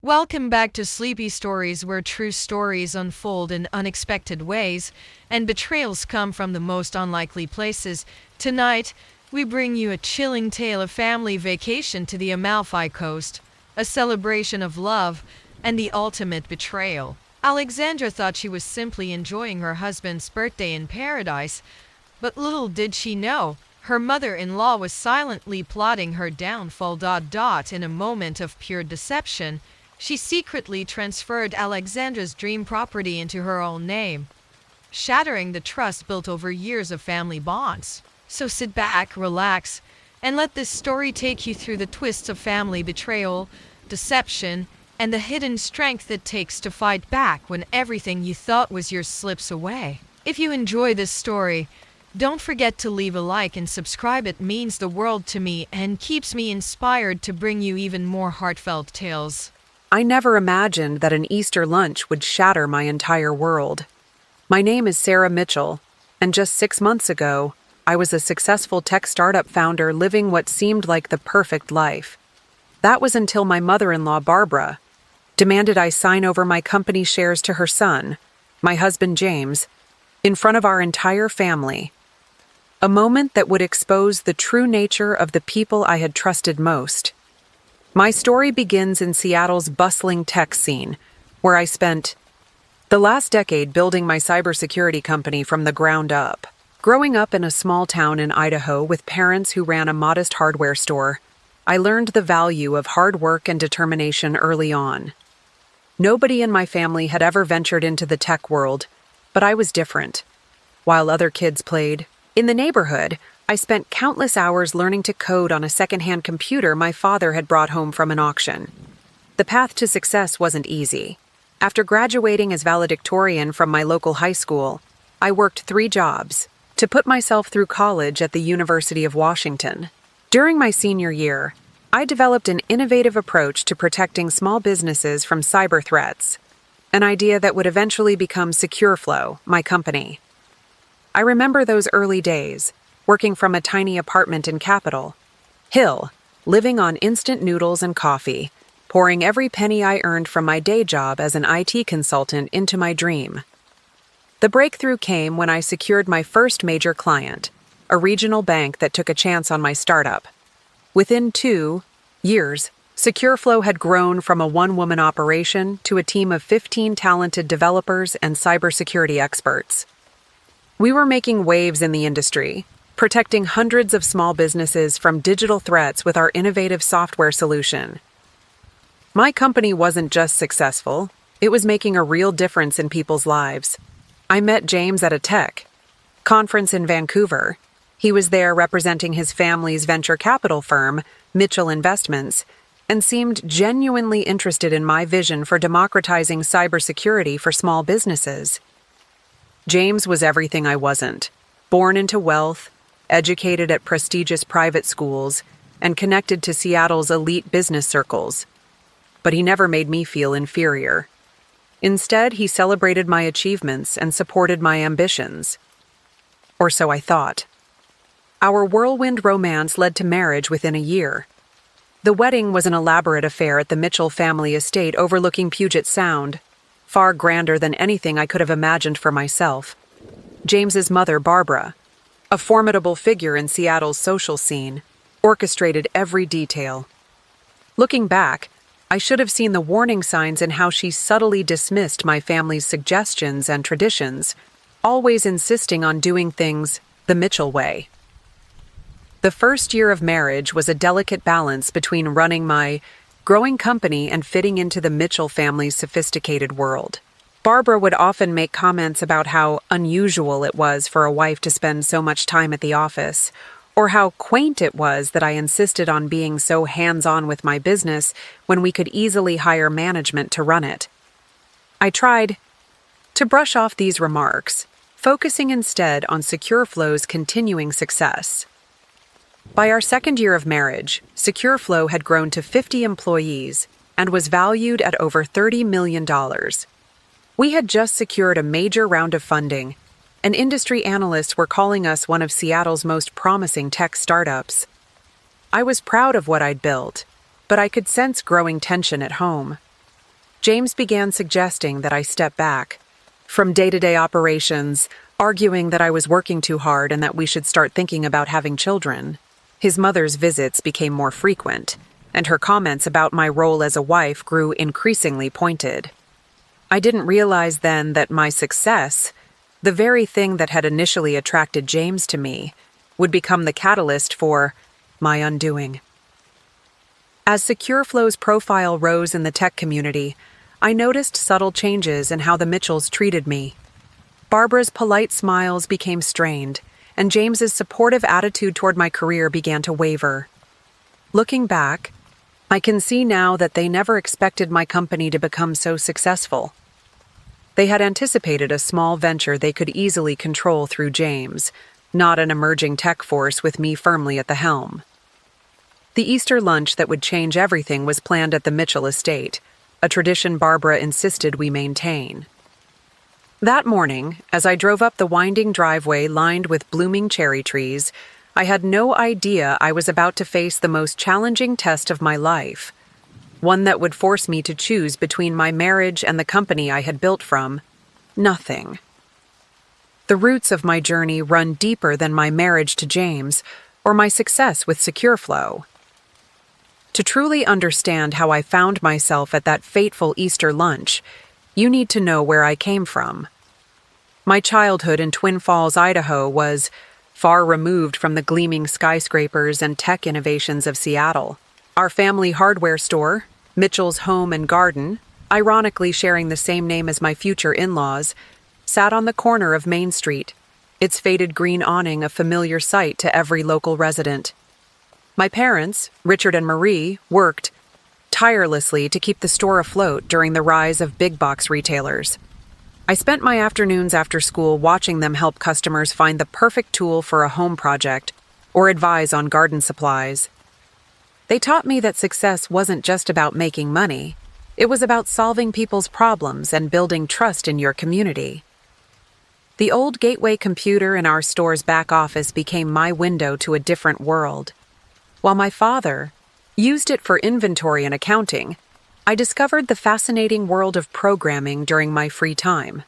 Welcome back to Sleepy Stories, where true stories unfold in unexpected ways and betrayals come from the most unlikely places. Tonight, we bring you a chilling tale of family vacation to the Amalfi Coast, a celebration of love and the ultimate betrayal. Alexandra thought she was simply enjoying her husband's birthday in paradise, but little did she know, her mother-in-law was silently plotting her downfall. In a moment of pure deception, she secretly transferred Alexandra's dream property into her own name, shattering the trust built over years of family bonds. So sit back, relax, and let this story take you through the twists of family betrayal, deception, and the hidden strength it takes to fight back when everything you thought was yours slips away. If you enjoy this story, don't forget to leave a like and subscribe. It means the world to me and keeps me inspired to bring you even more heartfelt tales. I never imagined that an Easter lunch would shatter my entire world. My name is Sarah Mitchell, and just 6 months ago, I was a successful tech startup founder living what seemed like the perfect life. That was until my mother-in-law, Barbara, demanded I sign over my company shares to her son, my husband James, in front of our entire family. A moment that would expose the true nature of the people I had trusted most. My story begins in Seattle's bustling tech scene, where I spent the last decade building my cybersecurity company from the ground up. Growing up in a small town in Idaho with parents who ran a modest hardware store, I learned the value of hard work and determination early on. Nobody in my family had ever ventured into the tech world, but I was different. While other kids played in the neighborhood, I spent countless hours learning to code on a secondhand computer my father had brought home from an auction. The path to success wasn't easy. After graduating as valedictorian from my local high school, I worked 3 jobs to put myself through college at the University of Washington. During my senior year, I developed an innovative approach to protecting small businesses from cyber threats, an idea that would eventually become SecureFlow, my company. I remember those early days, working from a tiny apartment in Capitol Hill, living on instant noodles and coffee, pouring every penny I earned from my day job as an IT consultant into my dream. The breakthrough came when I secured my first major client, a regional bank that took a chance on my startup. Within 2 years, SecureFlow had grown from a one-woman operation to a team of 15 talented developers and cybersecurity experts. We were making waves in the industry, protecting hundreds of small businesses from digital threats with our innovative software solution. My company wasn't just successful, it was making a real difference in people's lives. I met James at a tech conference in Vancouver. He was there representing his family's venture capital firm, Mitchell Investments, and seemed genuinely interested in my vision for democratizing cybersecurity for small businesses. James was everything I wasn't. Born into wealth, educated at prestigious private schools, and connected to Seattle's elite business circles. But he never made me feel inferior. Instead, he celebrated my achievements and supported my ambitions. Or so I thought. Our whirlwind romance led to marriage within a year. The wedding was an elaborate affair at the Mitchell family estate overlooking Puget Sound, far grander than anything I could have imagined for myself. James's mother, Barbara, a formidable figure in Seattle's social scene, orchestrated every detail. Looking back, I should have seen the warning signs in how she subtly dismissed my family's suggestions and traditions, always insisting on doing things the Mitchell way. The first year of marriage was a delicate balance between running my growing company and fitting into the Mitchell family's sophisticated world. Barbara would often make comments about how unusual it was for a wife to spend so much time at the office, or how quaint it was that I insisted on being so hands-on with my business when we could easily hire management to run it. I tried to brush off these remarks, focusing instead on SecureFlow's continuing success. By our second year of marriage, SecureFlow had grown to 50 employees and was valued at over $30 million. We had just secured a major round of funding, and industry analysts were calling us one of Seattle's most promising tech startups. I was proud of what I'd built, but I could sense growing tension at home. James began suggesting that I step back from day-to-day operations, arguing that I was working too hard and that we should start thinking about having children. His mother's visits became more frequent, and her comments about my role as a wife grew increasingly pointed. I didn't realize then that my success, the very thing that had initially attracted James to me, would become the catalyst for my undoing. As SecureFlow's profile rose in the tech community, I noticed subtle changes in how the Mitchells treated me. Barbara's polite smiles became strained, and James's supportive attitude toward my career began to waver. Looking back, I can see now that they never expected my company to become so successful. They had anticipated a small venture they could easily control through James, not an emerging tech force with me firmly at the helm. The Easter lunch that would change everything was planned at the Mitchell estate, a tradition Barbara insisted we maintain. That morning, as I drove up the winding driveway lined with blooming cherry trees, I had no idea I was about to face the most challenging test of my life, one that would force me to choose between my marriage and the company I had built from nothing. The roots of my journey run deeper than my marriage to James or my success with SecureFlow. To truly understand how I found myself at that fateful Easter lunch, you need to know where I came from. My childhood in Twin Falls, Idaho was far removed from the gleaming skyscrapers and tech innovations of Seattle. Our family hardware store, Mitchell's Home and Garden, ironically sharing the same name as my future in-laws, sat on the corner of Main Street, its faded green awning a familiar sight to every local resident. My parents, Richard and Marie, worked tirelessly to keep the store afloat during the rise of big box retailers. I spent my afternoons after school watching them help customers find the perfect tool for a home project or advise on garden supplies. They taught me that success wasn't just about making money. It was about solving people's problems and building trust in your community. The old gateway computer in our store's back office became my window to a different world. While my father used it for inventory and accounting, I discovered the fascinating world of programming during my free time.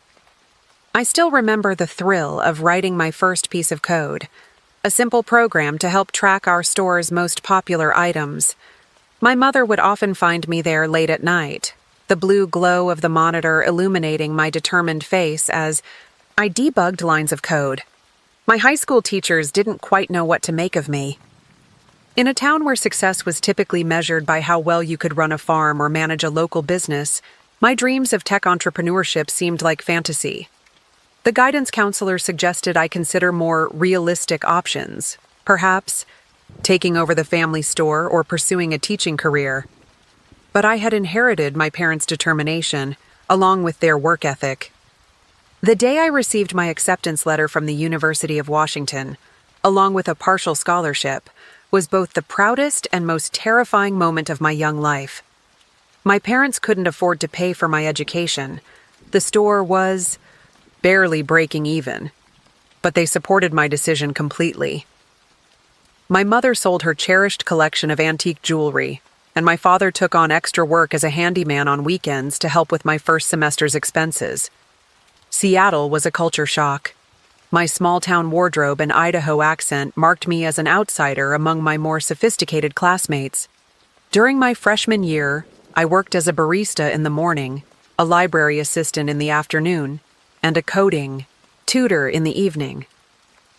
I still remember the thrill of writing my first piece of code, a simple program to help track our store's most popular items. My mother would often find me there late at night, the blue glow of the monitor illuminating my determined face as I debugged lines of code. My high school teachers didn't quite know what to make of me. In a town where success was typically measured by how well you could run a farm or manage a local business, my dreams of tech entrepreneurship seemed like fantasy. The guidance counselor suggested I consider more realistic options, perhaps taking over the family store or pursuing a teaching career. But I had inherited my parents' determination, along with their work ethic. The day I received my acceptance letter from the University of Washington, along with a partial scholarship, was both the proudest and most terrifying moment of my young life. My parents couldn't afford to pay for my education. The store was barely breaking even, but they supported my decision completely. My mother sold her cherished collection of antique jewelry, and my father took on extra work as a handyman on weekends to help with my first semester's expenses. Seattle was a culture shock. My small-town wardrobe and Idaho accent marked me as an outsider among my more sophisticated classmates. During my freshman year, I worked as a barista in the morning, a library assistant in the afternoon, and a coding tutor in the evening.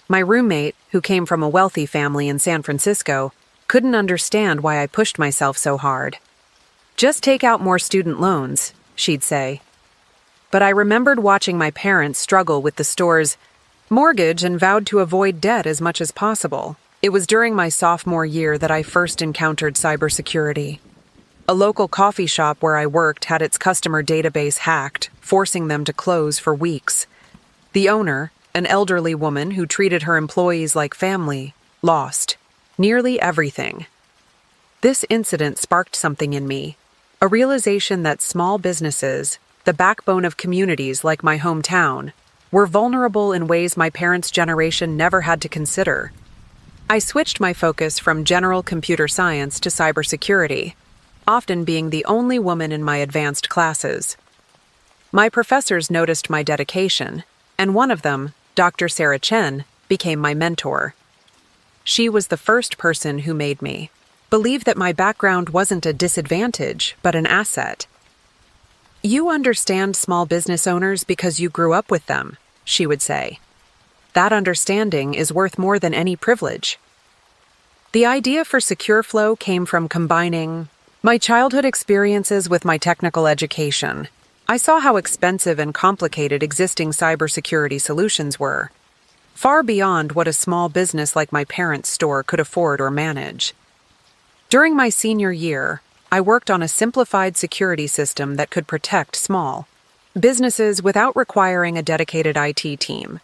My roommate, who came from a wealthy family in San Francisco, couldn't understand why I pushed myself so hard. "Just take out more student loans," she'd say. But I remembered watching my parents struggle with the store's mortgage and vowed to avoid debt as much as possible. It was during my sophomore year that I first encountered cybersecurity. A local coffee shop where I worked had its customer database hacked, forcing them to close for weeks. The owner, an elderly woman who treated her employees like family, lost nearly everything. This incident sparked something in me, a realization that small businesses, the backbone of communities like my hometown, were vulnerable in ways my parents' generation never had to consider. I switched my focus from general computer science to cybersecurity. often being the only woman in my advanced classes. My professors noticed my dedication, and one of them, Dr. Sarah Chen, became my mentor. She was the first person who made me believe that my background wasn't a disadvantage, but an asset. "You understand small business owners because you grew up with them," she would say. "That understanding is worth more than any privilege." The idea for Secure Flow came from combining my childhood experiences with my technical education. I saw how expensive and complicated existing cybersecurity solutions were, far beyond what a small business like my parents' store could afford or manage. During my senior year, I worked on a simplified security system that could protect small businesses without requiring a dedicated IT team.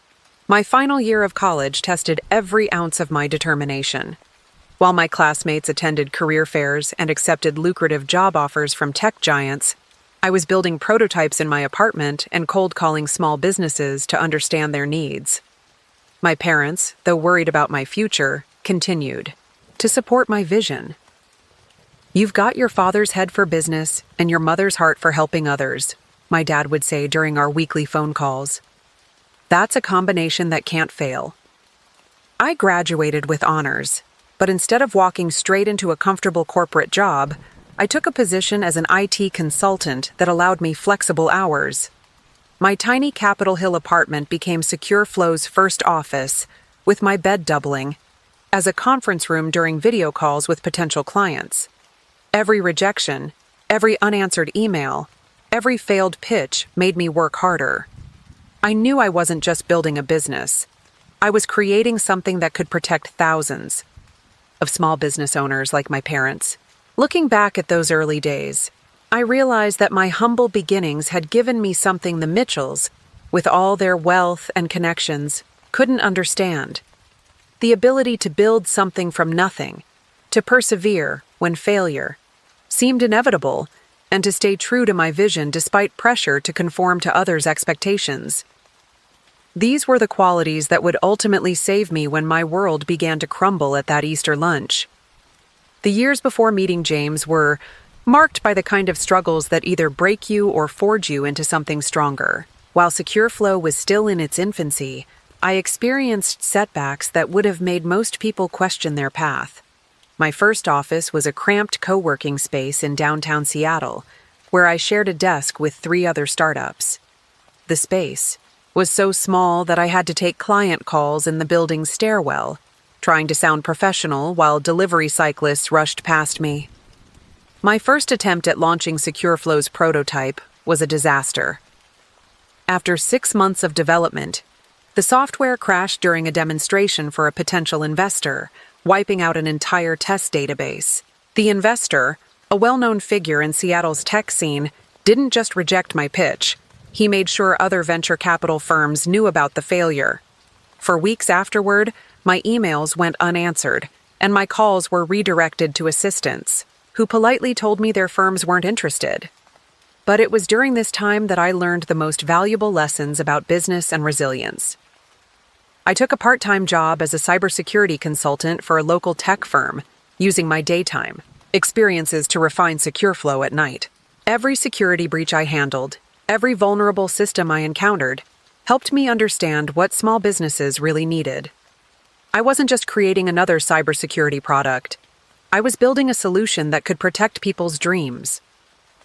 My final year of college tested every ounce of my determination. While my classmates attended career fairs and accepted lucrative job offers from tech giants, I was building prototypes in my apartment and cold calling small businesses to understand their needs. My parents, though worried about my future, continued to support my vision. "You've got your father's head for business and your mother's heart for helping others," my dad would say during our weekly phone calls. "That's a combination that can't fail." I graduated with honors, but instead of walking straight into a comfortable corporate job, I took a position as an IT consultant that allowed me flexible hours. My tiny Capitol Hill apartment became Secure Flow's first office, with my bed doubling as a conference room during video calls with potential clients. Every rejection, every unanswered email, every failed pitch made me work harder. I knew I wasn't just building a business. I was creating something that could protect thousands of small business owners like my parents. Looking back at those early days, I realized that my humble beginnings had given me something the Mitchells, with all their wealth and connections, couldn't understand. The ability to build something from nothing, to persevere when failure seemed inevitable, and to stay true to my vision despite pressure to conform to others' expectations. These were the qualities that would ultimately save me when my world began to crumble at that Easter lunch. The years before meeting James were marked by the kind of struggles that either break you or forge you into something stronger. While Secure Flow was still in its infancy, I experienced setbacks that would have made most people question their path. My first office was a cramped co-working space in downtown Seattle, where I shared a desk with 3 other startups. The space was so small that I had to take client calls in the building's stairwell, trying to sound professional while delivery cyclists rushed past me. My first attempt at launching Secure Flow's prototype was a disaster. After 6 months of development, the software crashed during a demonstration for a potential investor, wiping out an entire test database. The investor, a well-known figure in Seattle's tech scene, didn't just reject my pitch. He made sure other venture capital firms knew about the failure. For weeks afterward, my emails went unanswered, and my calls were redirected to assistants, who politely told me their firms weren't interested. But it was during this time that I learned the most valuable lessons about business and resilience. I took a part-time job as a cybersecurity consultant for a local tech firm, using my daytime experiences to refine Secure Flow at night. Every security breach I handled, every vulnerable system I encountered, helped me understand what small businesses really needed. I wasn't just creating another cybersecurity product. I was building a solution that could protect people's dreams.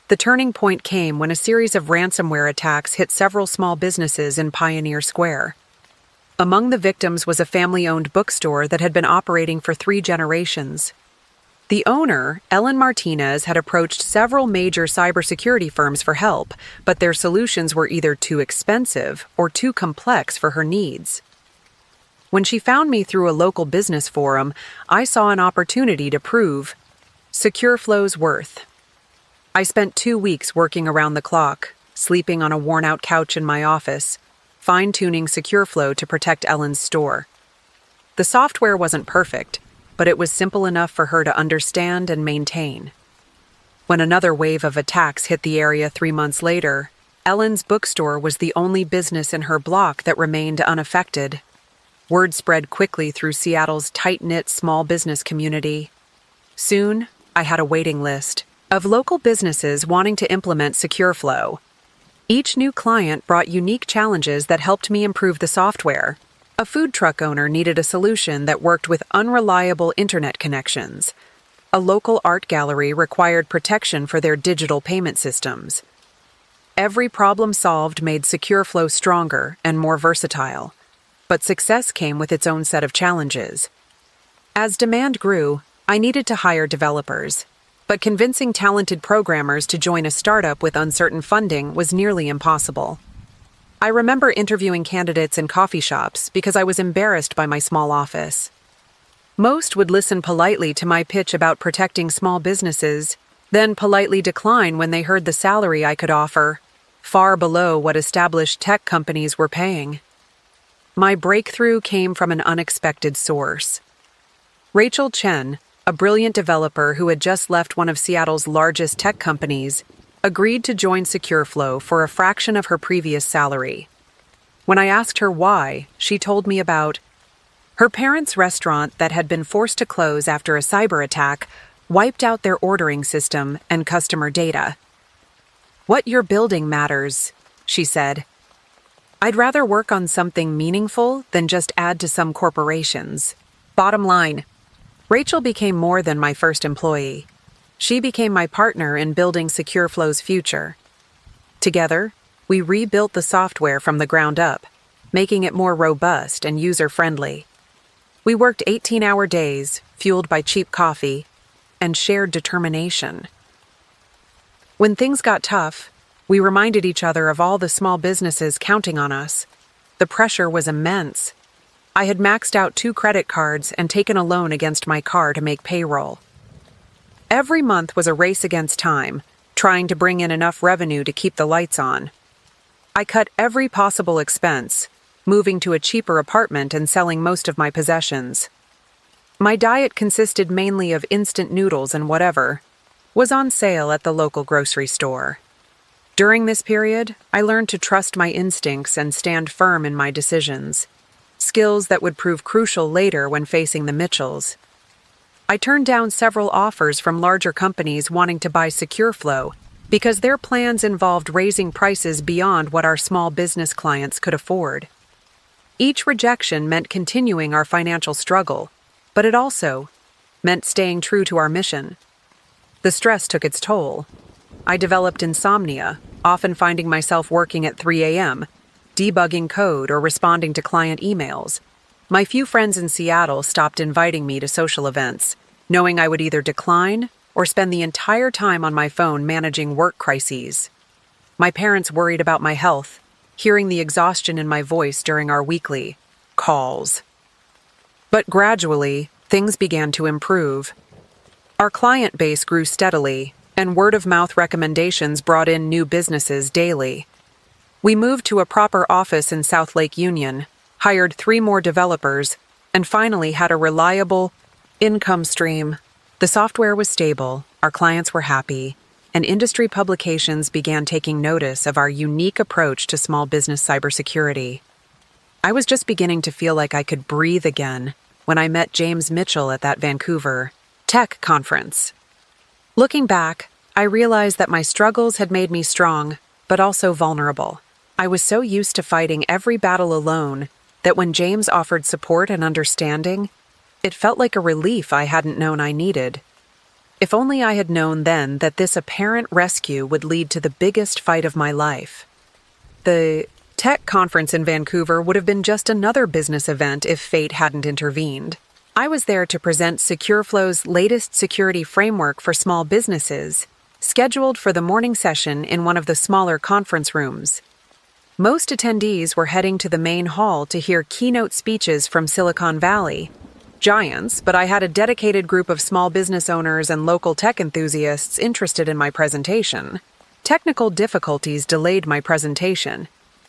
The turning point came when a series of ransomware attacks hit several small businesses in Pioneer Square. Among the victims was a family-owned bookstore that had been operating for 3 generations. The owner, Ellen Martinez, had approached several major cybersecurity firms for help, but their solutions were either too expensive or too complex for her needs. When she found me through a local business forum, I saw an opportunity to prove Secure Flow's worth. I spent 2 weeks working around the clock, sleeping on a worn-out couch in my office, fine-tuning Secure Flow to protect Ellen's store. The software wasn't perfect, but it was simple enough for her to understand and maintain. When another wave of attacks hit the area 3 months later, Ellen's bookstore was the only business in her block that remained unaffected. Word spread quickly through Seattle's tight-knit small business community. Soon, I had a waiting list, of local businesses wanting to implement Secure Flow. Each new client brought unique challenges that helped me improve the software. A food truck owner needed a solution that worked with unreliable internet connections. A local art gallery required protection for their digital payment systems. Every problem solved made Secure Flow stronger and more versatile. But success came with its own set of challenges. As demand grew, I needed to hire developers. But convincing talented programmers to join a startup with uncertain funding was nearly impossible. I remember interviewing candidates in coffee shops because I was embarrassed by my small office. Most would listen politely to my pitch about protecting small businesses, then politely decline when they heard the salary I could offer, far below what established tech companies were paying. My breakthrough came from an unexpected source. Rachel Chen, a brilliant developer who had just left one of Seattle's largest tech companies, agreed to join Secure Flow for a fraction of her previous salary. When I asked her why, she told me about her parents' restaurant that had been forced to close after a cyber attack wiped out their ordering system and customer data. "What you're building matters," she said. "I'd rather work on something meaningful than just add to some corporations." Bottom line, Rachel became more than my first employee. She became my partner in building Secure Flow's future. Together, we rebuilt the software from the ground up, making it more robust and user-friendly. We worked 18-hour days, fueled by cheap coffee, and shared determination. When things got tough, we reminded each other of all the small businesses counting on us. The pressure was immense. I had maxed out 2 credit cards and taken a loan against my car to make payroll. Every month was a race against time, trying to bring in enough revenue to keep the lights on. I cut every possible expense, moving to a cheaper apartment and selling most of my possessions. My diet consisted mainly of instant noodles and whatever was on sale at the local grocery store. During this period, I learned to trust my instincts and stand firm in my decisions, skills that would prove crucial later when facing the Mitchells. I turned down several offers from larger companies wanting to buy Secure Flow because their plans involved raising prices beyond what our small business clients could afford. Each rejection meant continuing our financial struggle, but it also meant staying true to our mission. The stress took its toll. I developed insomnia, often finding myself working at 3 a.m., debugging code or responding to client emails. My few friends in Seattle stopped inviting me to social events, knowing I would either decline or spend the entire time on my phone managing work crises. My parents worried about my health, hearing the exhaustion in my voice during our weekly calls. But gradually, things began to improve. Our client base grew steadily, and word-of-mouth recommendations brought in new businesses daily. We moved to a proper office in South Lake Union, hired 3 more developers, and finally had a reliable income stream. The software was stable, our clients were happy, and industry publications began taking notice of our unique approach to small business cybersecurity. I was just beginning to feel like I could breathe again when I met James Mitchell at that Vancouver tech conference. Looking back, I realized that my struggles had made me strong, but also vulnerable. I was so used to fighting every battle alone that when James offered support and understanding, it felt like a relief I hadn't known I needed. If only I had known then that this apparent rescue would lead to the biggest fight of my life. The tech conference in Vancouver would have been just another business event if fate hadn't intervened. I was there to present Secure Flow's latest security framework for small businesses, scheduled for the morning session in one of the smaller conference rooms. Most attendees were heading to the main hall to hear keynote speeches from Silicon Valley giants, but I had a dedicated group of small business owners and local tech enthusiasts interested in my presentation. Technical difficulties delayed my presentation.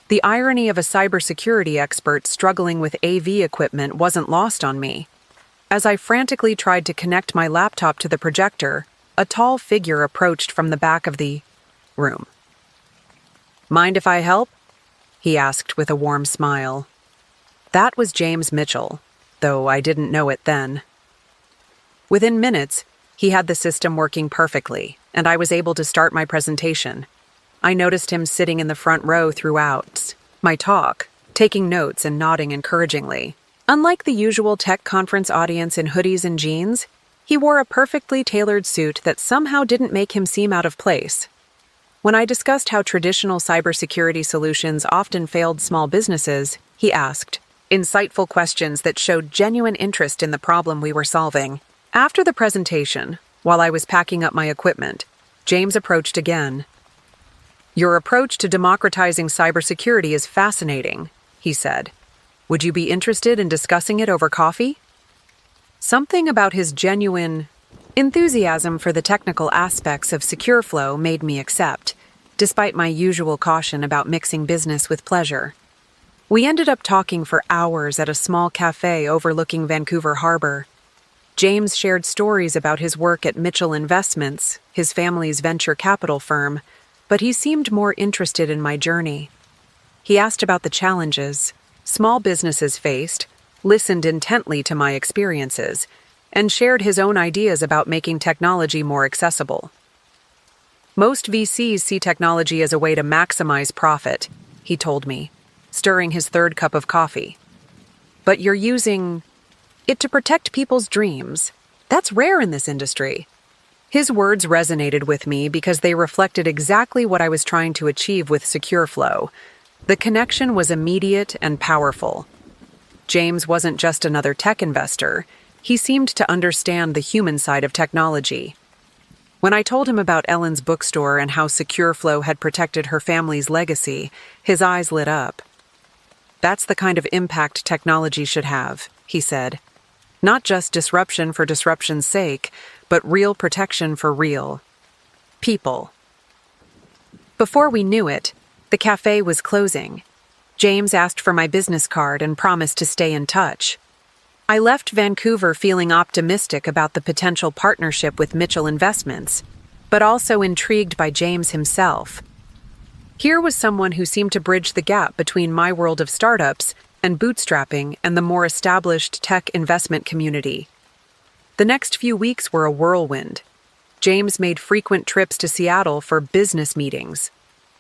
The irony of a cybersecurity expert struggling with AV equipment wasn't lost on me. As I frantically tried to connect my laptop to the projector, a tall figure approached from the back of the room. "Mind if I help?" he asked with a warm smile. That was James Mitchell, though I didn't know it then. Within minutes, He had the system working perfectly, and I was able to start my presentation. I noticed him sitting in the front row throughout my talk, taking notes and nodding encouragingly. Unlike the usual tech conference audience in hoodies and jeans, he wore a perfectly tailored suit that somehow didn't make him seem out of place. When I discussed how traditional cybersecurity solutions often failed small businesses, he asked insightful questions that showed genuine interest in the problem we were solving. After the presentation, while I was packing up my equipment, James approached again. "Your approach to democratizing cybersecurity is fascinating," he said. "Would you be interested in discussing it over coffee?" Something about his genuine enthusiasm for the technical aspects of SecureFlow made me accept, despite my usual caution about mixing business with pleasure. We ended up talking for hours at a small cafe overlooking Vancouver Harbor. James shared stories about his work at Mitchell Investments, his family's venture capital firm, but he seemed more interested in my journey. He asked about the challenges small businesses faced, listened intently to my experiences, and shared his own ideas about making technology more accessible. "Most VCs see technology as a way to maximize profit," he told me, stirring his third cup of coffee. "But you're using it to protect people's dreams. That's rare in this industry." His words resonated with me because they reflected exactly what I was trying to achieve with SecureFlow. The connection was immediate and powerful. James wasn't just another tech investor. He seemed to understand the human side of technology. When I told him about Ellen's bookstore and how SecureFlow had protected her family's legacy, his eyes lit up. "That's the kind of impact technology should have," he said. "Not just disruption for disruption's sake, but real protection for real people." Before we knew it, the cafe was closing. James asked for my business card and promised to stay in touch. I left Vancouver feeling optimistic about the potential partnership with Mitchell Investments, but also intrigued by James himself. Here was someone who seemed to bridge the gap between my world of startups and bootstrapping and the more established tech investment community. The next few weeks were a whirlwind. James made frequent trips to Seattle for business meetings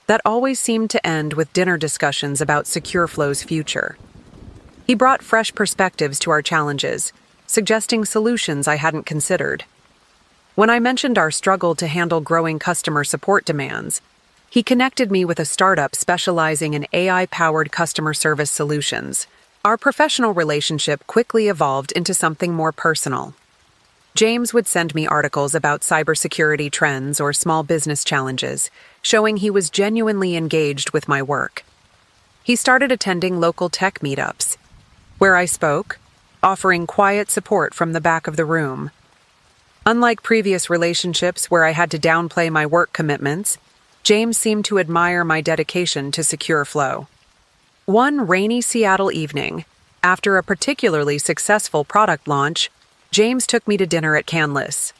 that always seemed to end with dinner discussions about SecureFlow's future. He brought fresh perspectives to our challenges, suggesting solutions I hadn't considered. When I mentioned our struggle to handle growing customer support demands, he connected me with a startup specializing in AI-powered customer service solutions. Our professional relationship quickly evolved into something more personal. James would send me articles about cybersecurity trends or small business challenges, showing he was genuinely engaged with my work. He started attending local tech meetups, where I spoke, offering quiet support from the back of the room. Unlike previous relationships where I had to downplay my work commitments, James seemed to admire my dedication to SecureFlow. One rainy Seattle evening, after a particularly successful product launch, James took me to dinner at Canlis.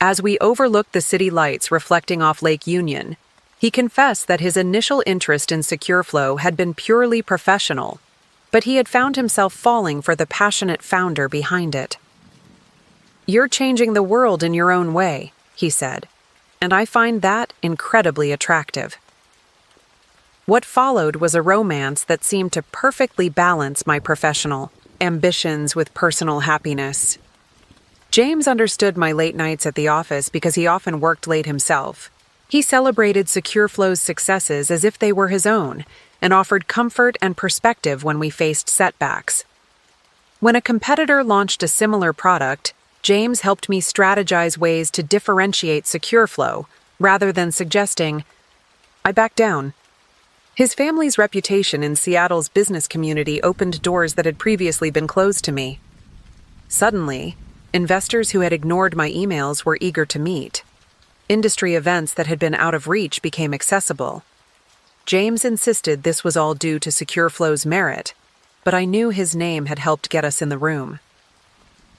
As we overlooked the city lights reflecting off Lake Union, he confessed that his initial interest in SecureFlow had been purely professional, but he had found himself falling for the passionate founder behind it. "You're changing the world in your own way," he said, "and I find that incredibly attractive." What followed was a romance that seemed to perfectly balance my professional ambitions with personal happiness. James understood my late nights at the office because he often worked late himself. He celebrated SecureFlow's successes as if they were his own, and offered comfort and perspective when we faced setbacks. When a competitor launched a similar product, James helped me strategize ways to differentiate SecureFlow, rather than suggesting, I backed down. His family's reputation in Seattle's business community opened doors that had previously been closed to me. Suddenly, investors who had ignored my emails were eager to meet. Industry events that had been out of reach became accessible. James insisted this was all due to SecureFlow's merit, but I knew his name had helped get us in the room.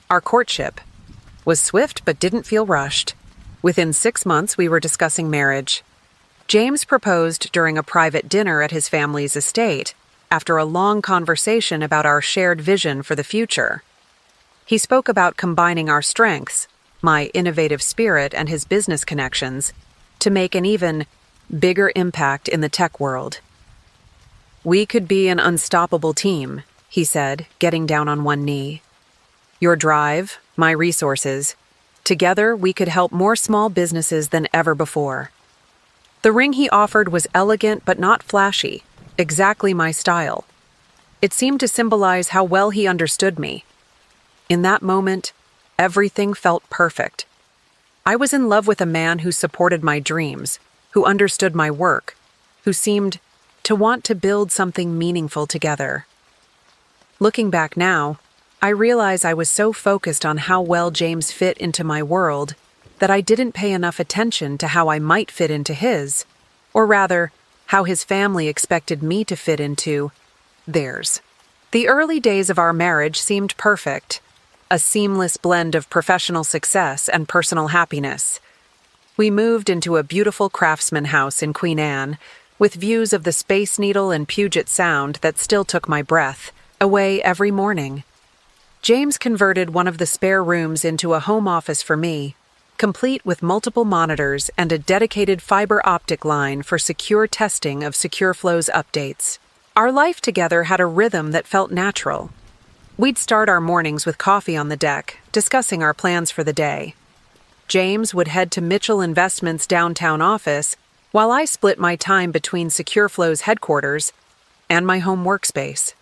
Our courtship was swift but didn't feel rushed. Within 6 months, we were discussing marriage. James proposed during a private dinner at his family's estate, after a long conversation about our shared vision for the future. He spoke about combining our strengths, my innovative spirit, and his business connections to make an even bigger impact in the tech world. "We could be an unstoppable team," he said, getting down on one knee. "Your drive, my resources. Together, we could help more small businesses than ever before." The ring he offered was elegant but not flashy, exactly my style. It seemed to symbolize how well he understood me. In that moment, everything felt perfect. I was in love with a man who supported my dreams, who understood my work, who seemed to want to build something meaningful together. Looking back now, I realize I was so focused on how well James fit into my world that I didn't pay enough attention to how I might fit into his, or rather, how his family expected me to fit into theirs. The early days of our marriage seemed perfect, a seamless blend of professional success and personal happiness. We moved into a beautiful craftsman house in Queen Anne, with views of the Space Needle and Puget Sound that still took my breath away every morning. James converted one of the spare rooms into a home office for me, complete with multiple monitors and a dedicated fiber optic line for secure testing of SecureFlow's updates. Our life together had a rhythm that felt natural. We'd start our mornings with coffee on the deck, discussing our plans for the day. James would head to Mitchell Investments' downtown office, while I split my time between SecureFlow's headquarters and my home workspace.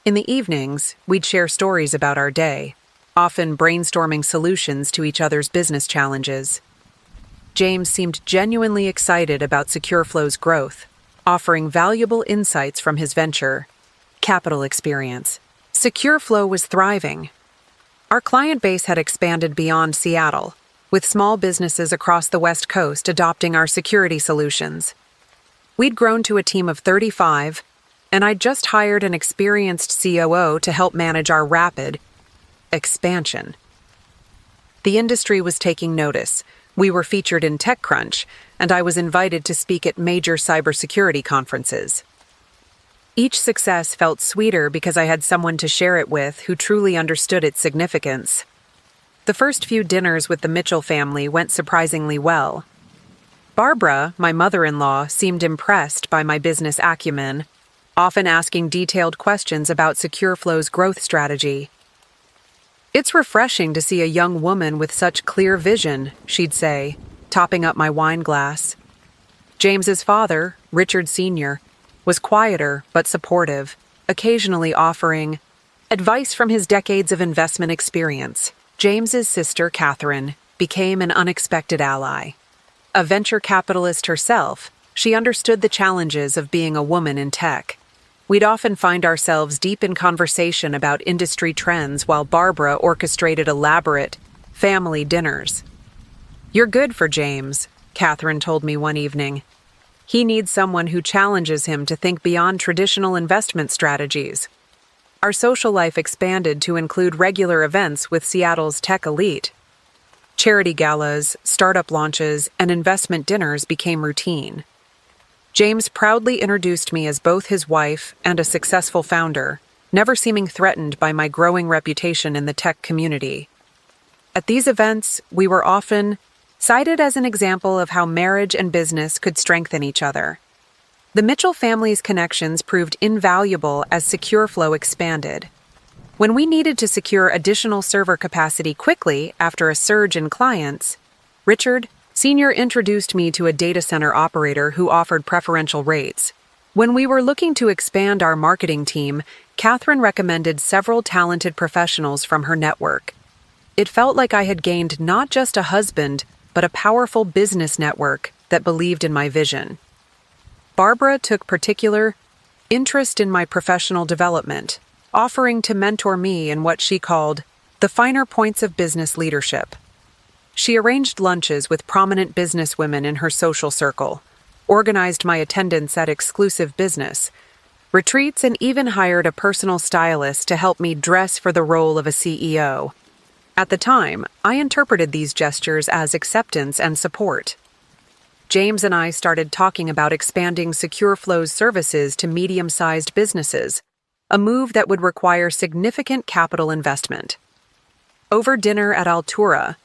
In the evenings, we'd share stories about our day, often brainstorming solutions to each other's business challenges. James seemed genuinely excited about SecureFlow's growth, offering valuable insights from his venture capital experience. SecureFlow was thriving. Our client base had expanded beyond Seattle, with small businesses across the West Coast adopting our security solutions. We'd grown to a team of 35, and I'd just hired an experienced COO to help manage our rapid expansion. The industry was taking notice. We were featured in TechCrunch, and I was invited to speak at major cybersecurity conferences. Each success felt sweeter because I had someone to share it with who truly understood its significance. The first few dinners with the Mitchell family went surprisingly well. Barbara, my mother-in-law, seemed impressed by my business acumen, often asking detailed questions about SecureFlow's growth strategy. "It's refreshing to see a young woman with such clear vision," she'd say, topping up my wine glass. James's father, Richard Sr., was quieter but supportive, occasionally offering advice from his decades of investment experience. James's sister, Catherine, became an unexpected ally. A venture capitalist herself, she understood the challenges of being a woman in tech. We'd often find ourselves deep in conversation about industry trends while Barbara orchestrated elaborate family dinners. "You're good for James," Catherine told me one evening. "He needs someone who challenges him to think beyond traditional investment strategies." Our social life expanded to include regular events with Seattle's tech elite. Charity galas, startup launches, and investment dinners became routine. James proudly introduced me as both his wife and a successful founder, never seeming threatened by my growing reputation in the tech community. At these events, we were often cited as an example of how marriage and business could strengthen each other. The Mitchell family's connections proved invaluable as SecureFlow expanded. When we needed to secure additional server capacity quickly after a surge in clients, Richard Sr. introduced me to a data center operator who offered preferential rates. When we were looking to expand our marketing team, Catherine recommended several talented professionals from her network. It felt like I had gained not just a husband, but a powerful business network that believed in my vision. Barbara took particular interest in my professional development, offering to mentor me in what she called the finer points of business leadership. She arranged lunches with prominent businesswomen in her social circle, organized my attendance at exclusive business retreats, and even hired a personal stylist to help me dress for the role of a CEO. At the time, I interpreted these gestures as acceptance and support. James and I started talking about expanding SecureFlow's services to medium-sized businesses, a move that would require significant capital investment. Over dinner at Altura,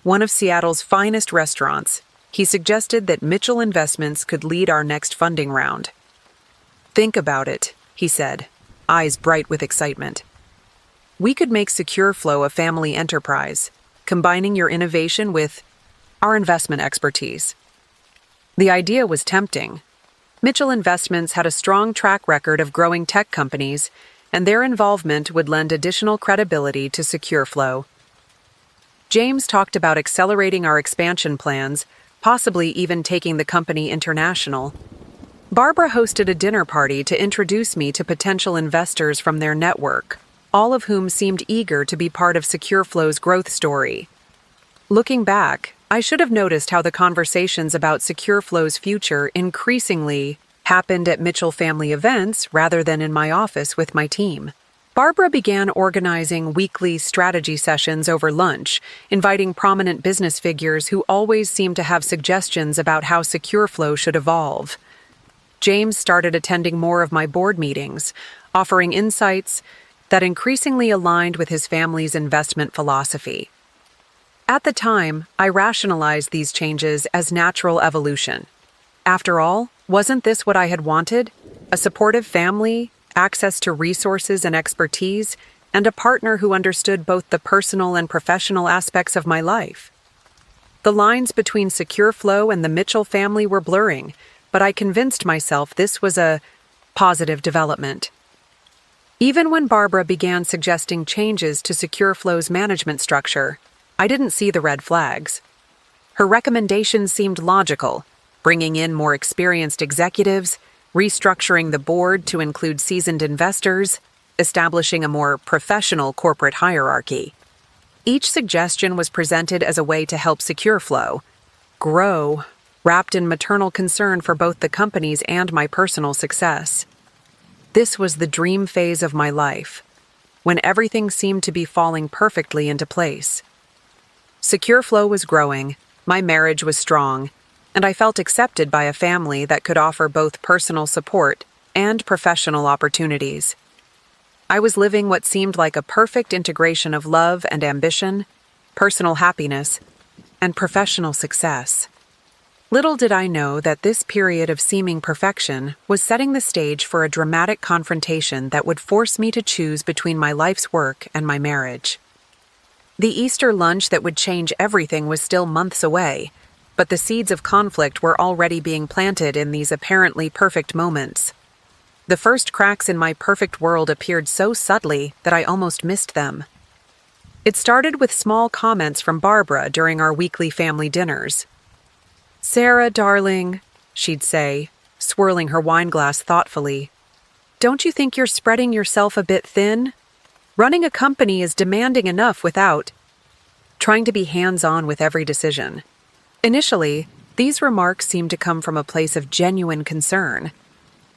one of Seattle's finest restaurants, he suggested that Mitchell Investments could lead our next funding round. "Think about it," he said, eyes bright with excitement. "We could make SecureFlow a family enterprise, combining your innovation with our investment expertise." The idea was tempting. Mitchell Investments had a strong track record of growing tech companies, and their involvement would lend additional credibility to SecureFlow. James talked about accelerating our expansion plans, possibly even taking the company international. Barbara hosted a dinner party to introduce me to potential investors from their network, all of whom seemed eager to be part of SecureFlow's growth story. Looking back, I should have noticed how the conversations about SecureFlow's future increasingly happened at Mitchell family events rather than in my office with my team. Barbara began organizing weekly strategy sessions over lunch, inviting prominent business figures who always seemed to have suggestions about how SecureFlow should evolve. James started attending more of my board meetings, offering insights that increasingly aligned with his family's investment philosophy. At the time, I rationalized these changes as natural evolution. After all, wasn't this what I had wanted? A supportive family, access to resources and expertise, and a partner who understood both the personal and professional aspects of my life. The lines between SecureFlow and the Mitchell family were blurring, but I convinced myself this was a positive development. Even when Barbara began suggesting changes to SecureFlow's management structure, I didn't see the red flags. Her recommendations seemed logical, bringing in more experienced executives, restructuring the board to include seasoned investors, establishing a more professional corporate hierarchy. Each suggestion was presented as a way to help SecureFlow grow, wrapped in maternal concern for both the company's and my personal success. This was the dream phase of my life, when everything seemed to be falling perfectly into place. SecureFlow was growing, my marriage was strong, and I felt accepted by a family that could offer both personal support and professional opportunities. I was living what seemed like a perfect integration of love and ambition, personal happiness, and professional success. Little did I know that this period of seeming perfection was setting the stage for a dramatic confrontation that would force me to choose between my life's work and my marriage. The Easter lunch that would change everything was still months away, but the seeds of conflict were already being planted in these apparently perfect moments. The first cracks in my perfect world appeared so subtly that I almost missed them. It started with small comments from Barbara during our weekly family dinners. "Sarah, darling," she'd say, swirling her wine glass thoughtfully, "don't you think you're spreading yourself a bit thin? Running a company is demanding enough without trying to be hands-on with every decision." Initially, these remarks seemed to come from a place of genuine concern.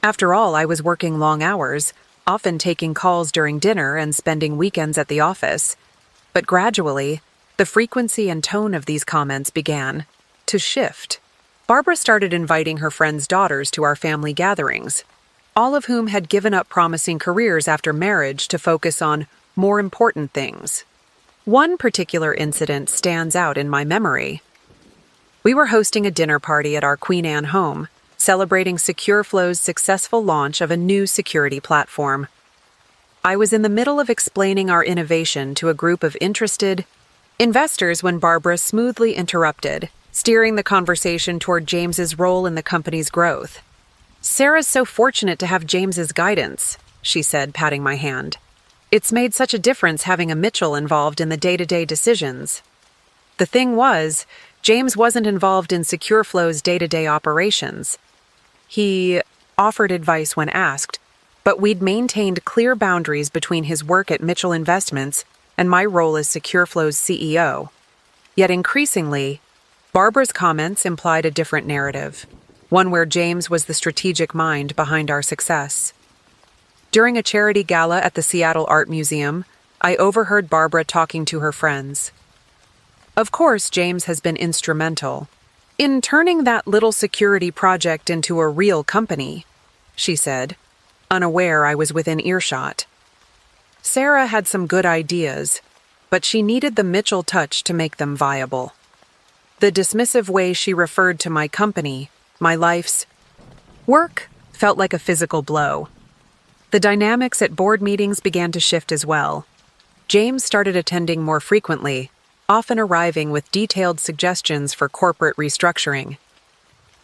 After all, I was working long hours, often taking calls during dinner and spending weekends at the office. But gradually, the frequency and tone of these comments began to shift. Barbara started inviting her friends' daughters to our family gatherings, all of whom had given up promising careers after marriage to focus on more important things. One particular incident stands out in my memory. We were hosting a dinner party at our Queen Anne home, celebrating SecureFlow's successful launch of a new security platform. I was in the middle of explaining our innovation to a group of interested investors when Barbara smoothly interrupted, steering the conversation toward James's role in the company's growth. "Sarah's so fortunate to have James's guidance," she said, patting my hand. "It's made such a difference having a Mitchell involved in the day-to-day decisions." The thing was, James wasn't involved in SecureFlow's day-to-day operations. He offered advice when asked, but we'd maintained clear boundaries between his work at Mitchell Investments and my role as SecureFlow's CEO. Yet increasingly, Barbara's comments implied a different narrative, one where James was the strategic mind behind our success. During a charity gala at the Seattle Art Museum, I overheard Barbara talking to her friends. "Of course, James has been instrumental in turning that little security project into a real company," she said, unaware I was within earshot. "Sarah had some good ideas, but she needed the Mitchell touch to make them viable." The dismissive way she referred to my company, my life's work, felt like a physical blow. The dynamics at board meetings began to shift as well. James started attending more frequently, often arriving with detailed suggestions for corporate restructuring.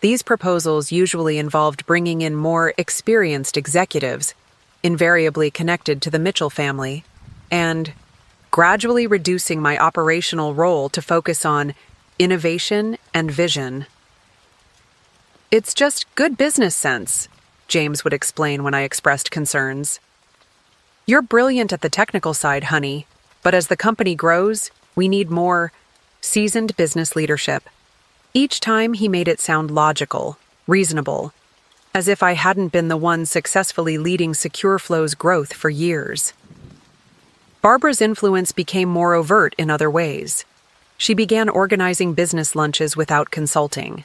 These proposals usually involved bringing in more experienced executives, invariably connected to the Mitchell family, and gradually reducing my operational role to focus on innovation and vision. "It's just good business sense," James would explain when I expressed concerns. "You're brilliant at the technical side, honey, but as the company grows, we need more seasoned business leadership." Each time he made it sound logical, reasonable, as if I hadn't been the one successfully leading SecureFlow's growth for years. Barbara's influence became more overt in other ways. She began organizing business lunches without consulting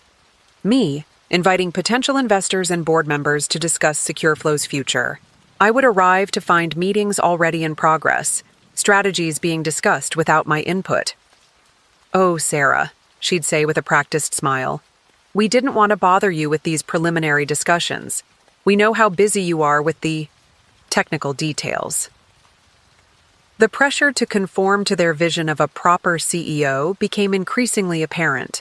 me, inviting potential investors and board members to discuss SecureFlow's future. I would arrive to find meetings already in progress, strategies being discussed without my input. "Oh, Sarah," she'd say with a practiced smile, "we didn't want to bother you with these preliminary discussions. We know how busy you are with the technical details." The pressure to conform to their vision of a proper CEO became increasingly apparent.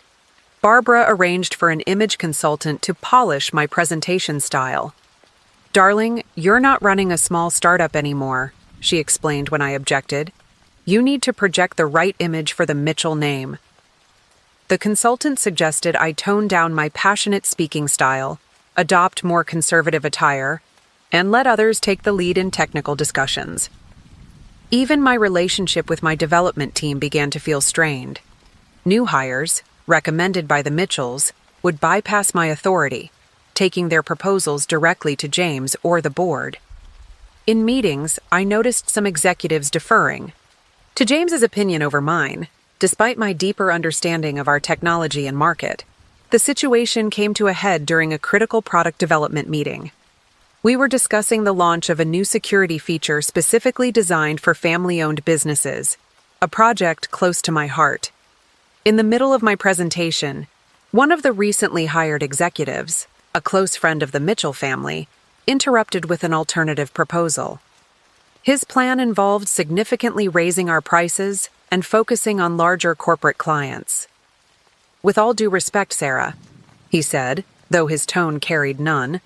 Barbara arranged for an image consultant to polish my presentation style. "Darling, you're not running a small startup anymore," she explained when I objected. "You need to project the right image for the Mitchell name." The consultant suggested I tone down my passionate speaking style, adopt more conservative attire, and let others take the lead in technical discussions. Even my relationship with my development team began to feel strained. New hires, recommended by the Mitchells, would bypass my authority, taking their proposals directly to James or the board. In meetings, I noticed some executives deferring to James's opinion over mine, despite my deeper understanding of our technology and market. The situation came to a head during a critical product development meeting. We were discussing the launch of a new security feature specifically designed for family-owned businesses, a project close to my heart. In the middle of my presentation, one of the recently hired executives, a close friend of the Mitchell family, interrupted with an alternative proposal. His plan involved significantly raising our prices and focusing on larger corporate clients. "With all due respect, Sarah," he said, though his tone carried none,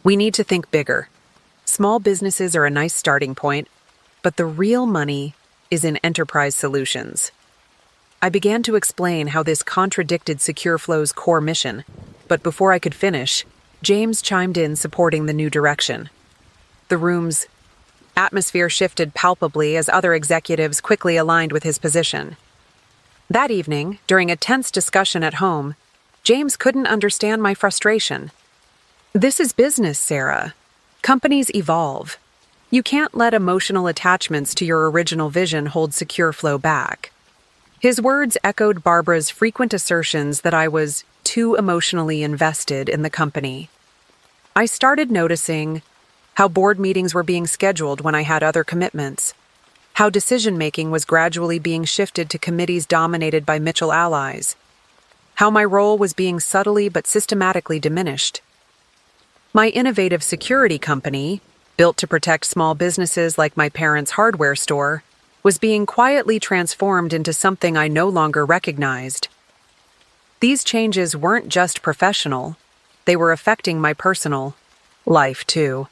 "we need to think bigger. Small businesses are a nice starting point, but the real money is in enterprise solutions." I began to explain how this contradicted SecureFlow's core mission, but before I could finish, James chimed in supporting the new direction. The room's atmosphere shifted palpably as other executives quickly aligned with his position. That evening, during a tense discussion at home, James couldn't understand my frustration. "This is business, Sarah. Companies evolve. You can't let emotional attachments to your original vision hold SecureFlow back." His words echoed Barbara's frequent assertions that I was too emotionally invested in the company. I started noticing how board meetings were being scheduled when I had other commitments, how decision-making was gradually being shifted to committees dominated by Mitchell allies, how my role was being subtly but systematically diminished. My innovative security company, built to protect small businesses like my parents' hardware store, was being quietly transformed into something I no longer recognized. These changes weren't just professional, they were affecting my personal life too.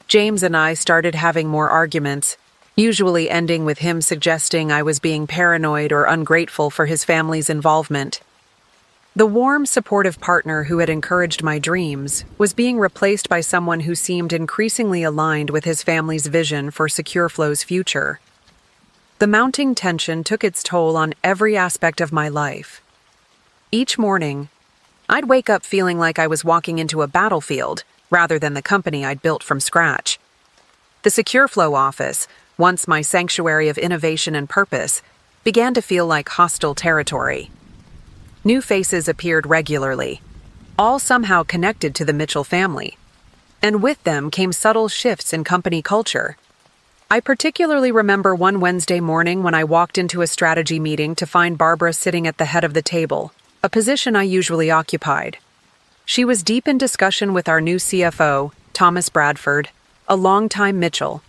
James and I started having more arguments, usually ending with him suggesting I was being paranoid or ungrateful for his family's involvement. The warm, supportive partner who had encouraged my dreams was being replaced by someone who seemed increasingly aligned with his family's vision for SecureFlow's future. The mounting tension took its toll on every aspect of my life. Each morning, I'd wake up feeling like I was walking into a battlefield rather than the company I'd built from scratch. The SecureFlow office, once my sanctuary of innovation and purpose, began to feel like hostile territory. New faces appeared regularly, all somehow connected to the Mitchell family, and with them came subtle shifts in company culture. I particularly remember one Wednesday morning when I walked into a strategy meeting to find Barbara sitting at the head of the table, a position I usually occupied. She was deep in discussion with our new CFO, Thomas Bradford, a longtime Mitchell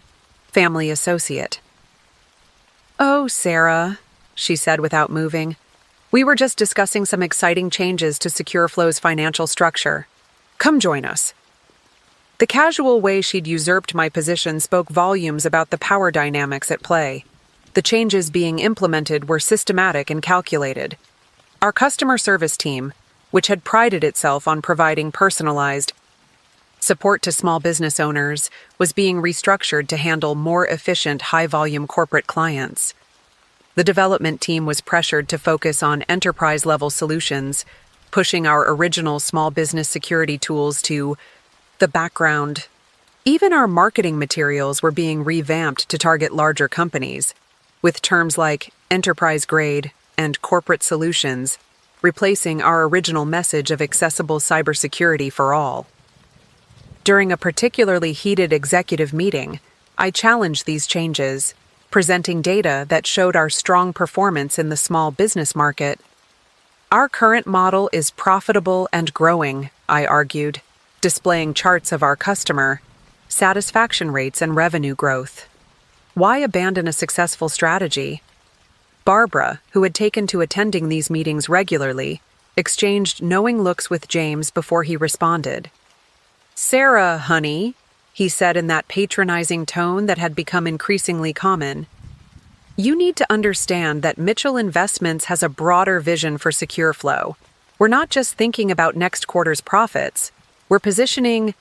family associate. "Oh, Sarah," she said without moving. "We were just discussing some exciting changes to SecureFlow's financial structure. Come join us." The casual way she'd usurped my position spoke volumes about the power dynamics at play. The changes being implemented were systematic and calculated. Our customer service team, which had prided itself on providing personalized support to small business owners, was being restructured to handle more efficient, high-volume corporate clients. The development team was pressured to focus on enterprise-level solutions, pushing our original small business security tools to the background. Even our marketing materials were being revamped to target larger companies, with terms like enterprise-grade and corporate solutions replacing our original message of accessible cybersecurity for all. During a particularly heated executive meeting, I challenged these changes, presenting data that showed our strong performance in the small business market. "Our current model is profitable and growing," I argued, displaying charts of our customer satisfaction rates and revenue growth. Why abandon a successful strategy? Barbara, who had taken to attending these meetings regularly, exchanged knowing looks with James before he responded. "Sarah, honey," he said in that patronizing tone that had become increasingly common, "you need to understand that Mitchell Investments has a broader vision for SecureFlow. We're not just thinking about next quarter's profits. We're positioning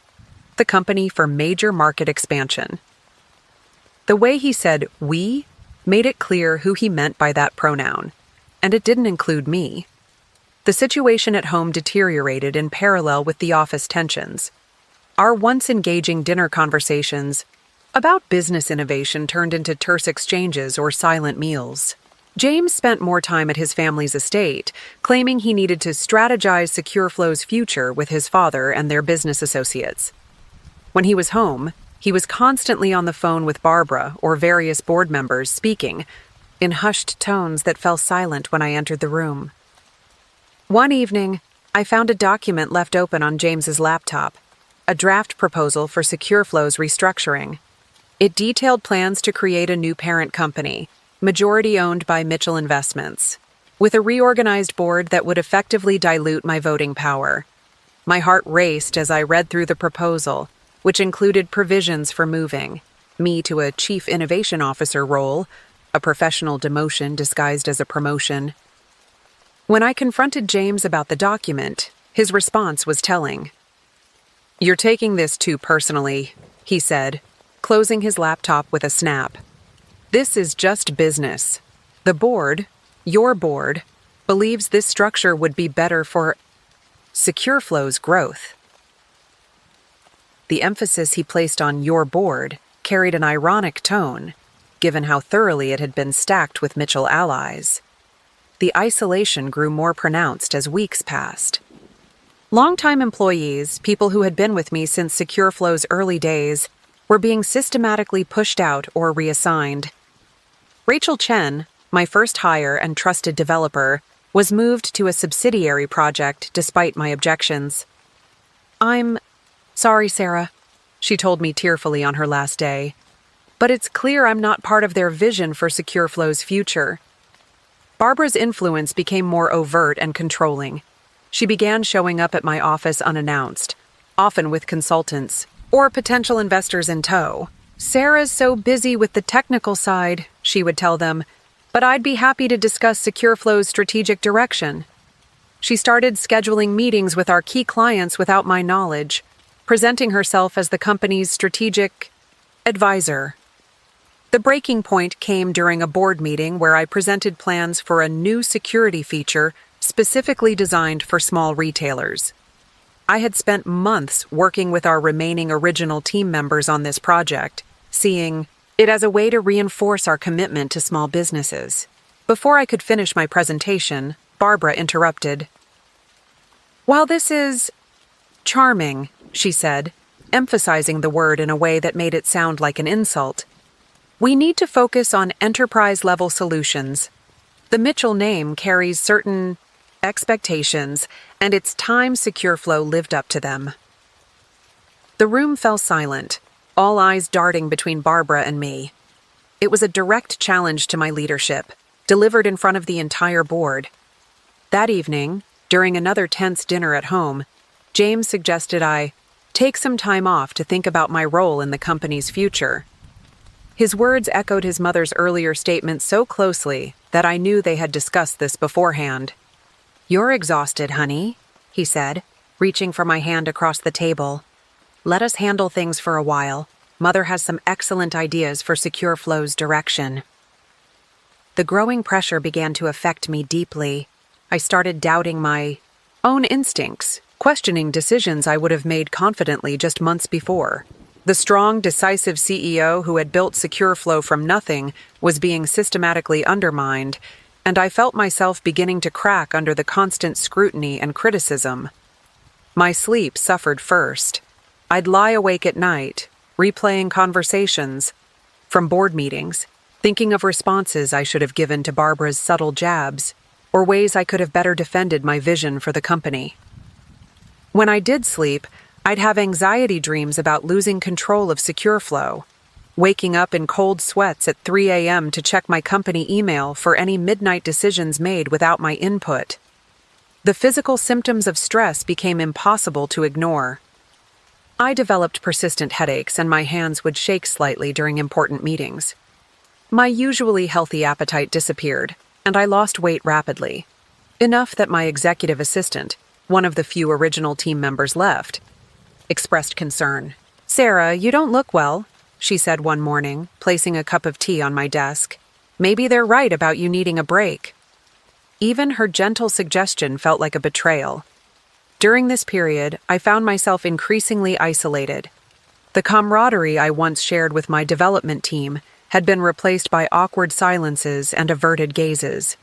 the company for major market expansion." The way he said "we" made it clear who he meant by that pronoun, and it didn't include me. The situation at home deteriorated in parallel with the office tensions. Our once engaging dinner conversations about business innovation turned into terse exchanges or silent meals. James spent more time at his family's estate, claiming he needed to strategize SecureFlow's future with his father and their business associates. When he was home, he was constantly on the phone with Barbara or various board members, speaking in hushed tones that fell silent when I entered the room. One evening, I found a document left open on James's laptop, a draft proposal for SecureFlow's restructuring. It detailed plans to create a new parent company, majority owned by Mitchell Investments, with a reorganized board that would effectively dilute my voting power. My heart raced as I read through the proposal, which included provisions for moving me to a chief innovation officer role, a professional demotion disguised as a promotion. When I confronted James about the document, his response was telling. "You're taking this too personally," he said, closing his laptop with a snap. "This is just business. The board, your board, believes this structure would be better for SecureFlow's growth." The emphasis he placed on "your board" carried an ironic tone, given how thoroughly it had been stacked with Mitchell allies. The isolation grew more pronounced as weeks passed. Longtime employees, people who had been with me since SecureFlow's early days, were being systematically pushed out or reassigned. Rachel Chen, my first hire and trusted developer, was moved to a subsidiary project despite my objections. "I'm sorry, Sarah," she told me tearfully on her last day, "but it's clear I'm not part of their vision for SecureFlow's future." Barbara's influence became more overt and controlling. She began showing up at my office unannounced, often with consultants or potential investors in tow. "Sarah's so busy with the technical side," she would tell them, "but I'd be happy to discuss SecureFlow's strategic direction." She started scheduling meetings with our key clients without my knowledge, presenting herself as the company's strategic advisor. The breaking point came during a board meeting where I presented plans for a new security feature specifically designed for small retailers. I had spent months working with our remaining original team members on this project, seeing it as a way to reinforce our commitment to small businesses. Before I could finish my presentation, Barbara interrupted. "While this is charming," she said, emphasizing the word in a way that made it sound like an insult, We need to focus on enterprise-level solutions. The Mitchell name carries certain expectations, and it's time SecureFlow lived up to them. The room fell silent, all eyes darting between Barbara and me. It was a direct challenge to my leadership, delivered in front of the entire board. That evening, during another tense dinner at home, James suggested I take some time off to think about my role in the company's future. His words echoed his mother's earlier statement so closely that I knew they had discussed this beforehand. "You're exhausted, honey," he said, reaching for my hand across the table. "Let us handle things for a while. Mother has some excellent ideas for SecureFlow's direction." The growing pressure began to affect me deeply. I started doubting my own instincts, questioning decisions I would have made confidently just months before. The strong, decisive CEO who had built SecureFlow from nothing was being systematically undermined, and I felt myself beginning to crack under the constant scrutiny and criticism. My sleep suffered first. I'd lie awake at night, replaying conversations from board meetings, thinking of responses I should have given to Barbara's subtle jabs, or ways I could have better defended my vision for the company. When I did sleep, I'd have anxiety dreams about losing control of SecureFlow, waking up in cold sweats at 3 a.m. to check my company email for any midnight decisions made without my input. The physical symptoms of stress became impossible to ignore. I developed persistent headaches and my hands would shake slightly during important meetings. My usually healthy appetite disappeared, and I lost weight rapidly. Enough that my executive assistant, one of the few original team members left, expressed concern. "Sarah, you don't look well," she said one morning, placing a cup of tea on my desk. "Maybe they're right about you needing a break." Even her gentle suggestion felt like a betrayal. During this period, I found myself increasingly isolated. The camaraderie I once shared with my development team had been replaced by awkward silences and averted gazes.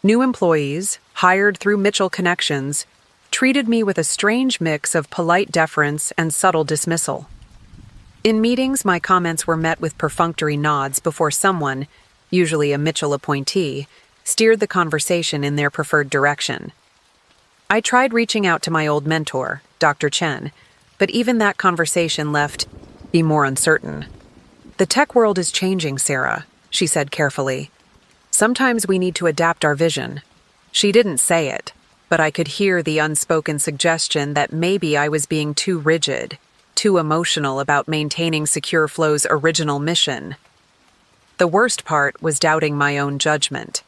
New employees, hired through Mitchell connections, treated me with a strange mix of polite deference and subtle dismissal. In meetings, my comments were met with perfunctory nods before someone, usually a Mitchell appointee, steered the conversation in their preferred direction. I tried reaching out to my old mentor, Dr. Chen, but even that conversation left me more uncertain. "The tech world is changing, Sarah," she said carefully. "Sometimes we need to adapt our vision." She didn't say it, but I could hear the unspoken suggestion that maybe I was being too rigid, too emotional about maintaining SecureFlow's original mission. The worst part was doubting my own judgment.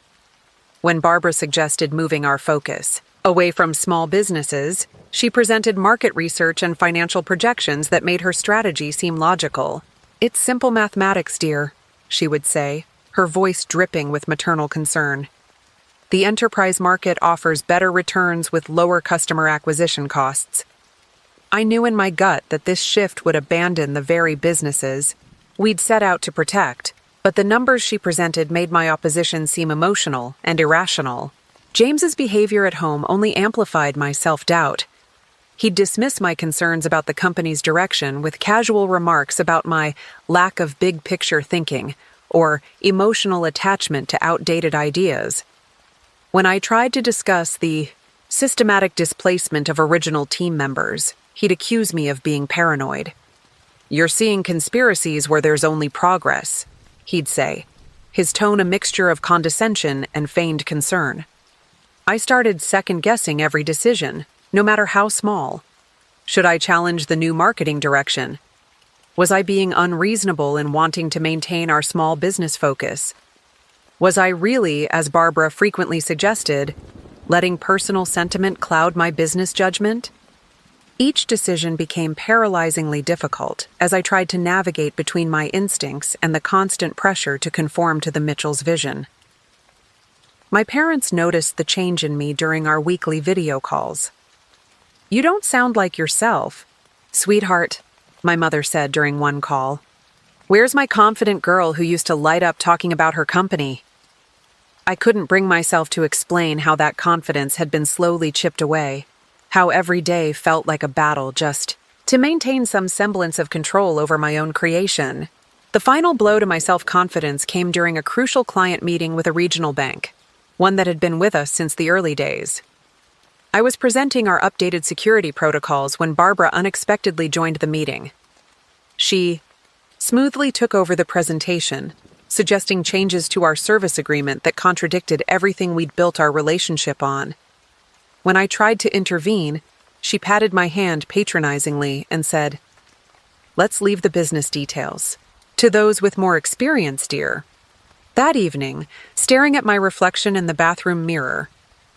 When Barbara suggested moving our focus away from small businesses, she presented market research and financial projections that made her strategy seem logical. "It's simple mathematics, dear," she would say, her voice dripping with maternal concern. "The enterprise market offers better returns with lower customer acquisition costs." I knew in my gut that this shift would abandon the very businesses we'd set out to protect, but the numbers she presented made my opposition seem emotional and irrational. James's behavior at home only amplified my self-doubt. He'd dismiss my concerns about the company's direction with casual remarks about my lack of big-picture thinking or emotional attachment to outdated ideas. When I tried to discuss the systematic displacement of original team members, he'd accuse me of being paranoid. "You're seeing conspiracies where there's only progress," he'd say, his tone a mixture of condescension and feigned concern. I started second-guessing every decision, no matter how small. Should I challenge the new marketing direction? Was I being unreasonable in wanting to maintain our small business focus? Was I really, as Barbara frequently suggested, letting personal sentiment cloud my business judgment? Each decision became paralyzingly difficult as I tried to navigate between my instincts and the constant pressure to conform to the Mitchell's vision. My parents noticed the change in me during our weekly video calls. "You don't sound like yourself, sweetheart," my mother said during one call. "Where's my confident girl who used to light up talking about her company?" I couldn't bring myself to explain how that confidence had been slowly chipped away, how every day felt like a battle just to maintain some semblance of control over my own creation. The final blow to my self-confidence came during a crucial client meeting with a regional bank, one that had been with us since the early days. I was presenting our updated security protocols when Barbara unexpectedly joined the meeting. She smoothly took over the presentation, suggesting changes to our service agreement that contradicted everything we'd built our relationship on. When I tried to intervene, she patted my hand patronizingly and said, "Let's leave the business details to those with more experience, dear." That evening, staring at my reflection in the bathroom mirror,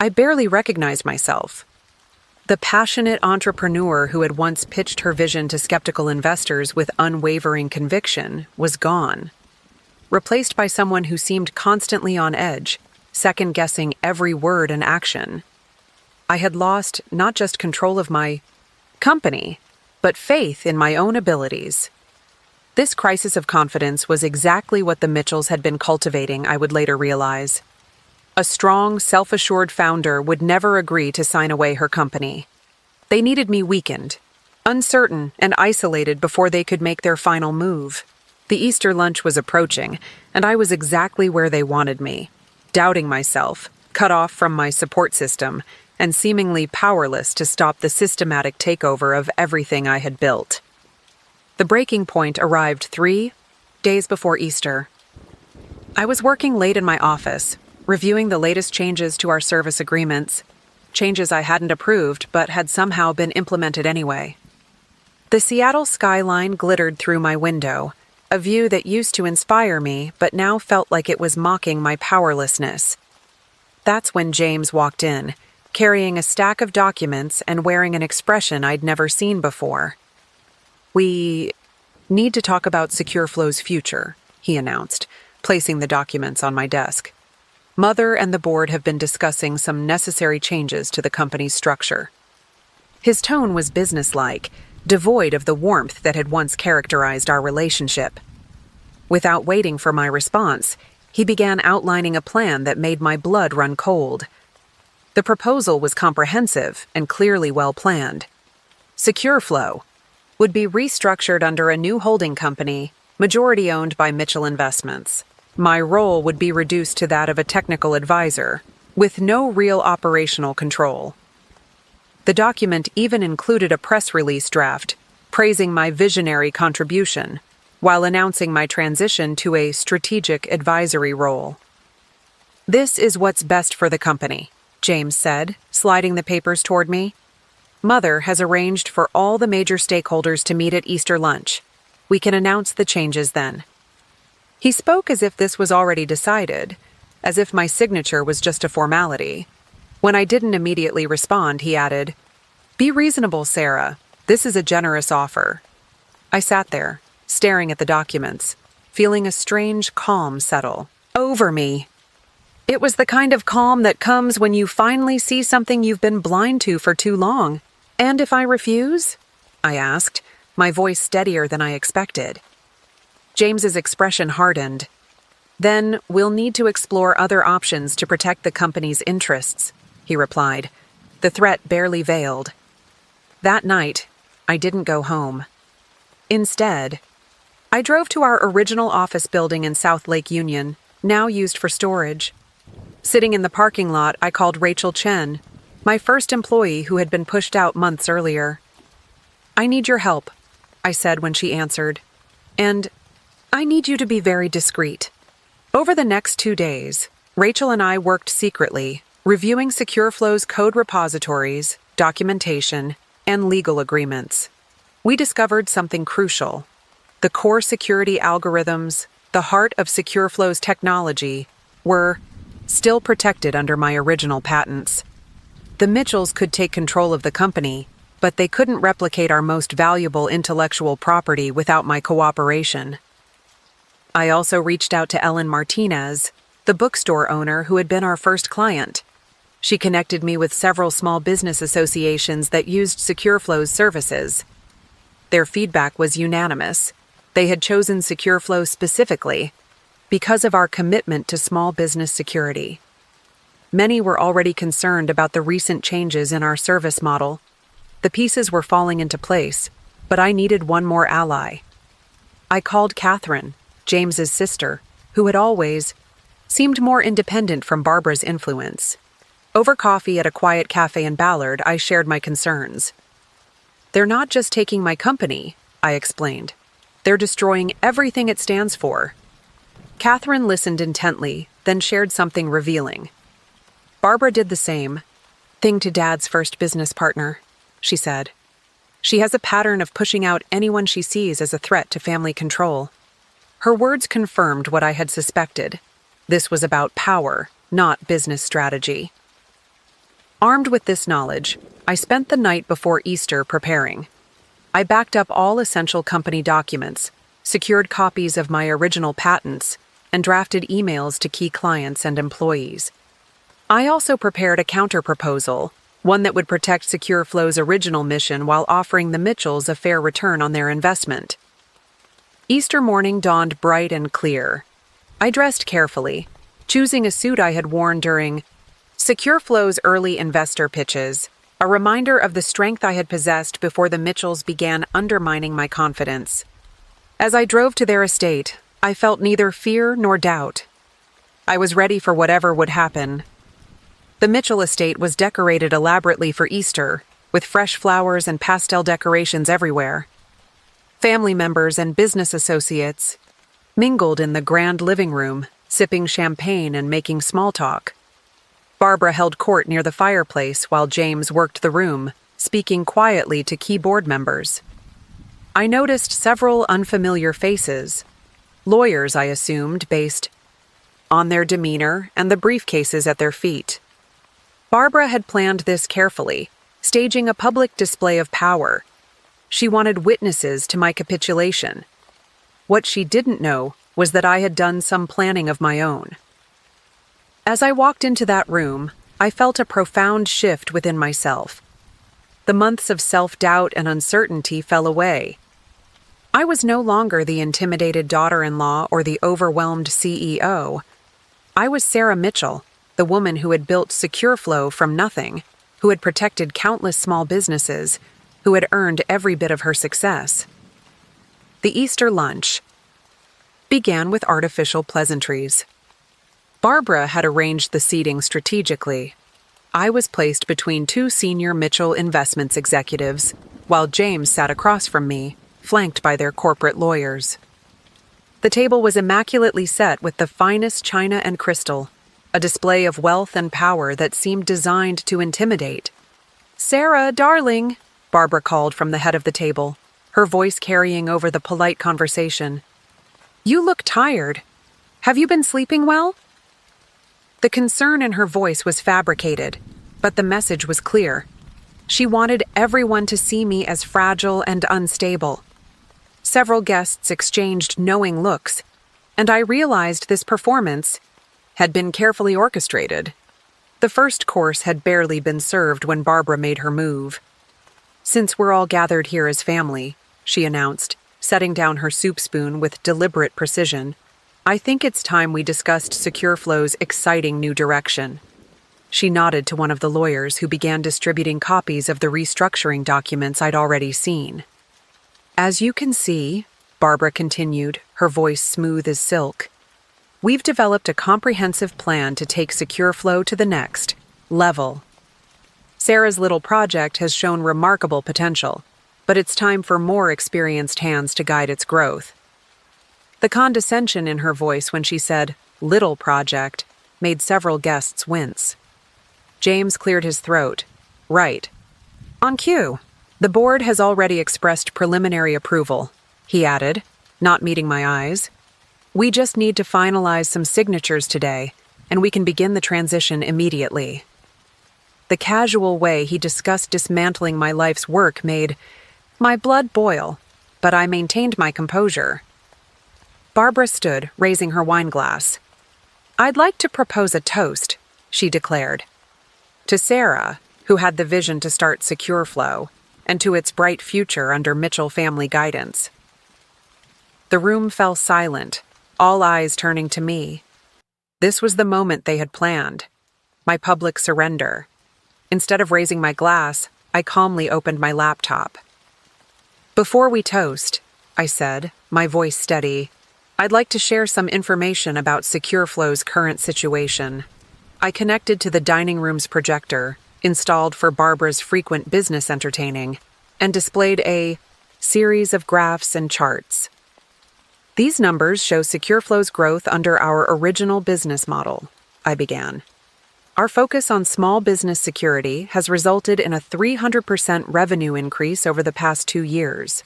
I barely recognized myself. The passionate entrepreneur who had once pitched her vision to skeptical investors with unwavering conviction was gone, replaced by someone who seemed constantly on edge, second-guessing every word and action. I had lost not just control of my company, but faith in my own abilities. This crisis of confidence was exactly what the Mitchells had been cultivating, I would later realize. A strong, self-assured founder would never agree to sign away her company. They needed me weakened, uncertain, and isolated before they could make their final move. The Easter lunch was approaching, and I was exactly where they wanted me, doubting myself, cut off from my support system, and seemingly powerless to stop the systematic takeover of everything I had built. The breaking point arrived 3 days before Easter. I was working late in my office, reviewing the latest changes to our service agreements, changes I hadn't approved but had somehow been implemented anyway. The Seattle skyline glittered through my window, a view that used to inspire me but now felt like it was mocking my powerlessness. That's when James walked in, carrying a stack of documents and wearing an expression I'd never seen before. "We need to talk about SecureFlow's future," he announced, placing the documents on my desk. "Mother and the board have been discussing some necessary changes to the company's structure." His tone was businesslike, devoid of the warmth that had once characterized our relationship. Without waiting for my response, he began outlining a plan that made my blood run cold. The proposal was comprehensive and clearly well-planned. SecureFlow would be restructured under a new holding company, majority owned by Mitchell Investments. My role would be reduced to that of a technical advisor, with no real operational control. The document even included a press release draft, praising my visionary contribution, while announcing my transition to a strategic advisory role. "This is what's best for the company," James said, sliding the papers toward me. "Mother has arranged for all the major stakeholders to meet at Easter lunch. We can announce the changes then." He spoke as if this was already decided, as if my signature was just a formality. When I didn't immediately respond, he added, "Be reasonable, Sarah. This is a generous offer." I sat there, staring at the documents, feeling a strange calm settle over me. It was the kind of calm that comes when you finally see something you've been blind to for too long. "And if I refuse?" I asked, my voice steadier than I expected. James's expression hardened. "Then we'll need to explore other options to protect the company's interests," he replied, the threat barely veiled. That night, I didn't go home. Instead, I drove to our original office building in South Lake Union, now used for storage. Sitting in the parking lot, I called Rachel Chen, my first employee who had been pushed out months earlier. "I need your help," I said when she answered. "And I need you to be very discreet." Over the next 2 days, Rachel and I worked secretly, reviewing SecureFlow's code repositories, documentation, and legal agreements. We discovered something crucial. The core security algorithms, the heart of SecureFlow's technology, were still protected under my original patents. The Mitchells could take control of the company, but they couldn't replicate our most valuable intellectual property without my cooperation. I also reached out to Ellen Martinez, the bookstore owner who had been our first client. She connected me with several small business associations that used SecureFlow's services. Their feedback was unanimous. They had chosen SecureFlow specifically because of our commitment to small business security. Many were already concerned about the recent changes in our service model. The pieces were falling into place, but I needed one more ally. I called Catherine, James's sister, who had always seemed more independent from Barbara's influence. Over coffee at a quiet cafe in Ballard, I shared my concerns. "They're not just taking my company," I explained. "They're destroying everything it stands for." Catherine listened intently, then shared something revealing. "Barbara did the same thing to Dad's first business partner," she said. "She has a pattern of pushing out anyone she sees as a threat to family control." Her words confirmed what I had suspected. This was about power, not business strategy. Armed with this knowledge, I spent the night before Easter preparing. I backed up all essential company documents, secured copies of my original patents, and drafted emails to key clients and employees. I also prepared a counter-proposal, one that would protect SecureFlow's original mission while offering the Mitchells a fair return on their investment. Easter morning dawned bright and clear. I dressed carefully, choosing a suit I had worn during SecureFlow's early investor pitches, a reminder of the strength I had possessed before the Mitchells began undermining my confidence. As I drove to their estate, I felt neither fear nor doubt. I was ready for whatever would happen. The Mitchell estate was decorated elaborately for Easter, with fresh flowers and pastel decorations everywhere. Family members and business associates mingled in the grand living room, sipping champagne and making small talk. Barbara held court near the fireplace while James worked the room, speaking quietly to key board members. I noticed several unfamiliar faces. Lawyers, I assumed, based on their demeanor and the briefcases at their feet. Barbara had planned this carefully, staging a public display of power. She wanted witnesses to my capitulation. What she didn't know was that I had done some planning of my own. As I walked into that room, I felt a profound shift within myself. The months of self-doubt and uncertainty fell away. I was no longer the intimidated daughter-in-law or the overwhelmed CEO. I was Sarah Mitchell, the woman who had built SecureFlow from nothing, who had protected countless small businesses, who had earned every bit of her success. The Easter lunch began with artificial pleasantries. Barbara had arranged the seating strategically. I was placed between two senior Mitchell Investments executives, while James sat across from me, flanked by their corporate lawyers. The table was immaculately set with the finest china and crystal, a display of wealth and power that seemed designed to intimidate. "Sarah, darling," Barbara called from the head of the table, her voice carrying over the polite conversation. "You look tired. Have you been sleeping well?" The concern in her voice was fabricated, but the message was clear. She wanted everyone to see me as fragile and unstable. Several guests exchanged knowing looks, and I realized this performance had been carefully orchestrated. The first course had barely been served when Barbara made her move. "Since we're all gathered here as family," she announced, setting down her soup spoon with deliberate precision, "I think it's time we discussed SecureFlow's exciting new direction." She nodded to one of the lawyers who began distributing copies of the restructuring documents I'd already seen. "As you can see," Barbara continued, her voice smooth as silk, "we've developed a comprehensive plan to take SecureFlow to the next level. Sarah's little project has shown remarkable potential, but it's time for more experienced hands to guide its growth." The condescension in her voice when she said, "little project," made several guests wince. James cleared his throat. "Right. On cue. The board has already expressed preliminary approval," he added, not meeting my eyes. "We just need to finalize some signatures today, and we can begin the transition immediately." The casual way he discussed dismantling my life's work made my blood boil, but I maintained my composure. Barbara stood, raising her wine glass. "I'd like to propose a toast," she declared. "To Sarah, who had the vision to start SecureFlow, and to its bright future under Mitchell family guidance." The room fell silent, all eyes turning to me. This was the moment they had planned, my public surrender. Instead of raising my glass, I calmly opened my laptop. "Before we toast," I said, my voice steady, I'd like to share some information about SecureFlow's current situation. I connected to the dining room's projector, installed for Barbara's frequent business entertaining, and displayed a series of graphs and charts. These numbers show SecureFlow's growth under our original business model, I began. Our focus on small business security has resulted in a 300% revenue increase over the past 2 years.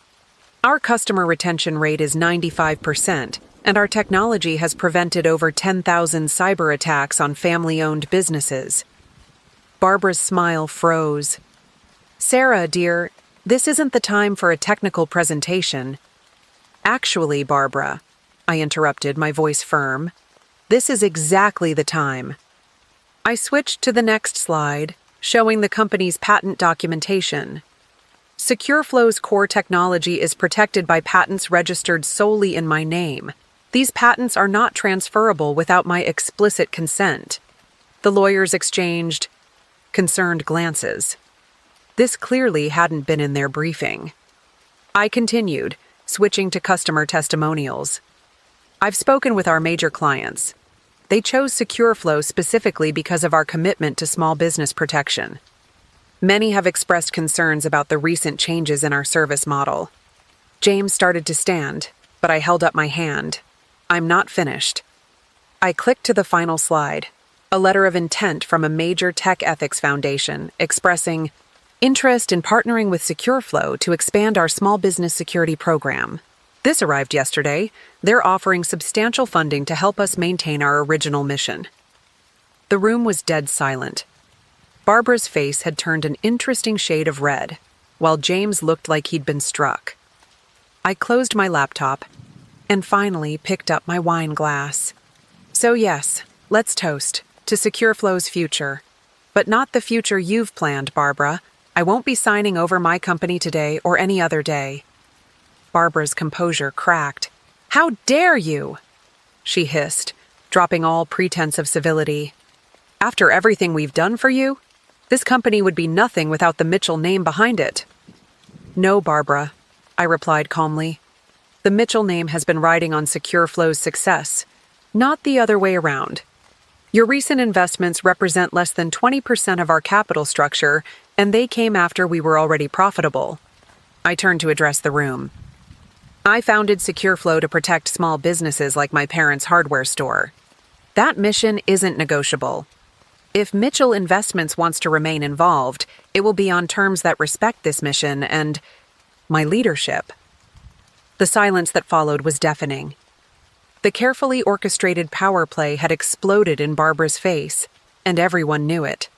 Our customer retention rate is 95%, and our technology has prevented over 10,000 cyber attacks on family-owned businesses. Barbara's smile froze. Sarah, dear, this isn't the time for a technical presentation. Actually, Barbara, I interrupted, my voice firm, this is exactly the time. I switched to the next slide, showing the company's patent documentation. SecureFlow's core technology is protected by patents registered solely in my name. These patents are not transferable without my explicit consent. The lawyers exchanged concerned glances. This clearly hadn't been in their briefing. I continued, switching to customer testimonials. I've spoken with our major clients. They chose SecureFlow specifically because of our commitment to small business protection. Many have expressed concerns about the recent changes in our service model. James started to stand, but I held up my hand. I'm not finished. I clicked to the final slide, a letter of intent from a major tech ethics foundation expressing interest in partnering with SecureFlow to expand our small business security program. This arrived yesterday. They're offering substantial funding to help us maintain our original mission. The room was dead silent. Barbara's face had turned an interesting shade of red, while James looked like he'd been struck. I closed my laptop and finally picked up my wine glass. So yes, let's toast to SecureFlow's future. But not the future you've planned, Barbara. I won't be signing over my company today or any other day. Barbara's composure cracked. How dare you? She hissed, dropping all pretense of civility. After everything we've done for you, this company would be nothing without the Mitchell name behind it. No, Barbara, I replied calmly. The Mitchell name has been riding on SecureFlow's success, not the other way around. Your recent investments represent less than 20% of our capital structure, and they came after we were already profitable. I turned to address the room. I founded SecureFlow to protect small businesses like my parents' hardware store. That mission isn't negotiable. If Mitchell Investments wants to remain involved, it will be on terms that respect this mission and my leadership. The silence that followed was deafening. The carefully orchestrated power play had exploded in Barbara's face, and everyone knew it.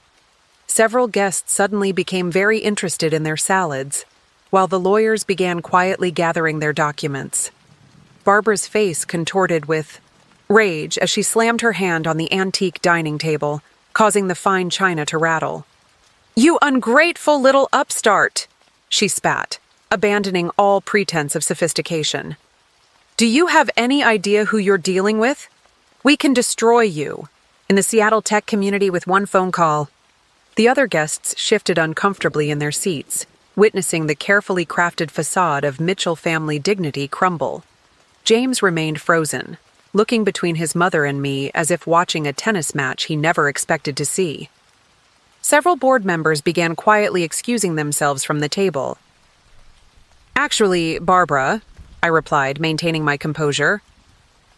Several guests suddenly became very interested in their salads, while the lawyers began quietly gathering their documents. Barbara's face contorted with rage as she slammed her hand on the antique dining table, causing the fine china to rattle. You ungrateful little upstart, she spat, abandoning all pretense of sophistication. Do you have any idea who you're dealing with? We can destroy you in the Seattle tech community with one phone call. The other guests shifted uncomfortably in their seats, witnessing the carefully crafted facade of Mitchell family dignity crumble. James remained frozen, looking between his mother and me as if watching a tennis match he never expected to see. Several board members began quietly excusing themselves from the table. Actually, Barbara, I replied, maintaining my composure,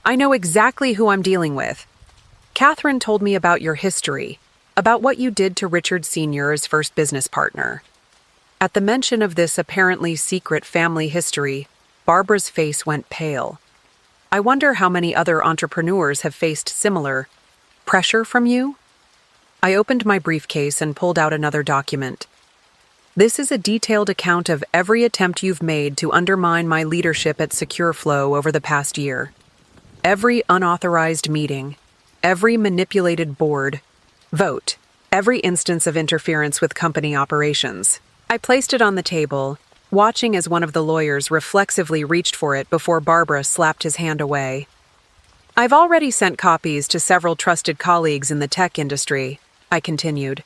I know exactly who I'm dealing with. Catherine told me about your history, about what you did to Richard Sr.'s first business partner. At the mention of this apparently secret family history, Barbara's face went pale. I wonder how many other entrepreneurs have faced similar pressure from you? I opened my briefcase and pulled out another document. This is a detailed account of every attempt you've made to undermine my leadership at SecureFlow over the past year. Every unauthorized meeting, every manipulated board, vote, every instance of interference with company operations. I placed it on the table, watching as one of the lawyers reflexively reached for it before Barbara slapped his hand away. I've already sent copies to several trusted colleagues in the tech industry, I continued,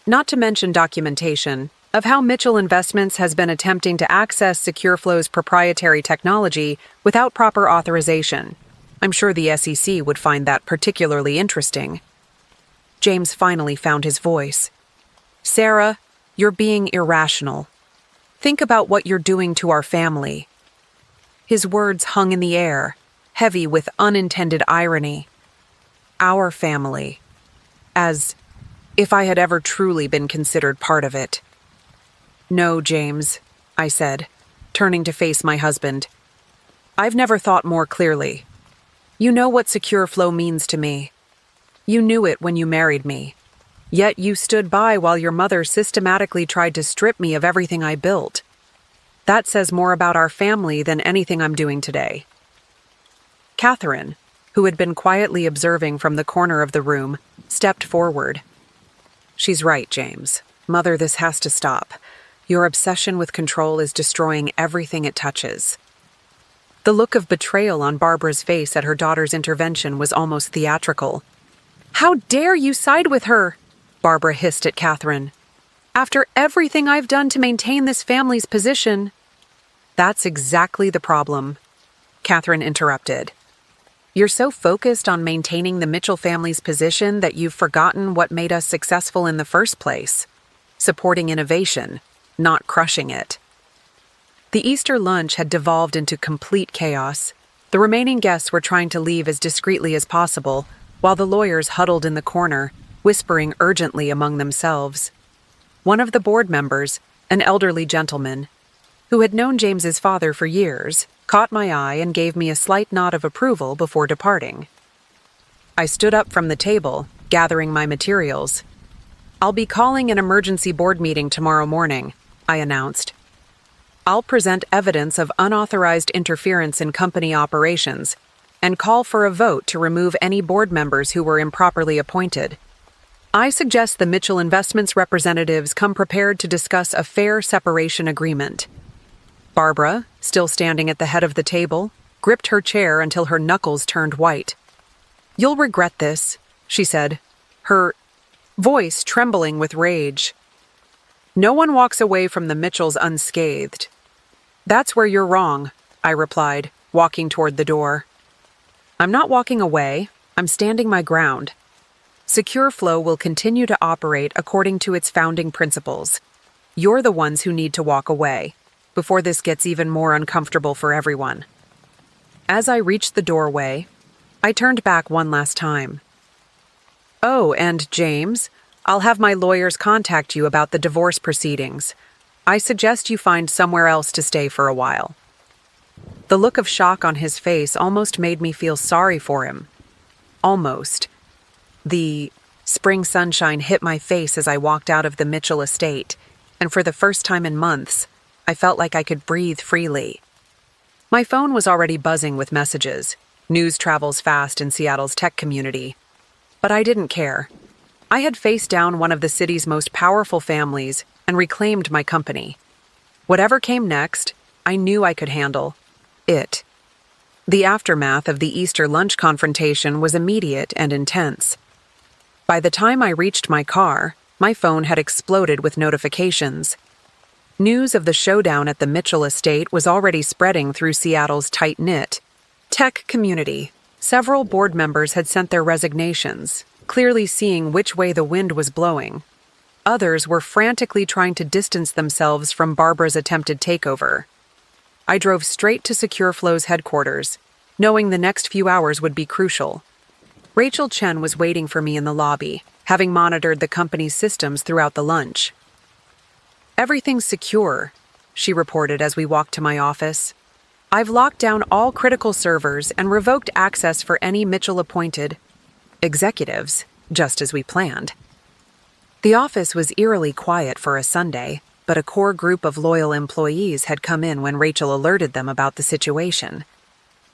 not to mention documentation of how Mitchell Investments has been attempting to access SecureFlow's proprietary technology without proper authorization. I'm sure the SEC would find that particularly interesting. James finally found his voice. Sarah, you're being irrational. Think about what you're doing to our family. His words hung in the air, heavy with unintended irony. Our family. As if I had ever truly been considered part of it. No, James, I said, turning to face my husband. I've never thought more clearly. You know what secure flow means to me. You knew it when you married me. Yet you stood by while your mother systematically tried to strip me of everything I built. That says more about our family than anything I'm doing today. Catherine, who had been quietly observing from the corner of the room, stepped forward. She's right, James. Mother, this has to stop. Your obsession with control is destroying everything it touches. The look of betrayal on Barbara's face at her daughter's intervention was almost theatrical. How dare you side with her? Barbara hissed at Catherine. After everything I've done to maintain this family's position. That's exactly the problem, Catherine interrupted. You're so focused on maintaining the Mitchell family's position that you've forgotten what made us successful in the first place. Supporting innovation, not crushing it. The Easter lunch had devolved into complete chaos. The remaining guests were trying to leave as discreetly as possible, while the lawyers huddled in the corner, whispering urgently among themselves. One of the board members, an elderly gentleman, who had known James's father for years, caught my eye and gave me a slight nod of approval before departing. I stood up from the table, gathering my materials. I'll be calling an emergency board meeting tomorrow morning, I announced. I'll present evidence of unauthorized interference in company operations and call for a vote to remove any board members who were improperly appointed. I suggest the Mitchell Investments representatives come prepared to discuss a fair separation agreement. Barbara, still standing at the head of the table, gripped her chair until her knuckles turned white. You'll regret this, she said, her voice trembling with rage. No one walks away from the Mitchells unscathed. That's where you're wrong, I replied, walking toward the door. I'm not walking away, I'm standing my ground. Secure Flow will continue to operate according to its founding principles. You're the ones who need to walk away, before this gets even more uncomfortable for everyone. As I reached the doorway, I turned back one last time. Oh, and James, I'll have my lawyers contact you about the divorce proceedings. I suggest you find somewhere else to stay for a while. The look of shock on his face almost made me feel sorry for him. Almost. The spring sunshine hit my face as I walked out of the Mitchell estate, and for the first time in months, I felt like I could breathe freely. My phone was already buzzing with messages. News travels fast in Seattle's tech community. But I didn't care. I had faced down one of the city's most powerful families and reclaimed my company. Whatever came next, I knew I could handle it. The aftermath of the Easter lunch confrontation was immediate and intense. By the time I reached my car, my phone had exploded with notifications. News of the showdown at the Mitchell estate was already spreading through Seattle's tight-knit tech community. Several board members had sent their resignations, clearly seeing which way the wind was blowing. Others were frantically trying to distance themselves from Barbara's attempted takeover. I drove straight to Secure Flow's headquarters, knowing the next few hours would be crucial. Rachel Chen was waiting for me in the lobby, having monitored the company's systems throughout the lunch. Everything's secure, she reported as we walked to my office. I've locked down all critical servers and revoked access for any Mitchell-appointed executives, just as we planned. The office was eerily quiet for a Sunday, but a core group of loyal employees had come in when Rachel alerted them about the situation.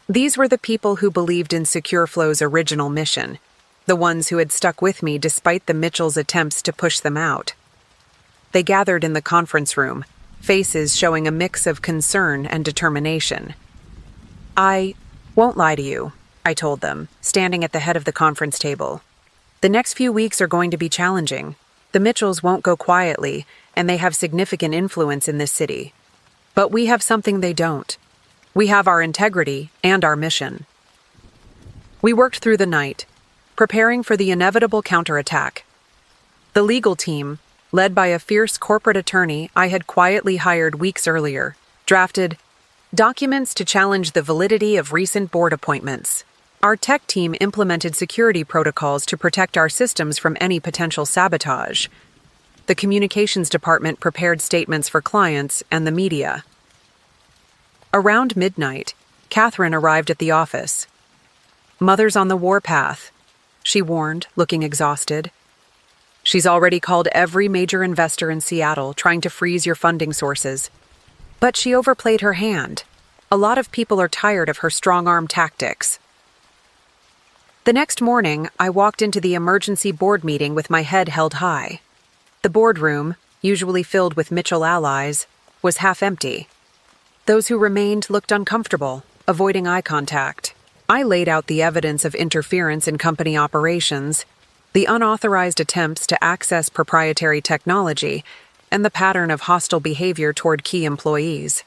These were the people who believed in Secure Flow's original mission, the ones who had stuck with me despite the Mitchells' attempts to push them out. They gathered in the conference room, faces showing a mix of concern and determination. I won't lie to you, I told them, standing at the head of the conference table. The next few weeks are going to be challenging. The Mitchells won't go quietly, and they have significant influence in this city. But we have something they don't. We have our integrity and our mission. We worked through the night, preparing for the inevitable counterattack. The legal team, led by a fierce corporate attorney I had quietly hired weeks earlier, drafted documents to challenge the validity of recent board appointments. Our tech team implemented security protocols to protect our systems from any potential sabotage. The communications department prepared statements for clients and the media. Around midnight, Catherine arrived at the office. "Mother's on the warpath," she warned, looking exhausted. "She's already called every major investor in Seattle, trying to freeze your funding sources. But she overplayed her hand. A lot of people are tired of her strong-arm tactics." The next morning, I walked into the emergency board meeting with my head held high. The boardroom, usually filled with Mitchell allies, was half empty. Those who remained looked uncomfortable, avoiding eye contact. I laid out the evidence of interference in company operations, the unauthorized attempts to access proprietary technology, and the pattern of hostile behavior toward key employees.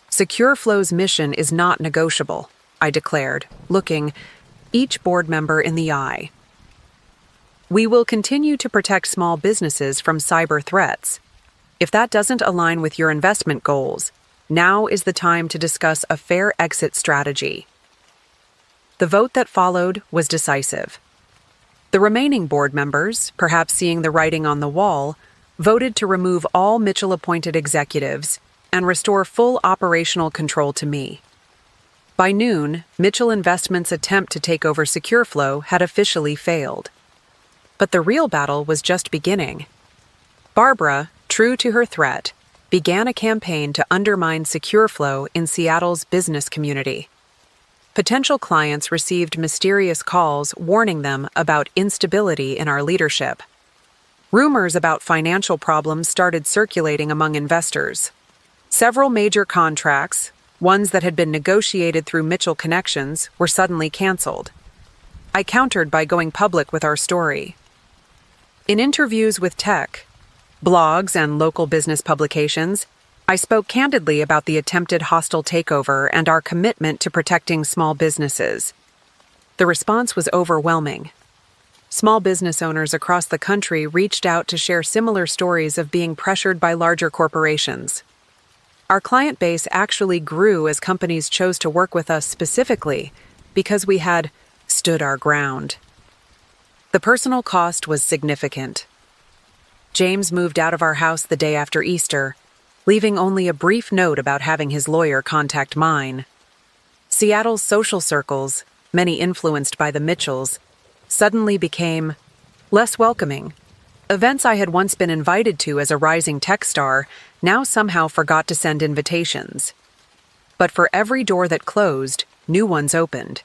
"SecureFlow's mission is not negotiable," I declared, looking each board member in the eye. "We will continue to protect small businesses from cyber threats. If that doesn't align with your investment goals, now is the time to discuss a fair exit strategy." The vote that followed was decisive. The remaining board members, perhaps seeing the writing on the wall, voted to remove all Mitchell-appointed executives and restore full operational control to me. By noon, Mitchell Investments' attempt to take over SecureFlow had officially failed. But the real battle was just beginning. Barbara, true to her threat, began a campaign to undermine SecureFlow in Seattle's business community. Potential clients received mysterious calls warning them about instability in our leadership. Rumors about financial problems started circulating among investors. Several major contracts, ones that had been negotiated through Mitchell connections, were suddenly canceled. I countered by going public with our story. In interviews with tech, blogs, and local business publications, I spoke candidly about the attempted hostile takeover and our commitment to protecting small businesses. The response was overwhelming. Small business owners across the country reached out to share similar stories of being pressured by larger corporations. Our client base actually grew as companies chose to work with us specifically because we had stood our ground. The personal cost was significant. James moved out of our house the day after Easter, leaving only a brief note about having his lawyer contact mine. Seattle's social circles, many influenced by the Mitchells, suddenly became less welcoming. Events I had once been invited to as a rising tech star now somehow forgot to send invitations. But for every door that closed, new ones opened.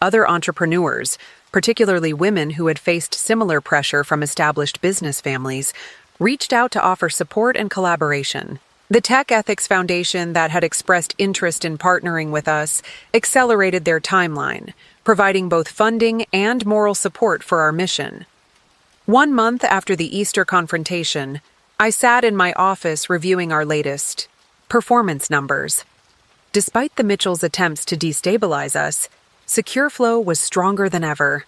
Other entrepreneurs, particularly women who had faced similar pressure from established business families, reached out to offer support and collaboration. The Tech Ethics Foundation that had expressed interest in partnering with us accelerated their timeline, providing both funding and moral support for our mission. 1 month after the Easter confrontation, I sat in my office reviewing our latest performance numbers. Despite the Mitchells' attempts to destabilize us, SecureFlow was stronger than ever.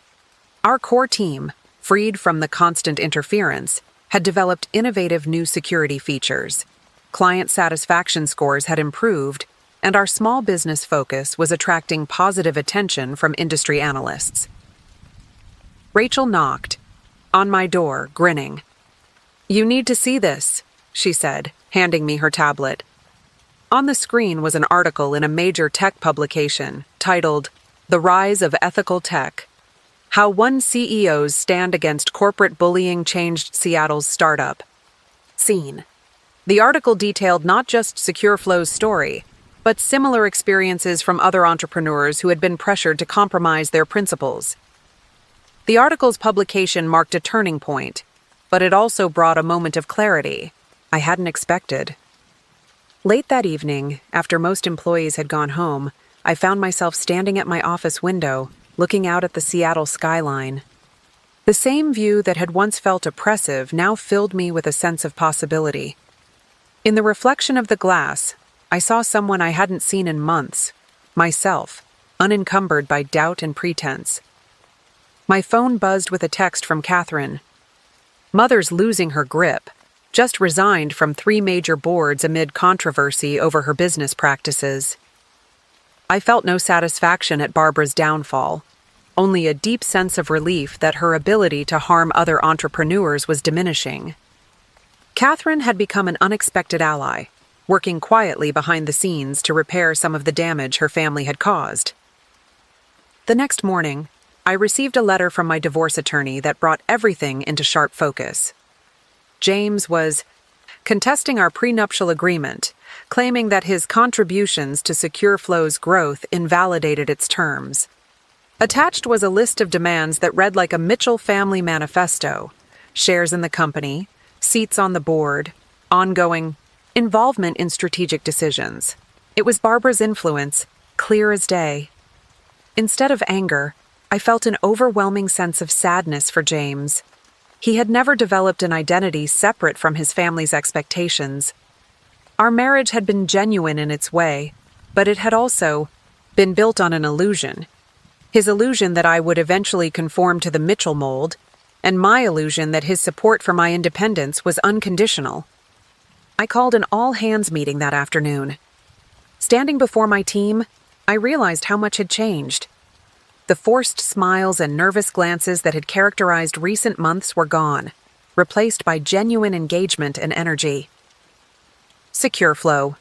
Our core team, freed from the constant interference, had developed innovative new security features. Client satisfaction scores had improved, and our small business focus was attracting positive attention from industry analysts. Rachel knocked on my door, grinning. "You need to see this," she said, handing me her tablet. On the screen was an article in a major tech publication titled "The Rise of Ethical Tech: How One CEO's Stand Against Corporate Bullying Changed Seattle's Startup." Scene. The article detailed not just SecureFlow's story, but similar experiences from other entrepreneurs who had been pressured to compromise their principles. The article's publication marked a turning point, but it also brought a moment of clarity I hadn't expected. Late that evening, after most employees had gone home, I found myself standing at my office window, looking out at the Seattle skyline. The same view that had once felt oppressive now filled me with a sense of possibility. In the reflection of the glass, I saw someone I hadn't seen in months, myself, unencumbered by doubt and pretense. My phone buzzed with a text from Catherine. Mother's losing her grip. Just resigned from 3 major boards amid controversy over her business practices. I felt no satisfaction at Barbara's downfall, only a deep sense of relief that her ability to harm other entrepreneurs was diminishing. Catherine had become an unexpected ally, working quietly behind the scenes to repair some of the damage her family had caused. The next morning, I received a letter from my divorce attorney that brought everything into sharp focus. James was contesting our prenuptial agreement, claiming that his contributions to Secure Flow's growth invalidated its terms. Attached was a list of demands that read like a Mitchell family manifesto: shares in the company, seats on the board, ongoing involvement in strategic decisions. It was Barbara's influence, clear as day. Instead of anger, I felt an overwhelming sense of sadness for James. He had never developed an identity separate from his family's expectations. Our marriage had been genuine in its way, but it had also been built on an illusion. His illusion that I would eventually conform to the Mitchell mold, and my illusion that his support for my independence was unconditional. I called an all-hands meeting that afternoon. Standing before my team, I realized how much had changed. The forced smiles and nervous glances that had characterized recent months were gone, replaced by genuine engagement and energy. Secure Flow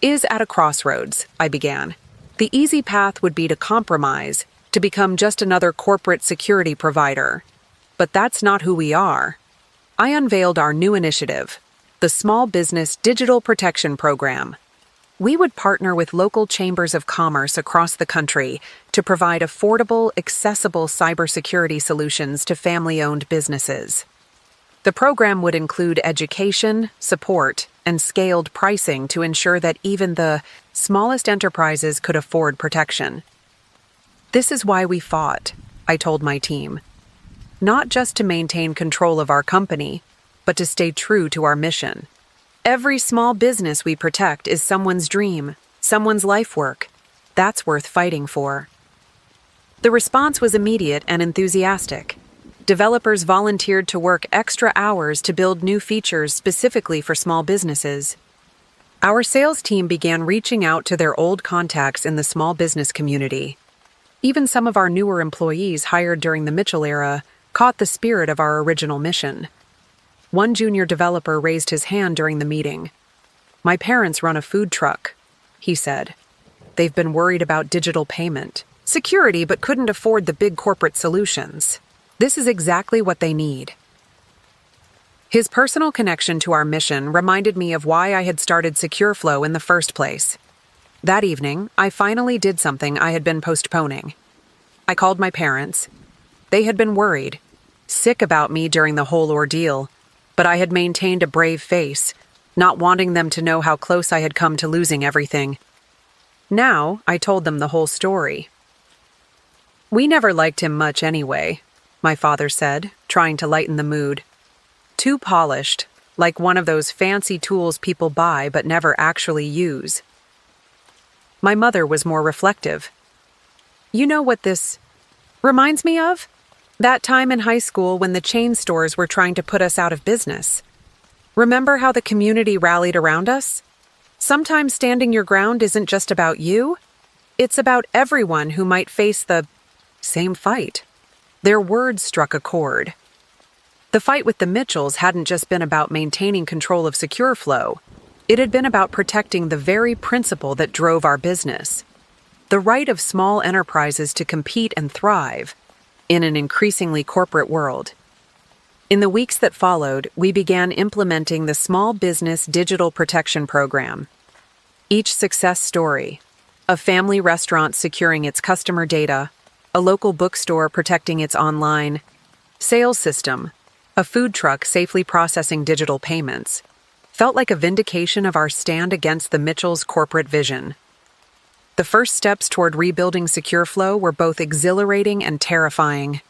is at a crossroads, I began. The easy path would be to compromise, to become just another corporate security provider. But that's not who we are. I unveiled our new initiative, the Small Business Digital Protection Program. We would partner with local chambers of commerce across the country to provide affordable, accessible cybersecurity solutions to family-owned businesses. The program would include education, support, and scaled pricing to ensure that even the smallest enterprises could afford protection. This is why we fought, I told my team. Not just to maintain control of our company, but to stay true to our mission. Every small business we protect is someone's dream, someone's life work. That's worth fighting for. The response was immediate and enthusiastic. Developers volunteered to work extra hours to build new features specifically for small businesses. Our sales team began reaching out to their old contacts in the small business community. Even some of our newer employees hired during the Mitchell era caught the spirit of our original mission. One junior developer raised his hand during the meeting. "My parents run a food truck," he said. "They've been worried about digital payment, security, but couldn't afford the big corporate solutions. This is exactly what they need." His personal connection to our mission reminded me of why I had started Secure Flow in the first place. That evening, I finally did something I had been postponing. I called my parents. They had been worried, sick about me during the whole ordeal, but I had maintained a brave face, not wanting them to know how close I had come to losing everything. Now, I told them the whole story. "We never liked him much anyway," my father said, trying to lighten the mood. "Too polished, like one of those fancy tools people buy but never actually use." My mother was more reflective. "You know what this reminds me of? That time in high school when the chain stores were trying to put us out of business. Remember how the community rallied around us? Sometimes standing your ground isn't just about you. It's about everyone who might face the same fight." Their words struck a chord. The fight with the Mitchells hadn't just been about maintaining control of Secure Flow. It had been about protecting the very principle that drove our business: the right of small enterprises to compete and thrive in an increasingly corporate world. In the weeks that followed, we began implementing the Small Business Digital Protection Program. Each success story: a family restaurant securing its customer data, a local bookstore protecting its online sales system, a food truck safely processing digital payments, felt like a vindication of our stand against the Mitchells' corporate vision. The first steps toward rebuilding Secure Flow were both exhilarating and terrifying.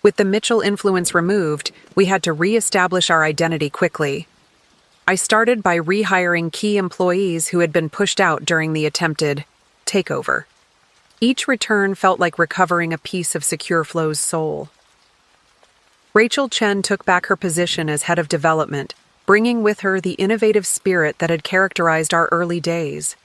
With the Mitchell influence removed, we had to re-establish our identity quickly. I started by rehiring key employees who had been pushed out during the attempted takeover. Each return felt like recovering a piece of Secure Flow's soul. Rachel Chen took back her position as head of development, bringing with her the innovative spirit that had characterized our early days.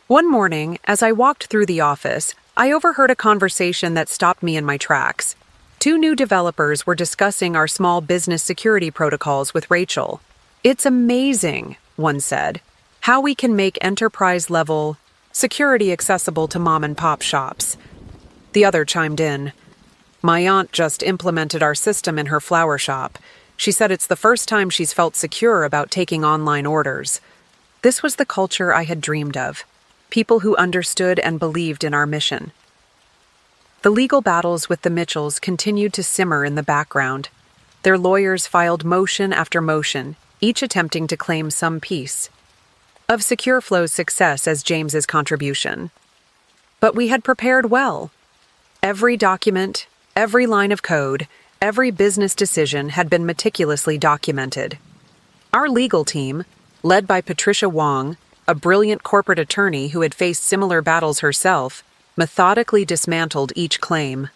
One morning, as I walked through the office, I overheard a conversation that stopped me in my tracks. Two new developers were discussing our small business security protocols with Rachel. "It's amazing," one said, "how we can make enterprise-level security accessible to mom-and-pop shops." The other chimed in, "My aunt just implemented our system in her flower shop. She said it's the first time she's felt secure about taking online orders." This was the culture I had dreamed of. People who understood and believed in our mission. The legal battles with the Mitchells continued to simmer in the background. Their lawyers filed motion after motion, each attempting to claim some piece of Secure Flow's success as James's contribution. But we had prepared well. Every document, every line of code, every business decision had been meticulously documented. Our legal team, led by Patricia Wong, a brilliant corporate attorney who had faced similar battles herself, methodically dismantled each claim.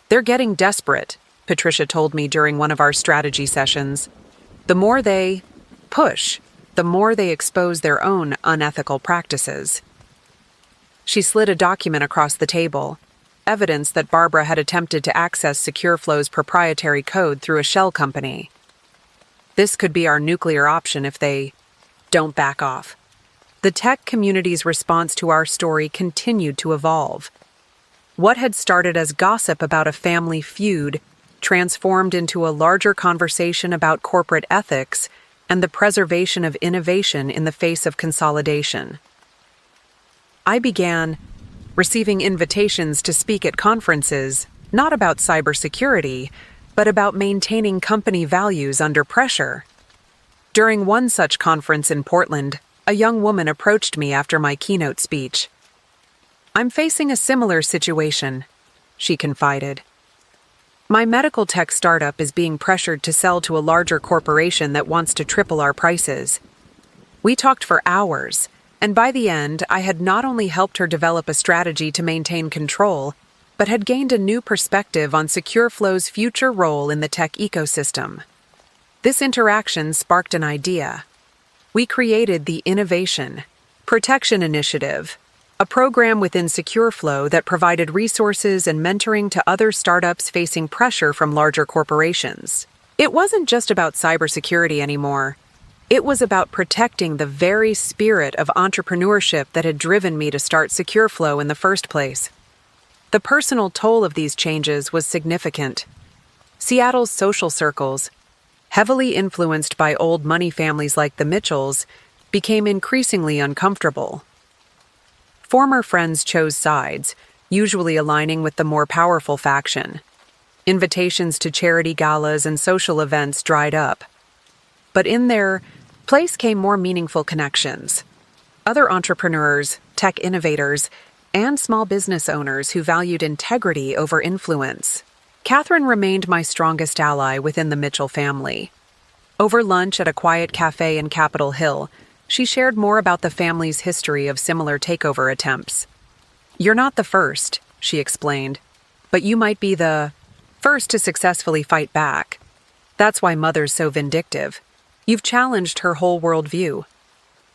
"They're getting desperate," Patricia told me during one of our strategy sessions. "The more they push, the more they expose their own unethical practices." She slid a document across the table, evidence that Barbara had attempted to access Secure Flow's proprietary code through a shell company. "This could be our nuclear option if they don't back off." The tech community's response to our story continued to evolve. What had started as gossip about a family feud transformed into a larger conversation about corporate ethics and the preservation of innovation in the face of consolidation. I began receiving invitations to speak at conferences, not about cybersecurity, but about maintaining company values under pressure. During one such conference in Portland, a young woman approached me after my keynote speech. "I'm facing a similar situation," she confided. "My medical tech startup is being pressured to sell to a larger corporation that wants to triple our prices." We talked for hours, and by the end, I had not only helped her develop a strategy to maintain control, but had gained a new perspective on Secure Flow's future role in the tech ecosystem. This interaction sparked an idea. We created the Innovation Protection Initiative, a program within Secure Flow that provided resources and mentoring to other startups facing pressure from larger corporations. It wasn't just about cybersecurity anymore. It was about protecting the very spirit of entrepreneurship that had driven me to start Secure Flow in the first place. The personal toll of these changes was significant. Seattle's social circles, heavily influenced by old money families like the Mitchells, became increasingly uncomfortable. Former friends chose sides, usually aligning with the more powerful faction. Invitations to charity galas and social events dried up. But in their place came more meaningful connections. Other entrepreneurs, tech innovators, and small business owners who valued integrity over influence. Catherine remained my strongest ally within the Mitchell family. Over lunch at a quiet cafe in Capitol Hill, she shared more about the family's history of similar takeover attempts. "You're not the first," she explained, "but you might be the first to successfully fight back. That's why Mother's so vindictive. You've challenged her whole worldview."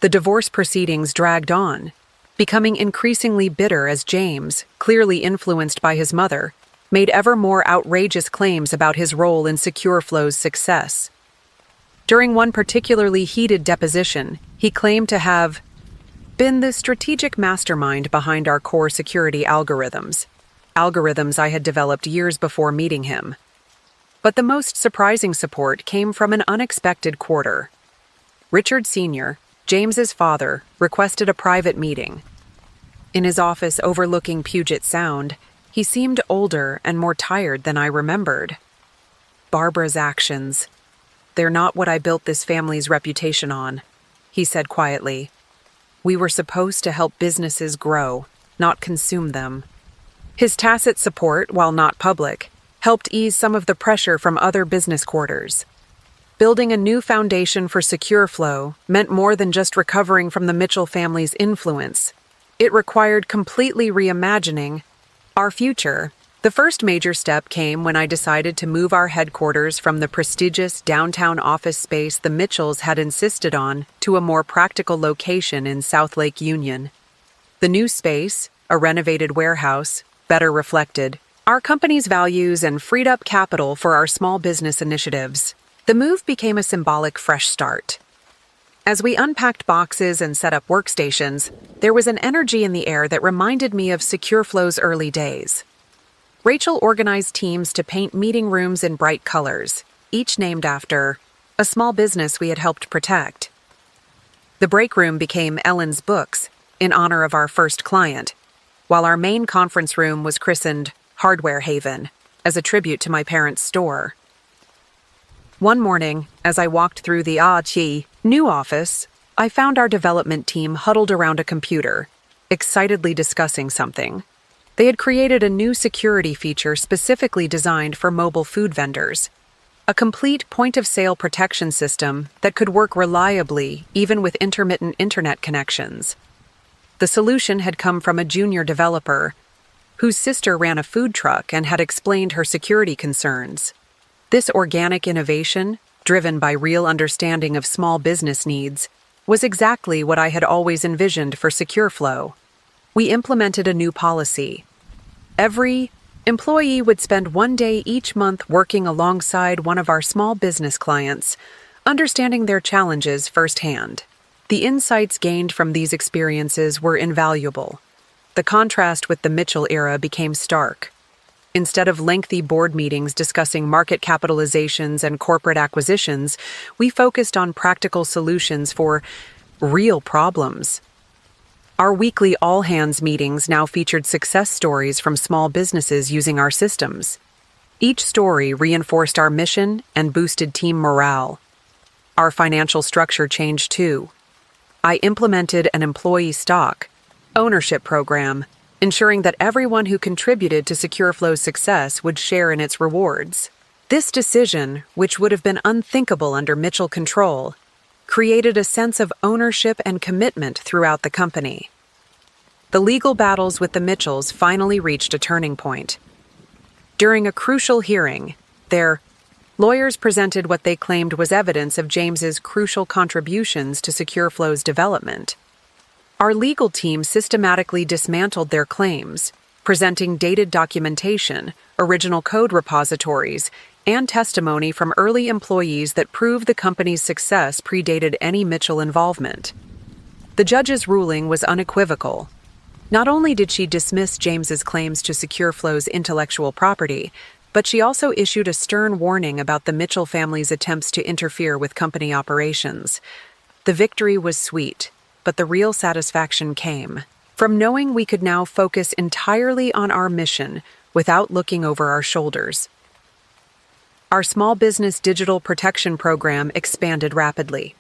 The divorce proceedings dragged on, becoming increasingly bitter as James, clearly influenced by his mother, made ever more outrageous claims about his role in Secure Flow's success. During one particularly heated deposition, he claimed to have been the strategic mastermind behind our core security algorithms I had developed years before meeting him. But the most surprising support came from an unexpected quarter. Richard Sr., James's father, requested a private meeting. In his office overlooking Puget Sound, he seemed older and more tired than I remembered. "Barbara's actions. They're not what I built this family's reputation on," he said quietly. "We were supposed to help businesses grow, not consume them." His tacit support, while not public, helped ease some of the pressure from other business quarters. Building a new foundation for Secure Flow meant more than just recovering from the Mitchell family's influence. It required completely reimagining our future. The first major step came when I decided to move our headquarters from the prestigious downtown office space the Mitchells had insisted on to a more practical location in South Lake Union. The new space, a renovated warehouse, better reflected our company's values and freed up capital for our small business initiatives. The move became a symbolic fresh start. As we unpacked boxes and set up workstations, there was an energy in the air that reminded me of SecureFlow's early days. Rachel organized teams to paint meeting rooms in bright colors, each named after a small business we had helped protect. The break room became Ellen's Books, in honor of our first client, while our main conference room was christened Hardware Haven, as a tribute to my parents' store. One morning, as I walked through the new office, I found our development team huddled around a computer, excitedly discussing something. They had created a new security feature specifically designed for mobile food vendors, a complete point-of-sale protection system that could work reliably even with intermittent internet connections. The solution had come from a junior developer whose sister ran a food truck and had explained her security concerns. This organic innovation, driven by real understanding of small business needs, was exactly what I had always envisioned for SecureFlow. We implemented a new policy. Every employee would spend one day each month working alongside one of our small business clients, understanding their challenges firsthand. The insights gained from these experiences were invaluable. The contrast with the Mitchell era became stark. Instead of lengthy board meetings discussing market capitalizations and corporate acquisitions, we focused on practical solutions for real problems. Our weekly all-hands meetings now featured success stories from small businesses using our systems. Each story reinforced our mission and boosted team morale. Our financial structure changed too. I implemented an employee stock ownership program, ensuring that everyone who contributed to SecureFlow's success would share in its rewards. This decision, which would have been unthinkable under Mitchell control, created a sense of ownership and commitment throughout the company. The legal battles with the Mitchells finally reached a turning point. During a crucial hearing, their lawyers presented what they claimed was evidence of James's crucial contributions to SecureFlow's development. Our legal team systematically dismantled their claims, presenting dated documentation, original code repositories, and testimony from early employees that proved the company's success predated any Mitchell involvement. The judge's ruling was unequivocal. Not only did she dismiss James's claims to SecureFlow's intellectual property, but she also issued a stern warning about the Mitchell family's attempts to interfere with company operations. The victory was sweet, but the real satisfaction came from knowing we could now focus entirely on our mission without looking over our shoulders. Our small business digital protection program expanded rapidly.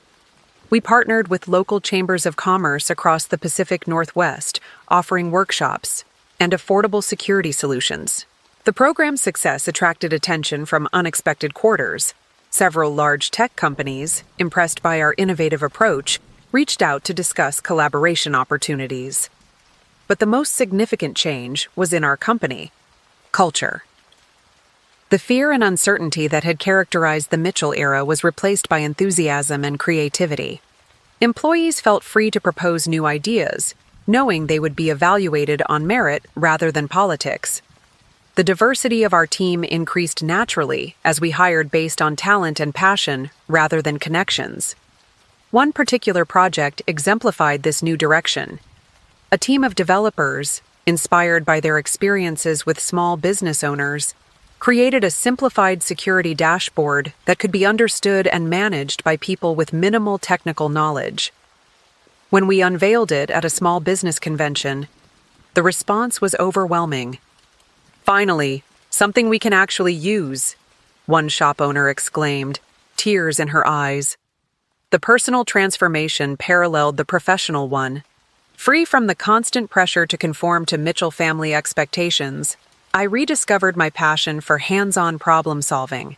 We partnered with local chambers of commerce across the Pacific Northwest, offering workshops and affordable security solutions. The program's success attracted attention from unexpected quarters. Several large tech companies, impressed by our innovative approach, reached out to discuss collaboration opportunities. But the most significant change was in our company: culture. The fear and uncertainty that had characterized the Mitchell era was replaced by enthusiasm and creativity. Employees felt free to propose new ideas, knowing they would be evaluated on merit rather than politics. The diversity of our team increased naturally as we hired based on talent and passion rather than connections. One particular project exemplified this new direction. A team of developers, inspired by their experiences with small business owners, created a simplified security dashboard that could be understood and managed by people with minimal technical knowledge. When we unveiled it at a small business convention, the response was overwhelming. "Finally, something we can actually use," one shop owner exclaimed, tears in her eyes. The personal transformation paralleled the professional one. Free from the constant pressure to conform to Mitchell family expectations, I rediscovered my passion for hands-on problem solving.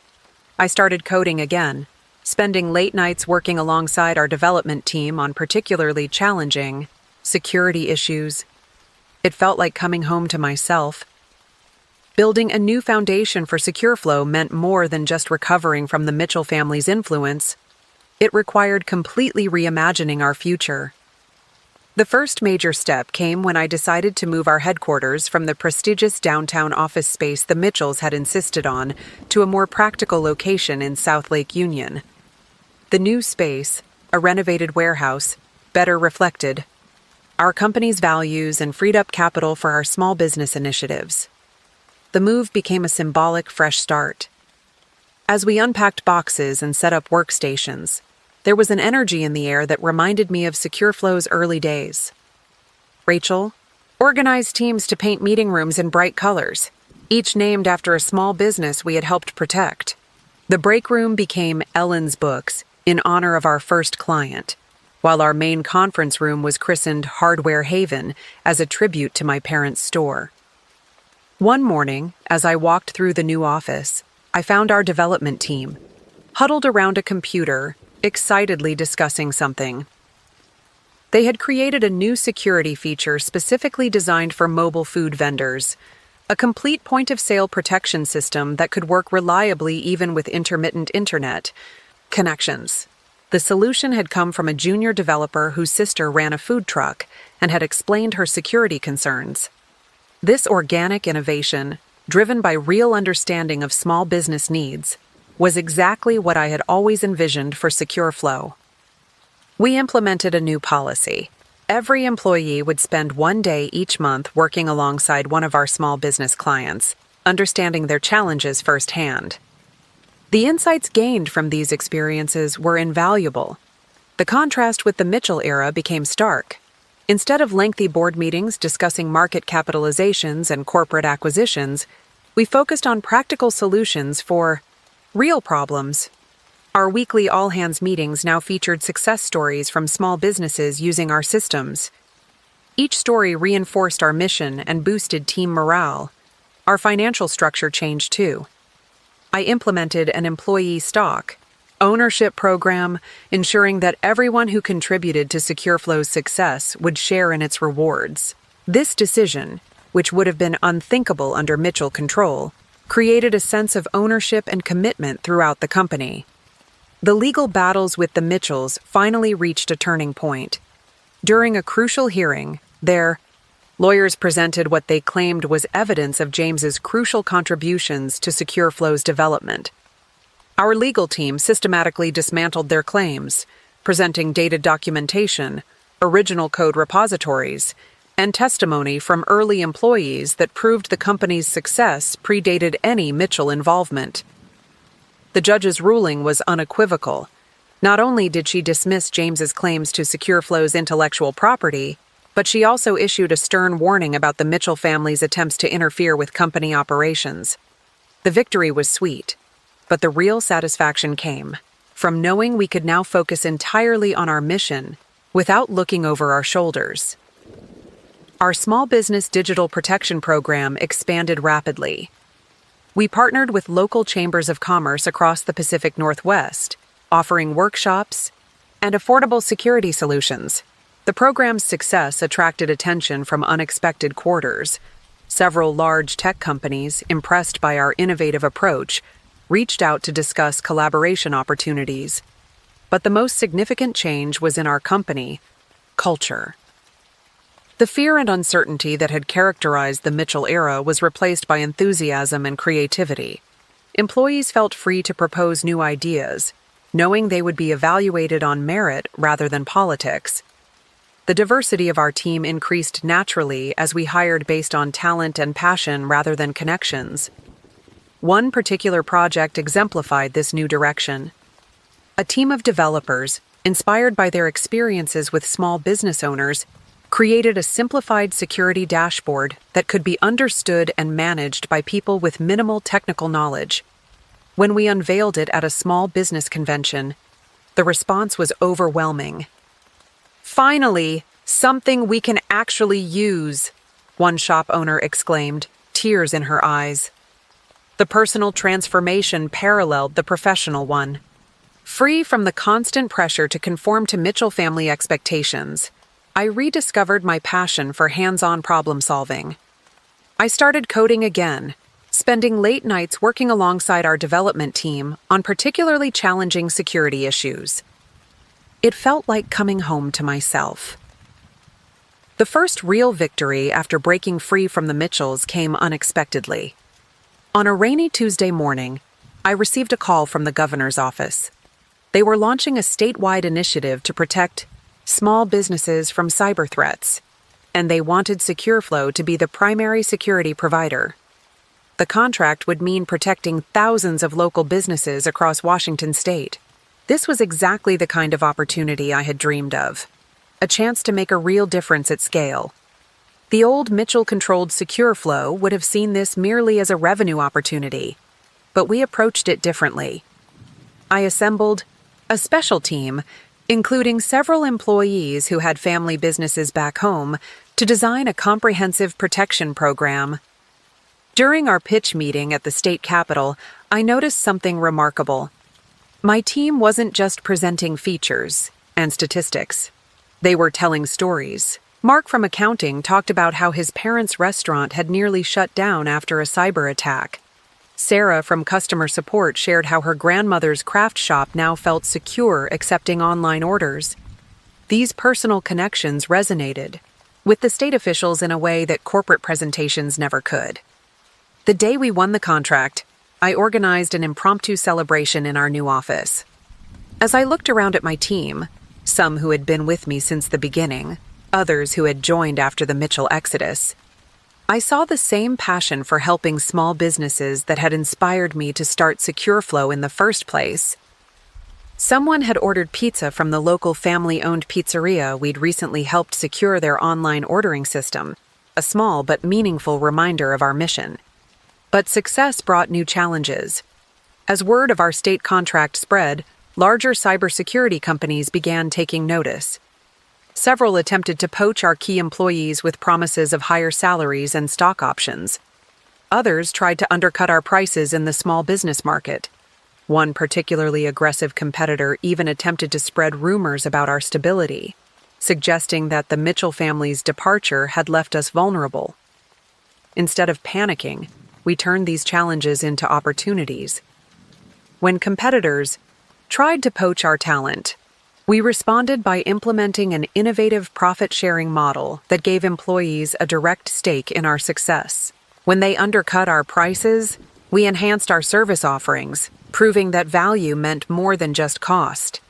I started coding again, spending late nights working alongside our development team on particularly challenging security issues. It felt like coming home to myself. Building a new foundation for SecureFlow meant more than just recovering from the Mitchell family's influence. It required completely reimagining our future. The first major step came when I decided to move our headquarters from the prestigious downtown office space the Mitchells had insisted on to a more practical location in South Lake Union. The new space, a renovated warehouse, better reflected our company's values and freed up capital for our small business initiatives. The move became a symbolic fresh start. As we unpacked boxes and set up workstations, there was an energy in the air that reminded me of SecureFlow's early days. Rachel organized teams to paint meeting rooms in bright colors, each named after a small business we had helped protect. The break room became Ellen's Books in honor of our first client, while our main conference room was christened Hardware Haven as a tribute to my parents' store. One morning, as I walked through the new office, I found our development team, huddled around a computer, excitedly discussing something. They had created a new security feature specifically designed for mobile food vendors, a complete point-of-sale protection system that could work reliably even with intermittent internet connections. The solution had come from a junior developer whose sister ran a food truck and had explained her security concerns. This organic innovation, driven by real understanding of small business needs, was exactly what I had always envisioned for SecureFlow. We implemented a new policy. Every employee would spend one day each month working alongside one of our small business clients, understanding their challenges firsthand. The insights gained from these experiences were invaluable. The contrast with the Mitchell era became stark. Instead of lengthy board meetings discussing market capitalizations and corporate acquisitions, we focused on practical solutions for real problems. Our weekly all-hands meetings now featured success stories from small businesses using our systems. Each story reinforced our mission and boosted team morale. Our financial structure changed too. I implemented an employee stock ownership program, ensuring that everyone who contributed to SecureFlow's success would share in its rewards. This decision, which would have been unthinkable under Mitchell control, created a sense of ownership and commitment throughout the company. The legal battles with the Mitchells finally reached a turning point. During a crucial hearing, their lawyers presented what they claimed was evidence of James's crucial contributions to SecureFlow's development. Our legal team systematically dismantled their claims, presenting dated documentation, original code repositories, and testimony from early employees that proved the company's success predated any Mitchell involvement. The judge's ruling was unequivocal. Not only did she dismiss James's claims to SecureFlow's intellectual property, but she also issued a stern warning about the Mitchell family's attempts to interfere with company operations. The victory was sweet, but the real satisfaction came from knowing we could now focus entirely on our mission without looking over our shoulders. Our small business digital protection program expanded rapidly. We partnered with local chambers of commerce across the Pacific Northwest, offering workshops and affordable security solutions. The program's success attracted attention from unexpected quarters. Several large tech companies, impressed by our innovative approach, reached out to discuss collaboration opportunities. But the most significant change was in our company, culture. The fear and uncertainty that had characterized the Mitchell era was replaced by enthusiasm and creativity. Employees felt free to propose new ideas, knowing they would be evaluated on merit rather than politics. The diversity of our team increased naturally as we hired based on talent and passion rather than connections. One particular project exemplified this new direction. A team of developers, inspired by their experiences with small business owners, created a simplified security dashboard that could be understood and managed by people with minimal technical knowledge. When we unveiled it at a small business convention, the response was overwhelming. "Finally, something we can actually use," one shop owner exclaimed, tears in her eyes. The personal transformation paralleled the professional one. Free from the constant pressure to conform to Mitchell family expectations, I rediscovered my passion for hands-on problem solving. I started coding again, spending late nights working alongside our development team on particularly challenging security issues. It felt like coming home to myself. The first real victory after breaking free from the Mitchells came unexpectedly. On a rainy Tuesday morning, I received a call from the governor's office. They were launching a statewide initiative to protect small businesses from cyber threats, and they wanted SecureFlow to be the primary security provider. The contract would mean protecting thousands of local businesses across Washington state. This was exactly the kind of opportunity I had dreamed of, a chance to make a real difference at scale. The old Mitchell-controlled SecureFlow would have seen this merely as a revenue opportunity, but we approached it differently. I assembled a special team, including several employees who had family businesses back home, to design a comprehensive protection program. During our pitch meeting at the state capitol, I noticed something remarkable. My team wasn't just presenting features and statistics. They were telling stories. Mark from accounting talked about how his parents' restaurant had nearly shut down after a cyber attack. Sarah from customer support shared how her grandmother's craft shop now felt secure accepting online orders. These personal connections resonated with the state officials in a way that corporate presentations never could. The day we won the contract, I organized an impromptu celebration in our new office. As I looked around at my team, some who had been with me since the beginning, others who had joined after the Mitchell exodus, I saw the same passion for helping small businesses that had inspired me to start SecureFlow in the first place. Someone had ordered pizza from the local family-owned pizzeria we'd recently helped secure their online ordering system, a small but meaningful reminder of our mission. But success brought new challenges. As word of our state contract spread, larger cybersecurity companies began taking notice. Several attempted to poach our key employees with promises of higher salaries and stock options. Others tried to undercut our prices in the small business market. One particularly aggressive competitor even attempted to spread rumors about our stability, suggesting that the Mitchell family's departure had left us vulnerable. Instead of panicking, we turned these challenges into opportunities. When competitors tried to poach our talent, we responded by implementing an innovative profit-sharing model that gave employees a direct stake in our success. When they undercut our prices, we enhanced our service offerings, proving that value meant more than just cost.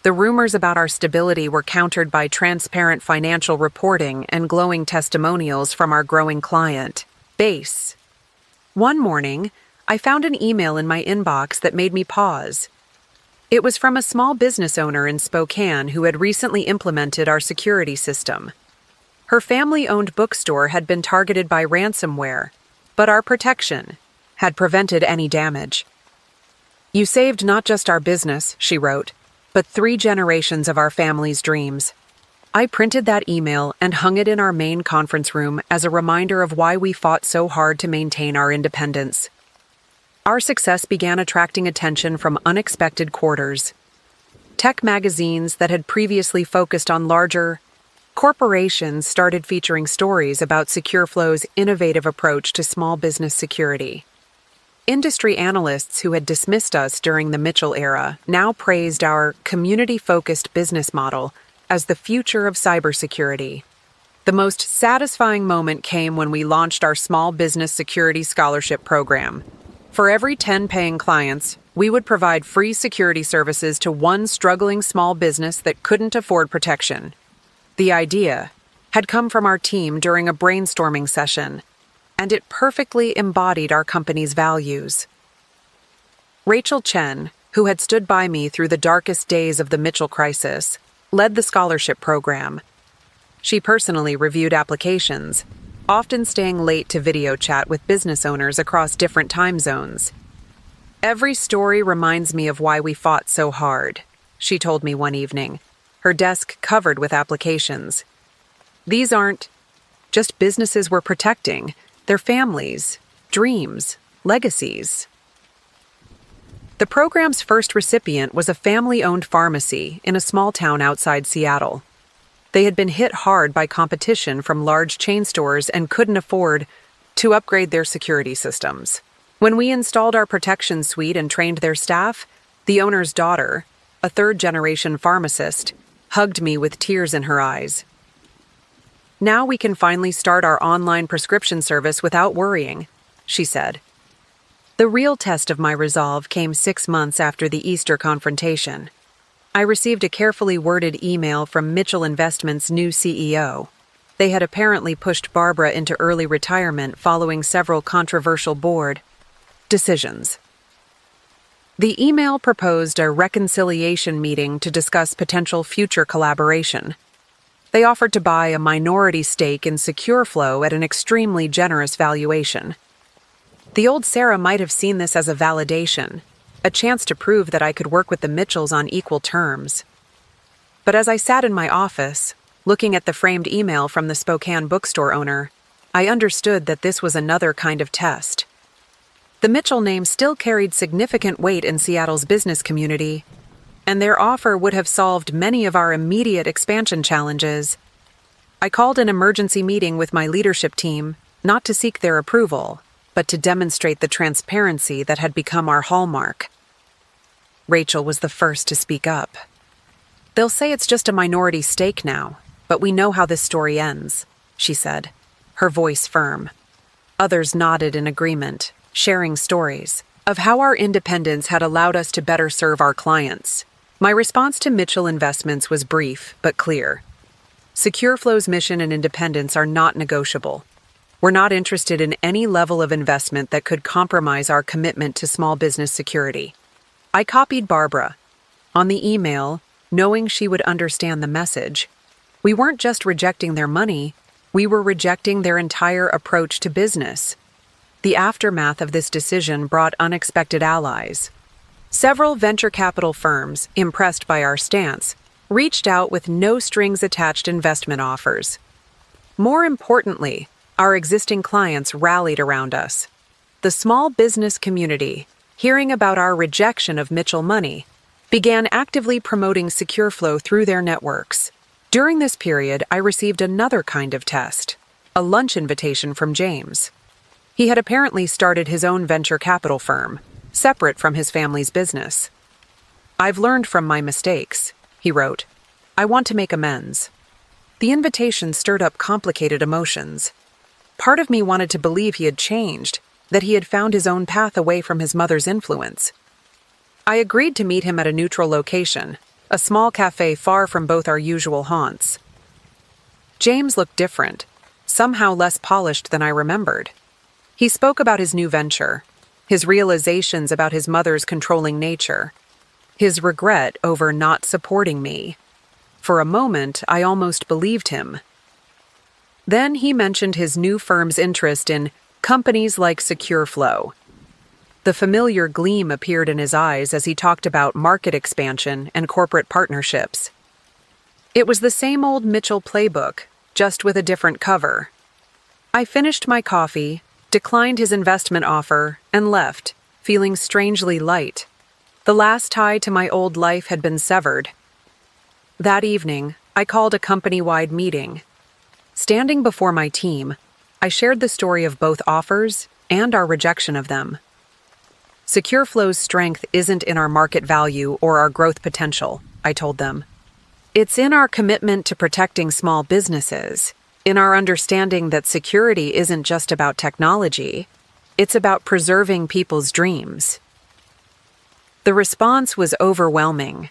The rumors about our stability were countered by transparent financial reporting and glowing testimonials from our growing client base. One morning, I found an email in my inbox that made me pause. It was from a small business owner in Spokane who had recently implemented our security system. Her family-owned bookstore had been targeted by ransomware, but our protection had prevented any damage. "You saved not just our business," she wrote, "but 3 generations of our family's dreams." I printed that email and hung it in our main conference room as a reminder of why we fought so hard to maintain our independence. Our success began attracting attention from unexpected quarters. Tech magazines that had previously focused on larger corporations started featuring stories about SecureFlow's innovative approach to small business security. Industry analysts who had dismissed us during the Mitchell era now praised our community-focused business model as the future of cybersecurity. The most satisfying moment came when we launched our Small Business Security Scholarship Program. For every 10 paying clients, we would provide free security services to one struggling small business that couldn't afford protection. The idea had come from our team during a brainstorming session, and it perfectly embodied our company's values. Rachel Chen, who had stood by me through the darkest days of the Mitchell crisis, led the scholarship program. She personally reviewed applications, often staying late to video chat with business owners across different time zones. "Every story reminds me of why we fought so hard," she told me one evening, her desk covered with applications. "These aren't just businesses we're protecting, they're families, dreams, legacies." The program's first recipient was a family-owned pharmacy in a small town outside Seattle. They had been hit hard by competition from large chain stores and couldn't afford to upgrade their security systems. When we installed our protection suite and trained their staff, the owner's daughter, a third-generation pharmacist, hugged me with tears in her eyes. "Now we can finally start our online prescription service without worrying," she said. The real test of my resolve came 6 months after the Easter confrontation. I received a carefully worded email from Mitchell Investments' new CEO. They had apparently pushed Barbara into early retirement following several controversial board decisions. The email proposed a reconciliation meeting to discuss potential future collaboration. They offered to buy a minority stake in SecureFlow at an extremely generous valuation. The old Sarah might have seen this as a validation, a chance to prove that I could work with the Mitchells on equal terms. But as I sat in my office, looking at the framed email from the Spokane bookstore owner, I understood that this was another kind of test. The Mitchell name still carried significant weight in Seattle's business community, and their offer would have solved many of our immediate expansion challenges. I called an emergency meeting with my leadership team, not to seek their approval, but to demonstrate the transparency that had become our hallmark. Rachel was the first to speak up. "They'll say it's just a minority stake now, but we know how this story ends," she said, her voice firm. Others nodded in agreement, sharing stories of how our independence had allowed us to better serve our clients. My response to Mitchell Investments was brief but clear. SecureFlow's mission and independence are not negotiable. We're not interested in any level of investment that could compromise our commitment to small business security. I copied Barbara. On the email, knowing she would understand the message, we weren't just rejecting their money, we were rejecting their entire approach to business. The aftermath of this decision brought unexpected allies. Several venture capital firms, impressed by our stance, reached out with no-strings-attached investment offers. More importantly, our existing clients rallied around us. The small business community, hearing about our rejection of Mitchell money, began actively promoting SecureFlow through their networks. During this period, I received another kind of test, a lunch invitation from James. He had apparently started his own venture capital firm, separate from his family's business. "I've learned from my mistakes," he wrote. "I want to make amends." The invitation stirred up complicated emotions. Part of me wanted to believe he had changed, that he had found his own path away from his mother's influence. I agreed to meet him at a neutral location, a small cafe far from both our usual haunts. James looked different, somehow less polished than I remembered. He spoke about his new venture, his realizations about his mother's controlling nature, his regret over not supporting me. For a moment, I almost believed him. Then he mentioned his new firm's interest in companies like SecureFlow. The familiar gleam appeared in his eyes as he talked about market expansion and corporate partnerships. It was the same old Mitchell playbook, just with a different cover. I finished my coffee, declined his investment offer, and left, feeling strangely light. The last tie to my old life had been severed. That evening, I called a company-wide meeting. Standing before my team, I shared the story of both offers and our rejection of them. SecureFlow's strength isn't in our market value or our growth potential, I told them. It's in our commitment to protecting small businesses, in our understanding that security isn't just about technology, it's about preserving people's dreams. The response was overwhelming.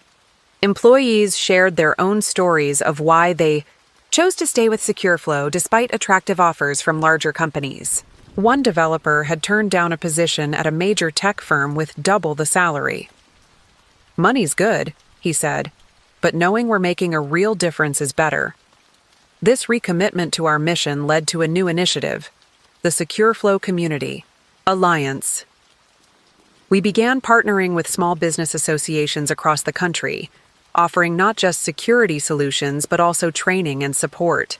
Employees shared their own stories of why they chose to stay with SecureFlow despite attractive offers from larger companies. One developer had turned down a position at a major tech firm with double the salary. "Money's good," he said, "but knowing we're making a real difference is better." This recommitment to our mission led to a new initiative, the SecureFlow Community Alliance. We began partnering with small business associations across the country, offering not just security solutions but also training and support.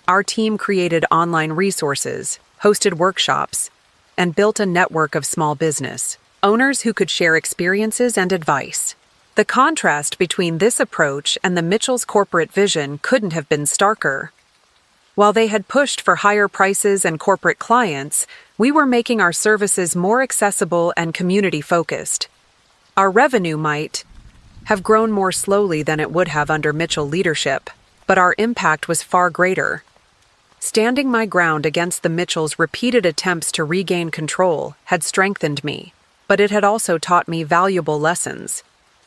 Our team created online resources, hosted workshops, and built a network of small business owners who could share experiences and advice. The contrast between this approach and the Mitchells' corporate vision couldn't have been starker. While they had pushed for higher prices and corporate clients, we were making our services more accessible and community-focused. Our revenue might have grown more slowly than it would have under Mitchell leadership, but our impact was far greater. Standing my ground against the Mitchells' repeated attempts to regain control had strengthened me, but it had also taught me valuable lessons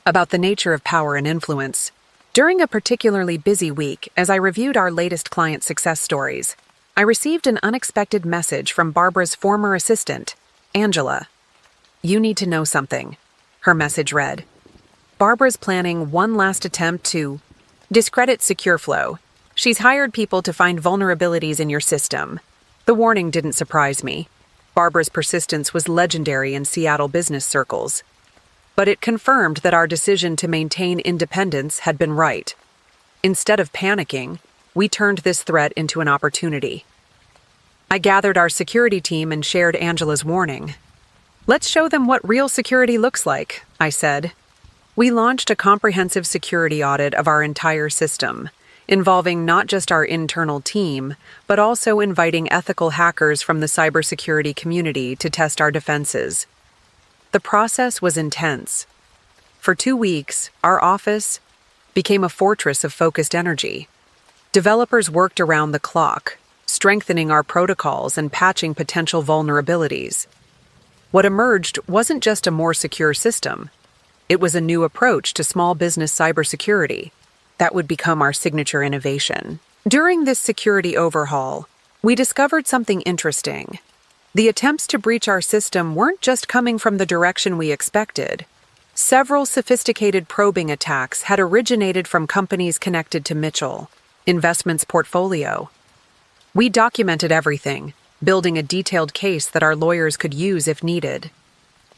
about the nature of power and influence. During a particularly busy week, as I reviewed our latest client success stories, I received an unexpected message from Barbara's former assistant, Angela. "You need to know something," her message read. "Barbara's planning one last attempt to discredit SecureFlow. She's hired people to find vulnerabilities in your system." The warning didn't surprise me. Barbara's persistence was legendary in Seattle business circles. But it confirmed that our decision to maintain independence had been right. Instead of panicking, we turned this threat into an opportunity. I gathered our security team and shared Angela's warning. "Let's show them what real security looks like," I said. We launched a comprehensive security audit of our entire system, involving not just our internal team, but also inviting ethical hackers from the cybersecurity community to test our defenses. The process was intense. For 2 weeks, our office became a fortress of focused energy. Developers worked around the clock, strengthening our protocols and patching potential vulnerabilities. What emerged wasn't just a more secure system. It was a new approach to small business cybersecurity that would become our signature innovation. During this security overhaul, we discovered something interesting. The attempts to breach our system weren't just coming from the direction we expected. Several sophisticated probing attacks had originated from companies connected to Mitchell Investments' portfolio. We documented everything, building a detailed case that our lawyers could use if needed.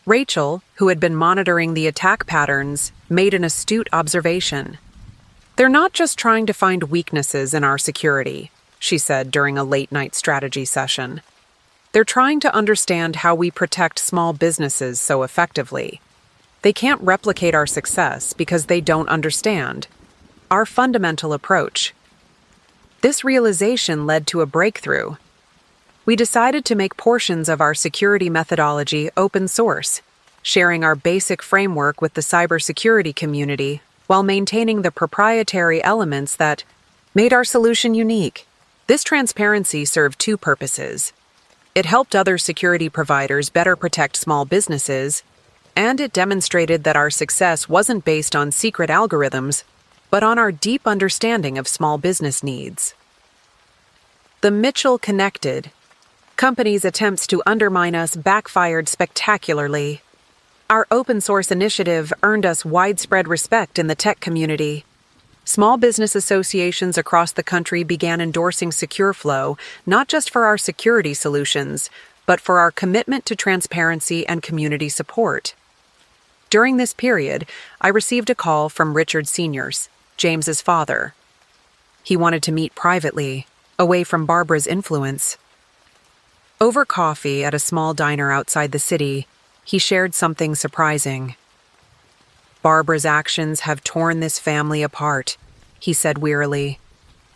Rachel, who had been monitoring the attack patterns, made an astute observation. "They're not just trying to find weaknesses in our security," she said during a late-night strategy session. "They're trying to understand how we protect small businesses so effectively. They can't replicate our success because they don't understand our fundamental approach." This realization led to a breakthrough. We decided to make portions of our security methodology open source, sharing our basic framework with the cybersecurity community while maintaining the proprietary elements that made our solution unique. This transparency served 2 purposes. It helped other security providers better protect small businesses, and it demonstrated that our success wasn't based on secret algorithms, but on our deep understanding of small business needs. The Mitchell Connected company's attempts to undermine us backfired spectacularly. Our open-source initiative earned us widespread respect in the tech community. Small business associations across the country began endorsing SecureFlow, not just for our security solutions, but for our commitment to transparency and community support. During this period, I received a call from Richard Sr., James's father. He wanted to meet privately, away from Barbara's influence. Over coffee at a small diner outside the city, he shared something surprising. "Barbara's actions have torn this family apart," he said wearily.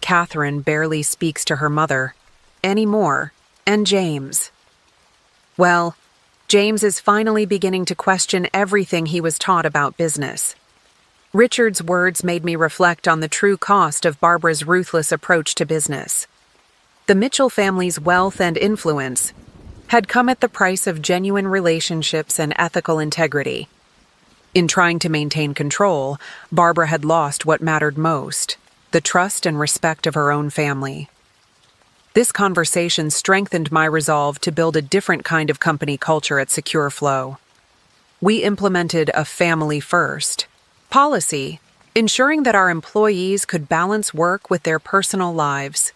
"Catherine barely speaks to her mother anymore, and James. Well, James is finally beginning to question everything he was taught about business." Richard's words made me reflect on the true cost of Barbara's ruthless approach to business. The Mitchell family's wealth and influence had come at the price of genuine relationships and ethical integrity. In trying to maintain control, Barbara had lost what mattered most, the trust and respect of her own family. This conversation strengthened my resolve to build a different kind of company culture at SecureFlow. We implemented a family-first policy, ensuring that our employees could balance work with their personal lives.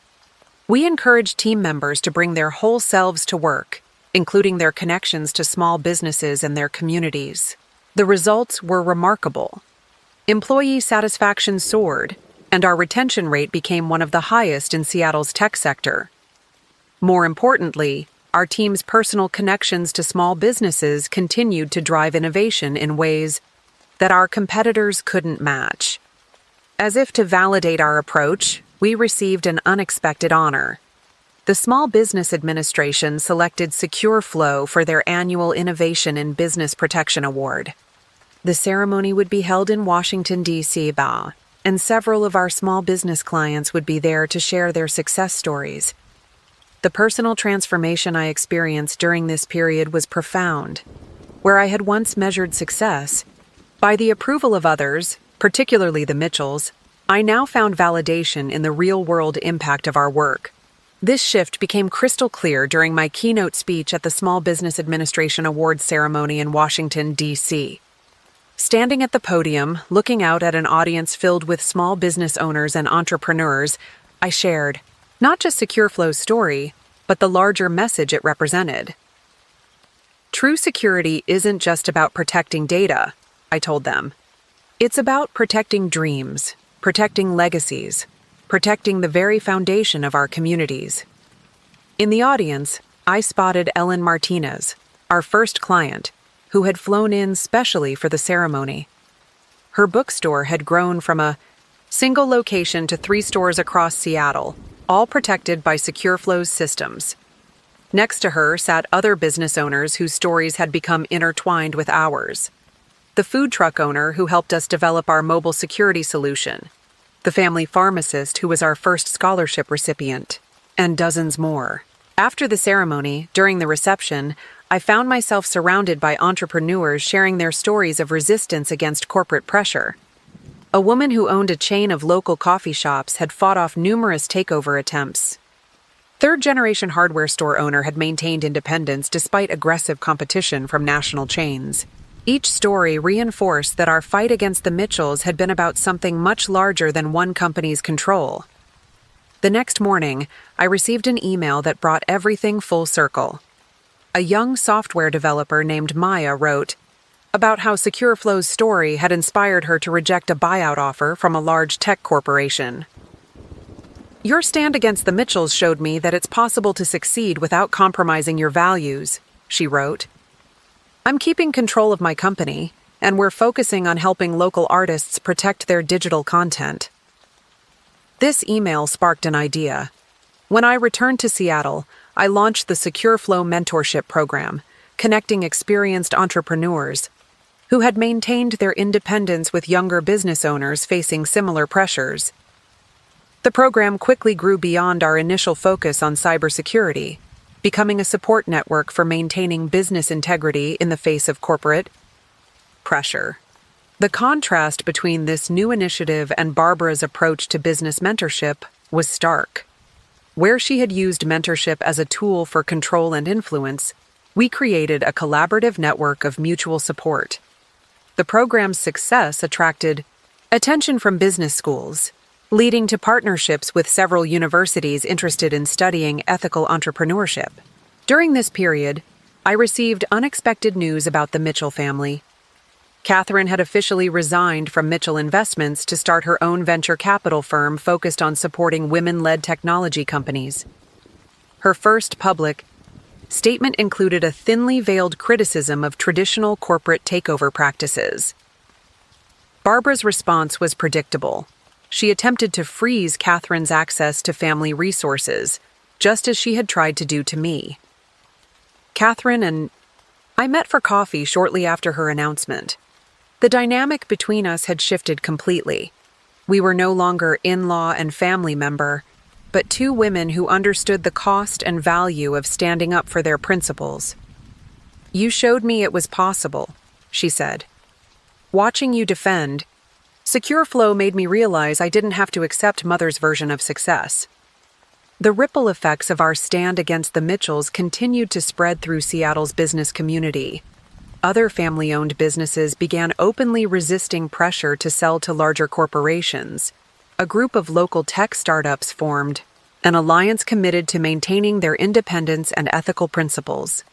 We encouraged team members to bring their whole selves to work, including their connections to small businesses and their communities. The results were remarkable. Employee satisfaction soared, and our retention rate became one of the highest in Seattle's tech sector. More importantly, our team's personal connections to small businesses continued to drive innovation in ways that our competitors couldn't match. As if to validate our approach, we received an unexpected honor. The Small Business Administration selected SecureFlow for their annual Innovation in Business Protection Award. The ceremony would be held in Washington, D.C., and several of our small business clients would be there to share their success stories. The personal transformation I experienced during this period was profound. Where I had once measured success by the approval of others, particularly the Mitchells, I now found validation in the real-world impact of our work. This shift became crystal clear during my keynote speech at the Small Business Administration Awards ceremony in Washington, D.C. Standing at the podium, looking out at an audience filled with small business owners and entrepreneurs, I shared not just SecureFlow's story, but the larger message it represented. True security isn't just about protecting data, I told them. It's about protecting dreams, protecting legacies, protecting the very foundation of our communities. In the audience, I spotted Ellen Martinez, our first client, who had flown in specially for the ceremony. Her bookstore had grown from a single location to 3 stores across Seattle, all protected by SecureFlow's systems. Next to her sat other business owners whose stories had become intertwined with ours. The food truck owner who helped us develop our mobile security solution, the family pharmacist who was our first scholarship recipient, and dozens more. After the ceremony, during the reception, I found myself surrounded by entrepreneurs sharing their stories of resistance against corporate pressure. A woman who owned a chain of local coffee shops had fought off numerous takeover attempts. Third-generation hardware store owner had maintained independence despite aggressive competition from national chains. Each story reinforced that our fight against the Mitchells had been about something much larger than one company's control. The next morning, I received an email that brought everything full circle. A young software developer named Maya wrote about how SecureFlow's story had inspired her to reject a buyout offer from a large tech corporation. Your stand against the Mitchells showed me that it's possible to succeed without compromising your values, she wrote. I'm keeping control of my company, and we're focusing on helping local artists protect their digital content. This email sparked an idea. When I returned to Seattle, I launched the SecureFlow Mentorship Program, connecting experienced entrepreneurs who had maintained their independence with younger business owners facing similar pressures. The program quickly grew beyond our initial focus on cybersecurity, becoming a support network for maintaining business integrity in the face of corporate pressure. The contrast between this new initiative and Barbara's approach to business mentorship was stark. Where she had used mentorship as a tool for control and influence, we created a collaborative network of mutual support. The program's success attracted attention from business schools, leading to partnerships with several universities interested in studying ethical entrepreneurship. During this period, I received unexpected news about the Mitchell family. Catherine had officially resigned from Mitchell Investments to start her own venture capital firm focused on supporting women-led technology companies. Her first public statement included a thinly veiled criticism of traditional corporate takeover practices. Barbara's response was predictable. She attempted to freeze Catherine's access to family resources, just as she had tried to do to me. Catherine and I met for coffee shortly after her announcement. The dynamic between us had shifted completely. We were no longer in-law and family member, but 2 women who understood the cost and value of standing up for their principles. You showed me it was possible, she said. Watching you defend, SecureFlow made me realize I didn't have to accept Mother's version of success. The ripple effects of our stand against the Mitchells continued to spread through Seattle's business community. Other family-owned businesses began openly resisting pressure to sell to larger corporations. A group of local tech startups formed, an alliance committed to maintaining their independence and ethical principles.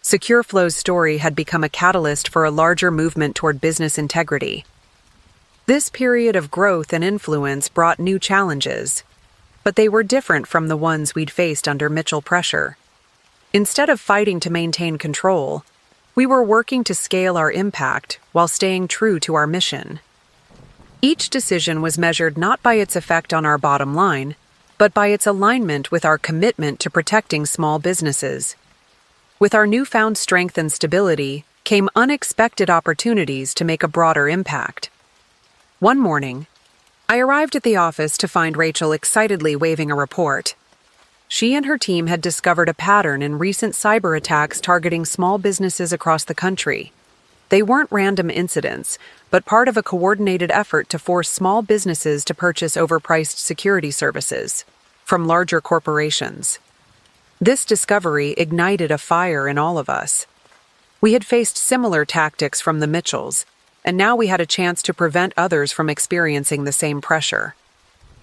SecureFlow's story had become a catalyst for a larger movement toward business integrity. This period of growth and influence brought new challenges, but they were different from the ones we'd faced under Mitchell pressure. Instead of fighting to maintain control, We were working to scale our impact while staying true to our mission. Each decision was measured not by its effect on our bottom line, but by its alignment with our commitment to protecting small businesses. With our newfound strength and stability came unexpected opportunities to make a broader impact. One morning, I arrived at the office to find Rachel excitedly waving a report. She and her team had discovered a pattern in recent cyber attacks targeting small businesses across the country. They weren't random incidents, but part of a coordinated effort to force small businesses to purchase overpriced security services from larger corporations. This discovery ignited a fire in all of us. We had faced similar tactics from the Mitchells, and now we had a chance to prevent others from experiencing the same pressure.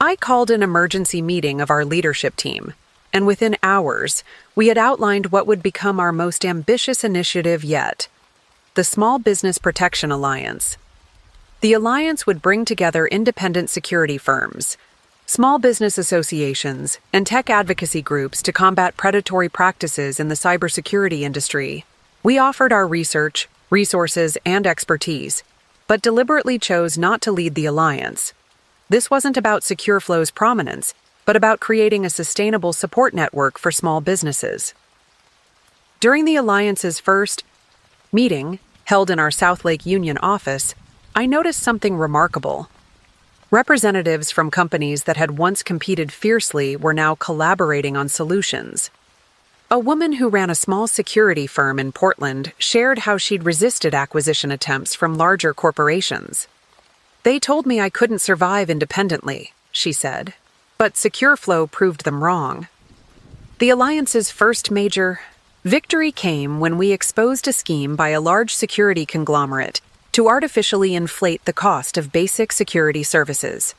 I called an emergency meeting of our leadership team, and within hours, we had outlined what would become our most ambitious initiative yet: the Small Business Protection Alliance. The alliance would bring together independent security firms, small business associations, and tech advocacy groups to combat predatory practices in the cybersecurity industry. We offered our research, resources, and expertise, but deliberately chose not to lead the alliance. This wasn't about SecureFlow's prominence, but about creating a sustainable support network for small businesses. During the alliance's first meeting, held in our South Lake Union office, I noticed something remarkable. Representatives from companies that had once competed fiercely were now collaborating on solutions. A woman who ran a small security firm in Portland shared how she'd resisted acquisition attempts from larger corporations. "They told me I couldn't survive independently," she said, "but SecureFlow proved them wrong." The alliance's first major victory came when we exposed a scheme by a large security conglomerate to artificially inflate the cost of basic security services.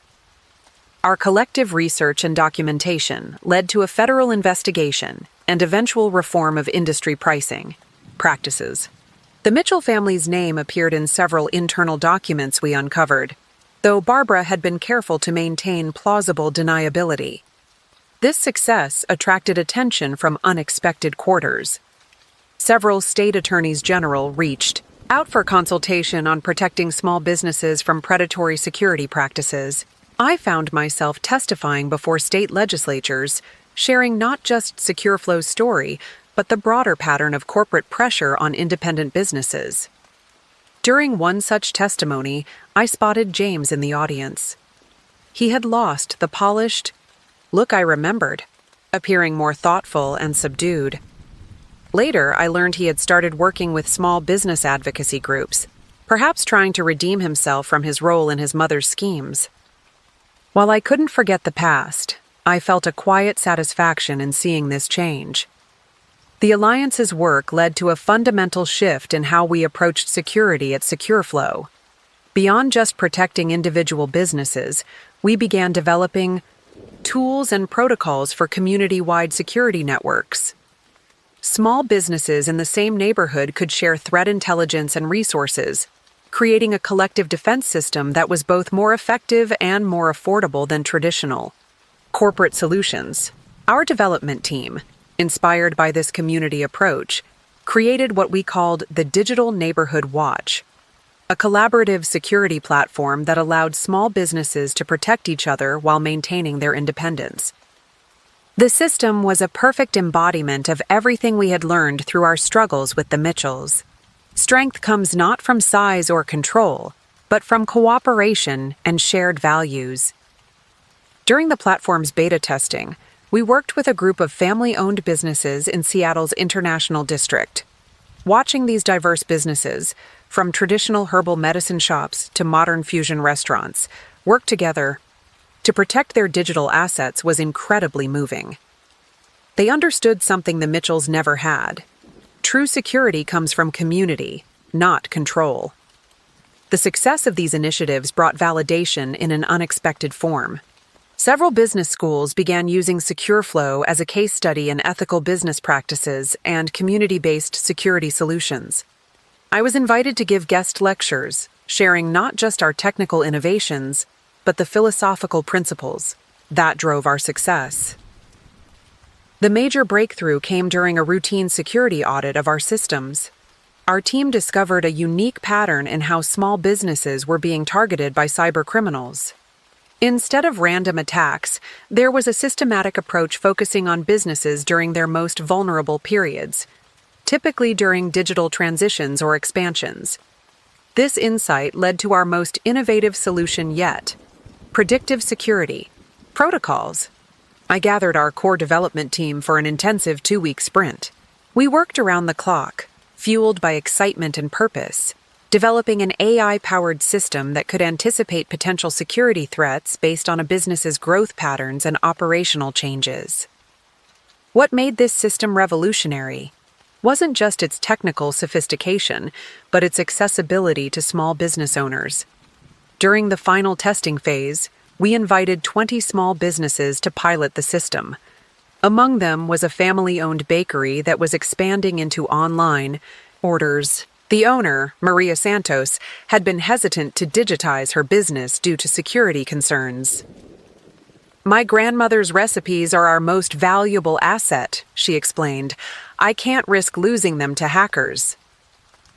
Our collective research and documentation led to a federal investigation and eventual reform of industry pricing practices. The Mitchell family's name appeared in several internal documents we uncovered, though Barbara had been careful to maintain plausible deniability. This success attracted attention from unexpected quarters. Several state attorneys general reached out for consultation on protecting small businesses from predatory security practices. I found myself testifying before state legislatures, sharing not just SecureFlow's story, but the broader pattern of corporate pressure on independent businesses. During one such testimony, I spotted James in the audience. He had lost the polished look I remembered, appearing more thoughtful and subdued. Later, I learned he had started working with small business advocacy groups, perhaps trying to redeem himself from his role in his mother's schemes. While I couldn't forget the past, I felt a quiet satisfaction in seeing this change. The Alliance's work led to a fundamental shift in how we approached security at SecureFlow. Beyond just protecting individual businesses, we began developing tools and protocols for community-wide security networks. Small businesses in the same neighborhood could share threat intelligence and resources, creating a collective defense system that was both more effective and more affordable than traditional corporate solutions. Our development team, inspired by this community approach, created what we called the Digital Neighborhood Watch, a collaborative security platform that allowed small businesses to protect each other while maintaining their independence. The system was a perfect embodiment of everything we had learned through our struggles with the Mitchells. Strength comes not from size or control, but from cooperation and shared values. During the platform's beta testing, we worked with a group of family-owned businesses in Seattle's International District. Watching these diverse businesses, from traditional herbal medicine shops to modern fusion restaurants, work together to protect their digital assets was incredibly moving. They understood something the Mitchells never had. True security comes from community, not control. The success of these initiatives brought validation in an unexpected form. Several business schools began using SecureFlow as a case study in ethical business practices and community-based security solutions. I was invited to give guest lectures, sharing not just our technical innovations, but the philosophical principles that drove our success. The major breakthrough came during a routine security audit of our systems. Our team discovered a unique pattern in how small businesses were being targeted by cybercriminals. Instead of random attacks, there was a systematic approach focusing on businesses during their most vulnerable periods, typically during digital transitions or expansions. This insight led to our most innovative solution yet: predictive security protocols. I gathered our core development team for an intensive 2-week sprint. We worked around the clock, fueled by excitement and purpose, developing an AI-powered system that could anticipate potential security threats based on a business's growth patterns and operational changes. What made this system revolutionary wasn't just its technical sophistication, but its accessibility to small business owners. During the final testing phase, we invited 20 small businesses to pilot the system. Among them was a family-owned bakery that was expanding into online orders. The owner, Maria Santos, had been hesitant to digitize her business due to security concerns. "My grandmother's recipes are our most valuable asset," she explained. "I can't risk losing them to hackers."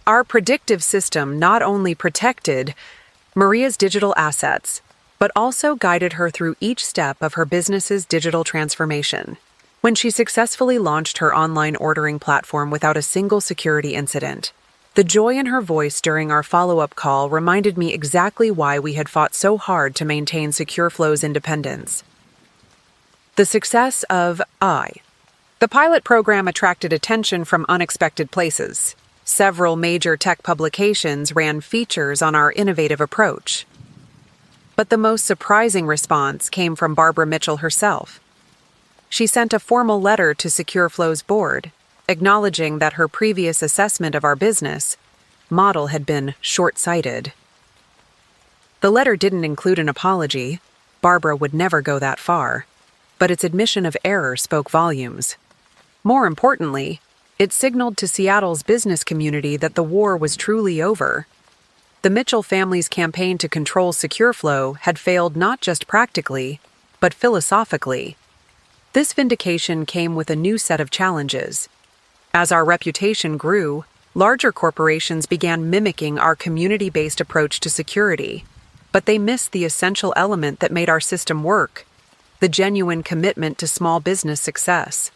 Our predictive system not only protected Maria's digital assets, but also guided her through each step of her business's digital transformation. When she successfully launched her online ordering platform without a single security incident, the joy in her voice during our follow-up call reminded me exactly why we had fought so hard to maintain SecureFlow's independence. The success of The pilot program attracted attention from unexpected places. Several major tech publications ran features on our innovative approach. But the most surprising response came from Barbara Mitchell herself. She sent a formal letter to SecureFlow's board, acknowledging that her previous assessment of our business model had been short-sighted. The letter didn't include an apology. Barbara would never go that far. But its admission of error spoke volumes. More importantly, it signaled to Seattle's business community that the war was truly over. The Mitchell family's campaign to control SecureFlow had failed not just practically, but philosophically. This vindication came with a new set of challenges. As our reputation grew, larger corporations began mimicking our community-based approach to security, but they missed the essential element that made our system work: the genuine commitment to small business success.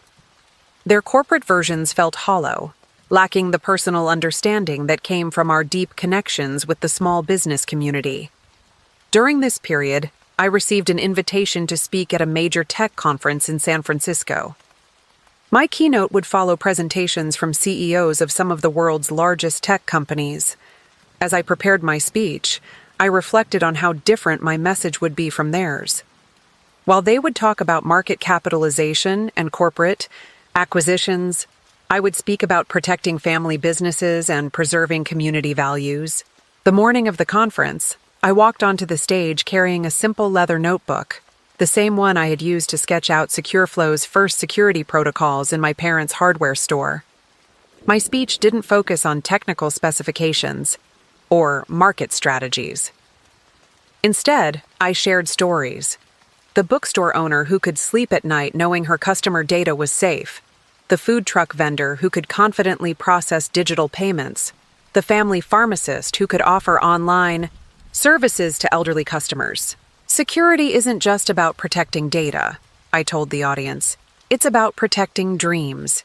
Their corporate versions felt hollow, lacking the personal understanding that came from our deep connections with the small business community. During this period, I received an invitation to speak at a major tech conference in San Francisco. My keynote would follow presentations from CEOs of some of the world's largest tech companies. As I prepared my speech, I reflected on how different my message would be from theirs. While they would talk about market capitalization and corporate acquisitions, I would speak about protecting family businesses and preserving community values. The morning of the conference, I walked onto the stage carrying a simple leather notebook, the same one I had used to sketch out SecureFlow's first security protocols in my parents' hardware store. My speech didn't focus on technical specifications or market strategies. Instead, I shared stories. The bookstore owner who could sleep at night knowing her customer data was safe, the food truck vendor who could confidently process digital payments, the family pharmacist who could offer online services to elderly customers. Security isn't just about protecting data, I told the audience. It's about protecting dreams.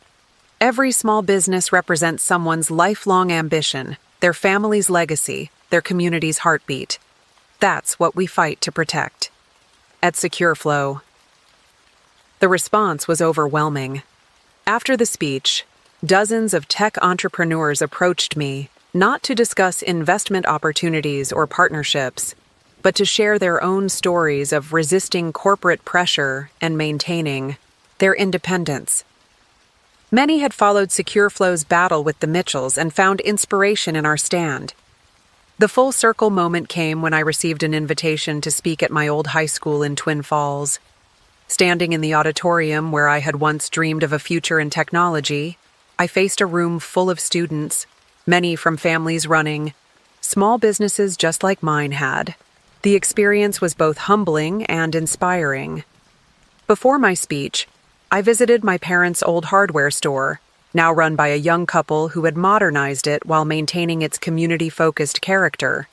Every small business represents someone's lifelong ambition, their family's legacy, their community's heartbeat. That's what we fight to protect. At SecureFlow, the response was overwhelming. After the speech, dozens of tech entrepreneurs approached me, not to discuss investment opportunities or partnerships, but to share their own stories of resisting corporate pressure and maintaining their independence. Many had followed SecureFlow's battle with the Mitchells and found inspiration in our stand. The full circle moment came when I received an invitation to speak at my old high school in Twin Falls. Standing in the auditorium where I had once dreamed of a future in technology, I faced a room full of students, many from families running small businesses just like mine had. The experience was both humbling and inspiring. Before my speech, I visited my parents' old hardware store, now run by a young couple who had modernized it while maintaining its community-focused character.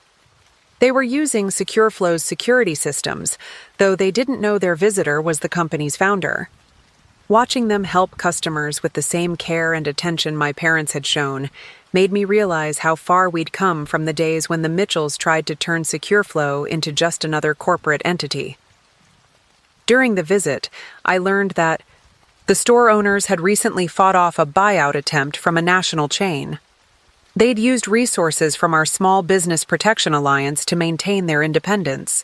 They were using SecureFlow's security systems, though they didn't know their visitor was the company's founder. Watching them help customers with the same care and attention my parents had shown made me realize how far we'd come from the days when the Mitchells tried to turn SecureFlow into just another corporate entity. During the visit, I learned that the store owners had recently fought off a buyout attempt from a national chain. They'd used resources from our Small Business Protection Alliance to maintain their independence.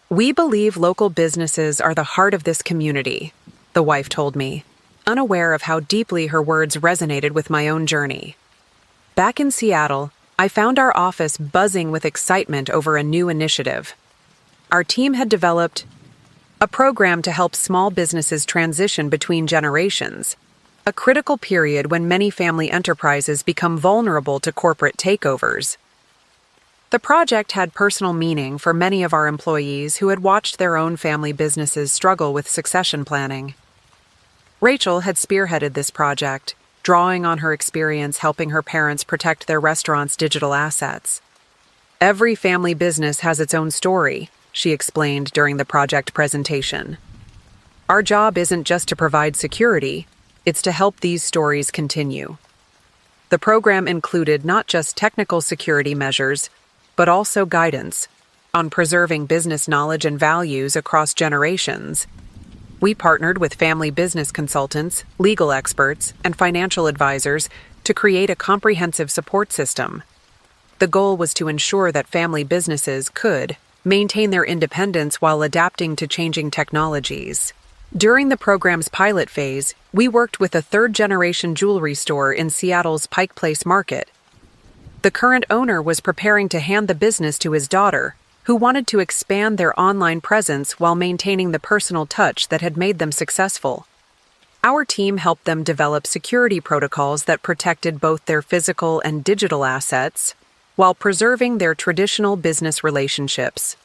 "We believe local businesses are the heart of this community," the wife told me, unaware of how deeply her words resonated with my own journey. Back in Seattle, I found our office buzzing with excitement over a new initiative. Our team had developed a program to help small businesses transition between generations, a critical period when many family enterprises become vulnerable to corporate takeovers. The project had personal meaning for many of our employees who had watched their own family businesses struggle with succession planning. Rachel had spearheaded this project, drawing on her experience helping her parents protect their restaurant's digital assets. "Every family business has its own story," she explained during the project presentation. "Our job isn't just to provide security, it's to help these stories continue." The program included not just technical security measures, but also guidance on preserving business knowledge and values across generations. We partnered with family business consultants, legal experts, and financial advisors to create a comprehensive support system. The goal was to ensure that family businesses could maintain their independence while adapting to changing technologies. During the program's pilot phase, we worked with a third-generation jewelry store in Seattle's Pike Place Market. The current owner was preparing to hand the business to his daughter, who wanted to expand their online presence while maintaining the personal touch that had made them successful. Our team helped them develop security protocols that protected both their physical and digital assets, while preserving their traditional business relationships.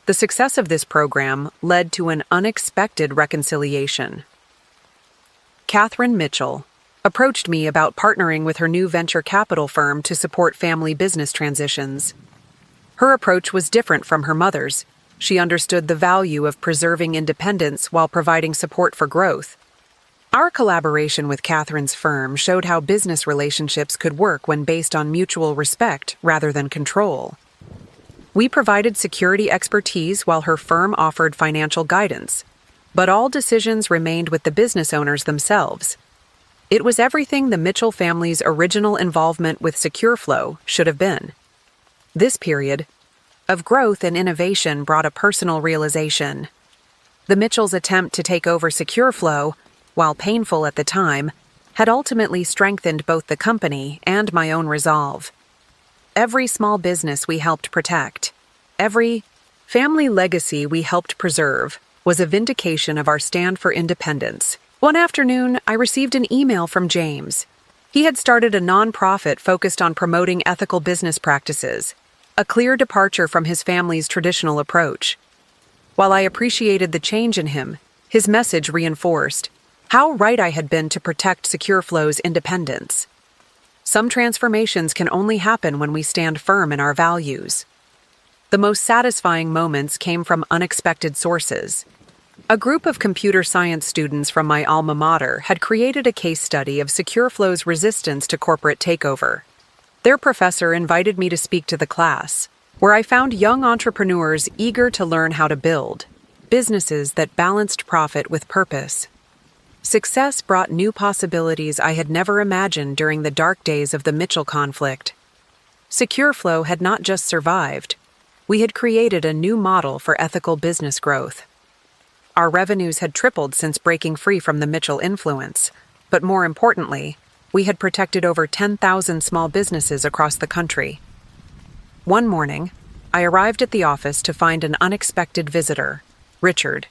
The success of this program led to an unexpected reconciliation. Catherine Mitchell approached me about partnering with her new venture capital firm to support family business transitions. Her approach was different from her mother's. She understood the value of preserving independence while providing support for growth. Our collaboration with Catherine's firm showed how business relationships could work when based on mutual respect rather than control. We provided security expertise while her firm offered financial guidance, but all decisions remained with the business owners themselves. It was everything the Mitchell family's original involvement with SecureFlow should have been. This period of growth and innovation brought a personal realization. The Mitchells' attempt to take over SecureFlow, while painful at the time, had ultimately strengthened both the company and my own resolve. Every small business we helped protect, every family legacy we helped preserve, was a vindication of our stand for independence. One afternoon, I received an email from James. He had started a nonprofit focused on promoting ethical business practices, a clear departure from his family's traditional approach. While I appreciated the change in him, his message reinforced how right I had been to protect SecureFlow's independence. Some transformations can only happen when we stand firm in our values. The most satisfying moments came from unexpected sources. A group of computer science students from my alma mater had created a case study of SecureFlow's resistance to corporate takeover. Their professor invited me to speak to the class, where I found young entrepreneurs eager to learn how to build businesses that balanced profit with purpose. Success brought new possibilities I had never imagined during the dark days of the Mitchell conflict. SecureFlow had not just survived, we had created a new model for ethical business growth. Our revenues had tripled since breaking free from the Mitchell influence, but more importantly, we had protected over 10,000 small businesses across the country. One morning, I arrived at the office to find an unexpected visitor, Richard,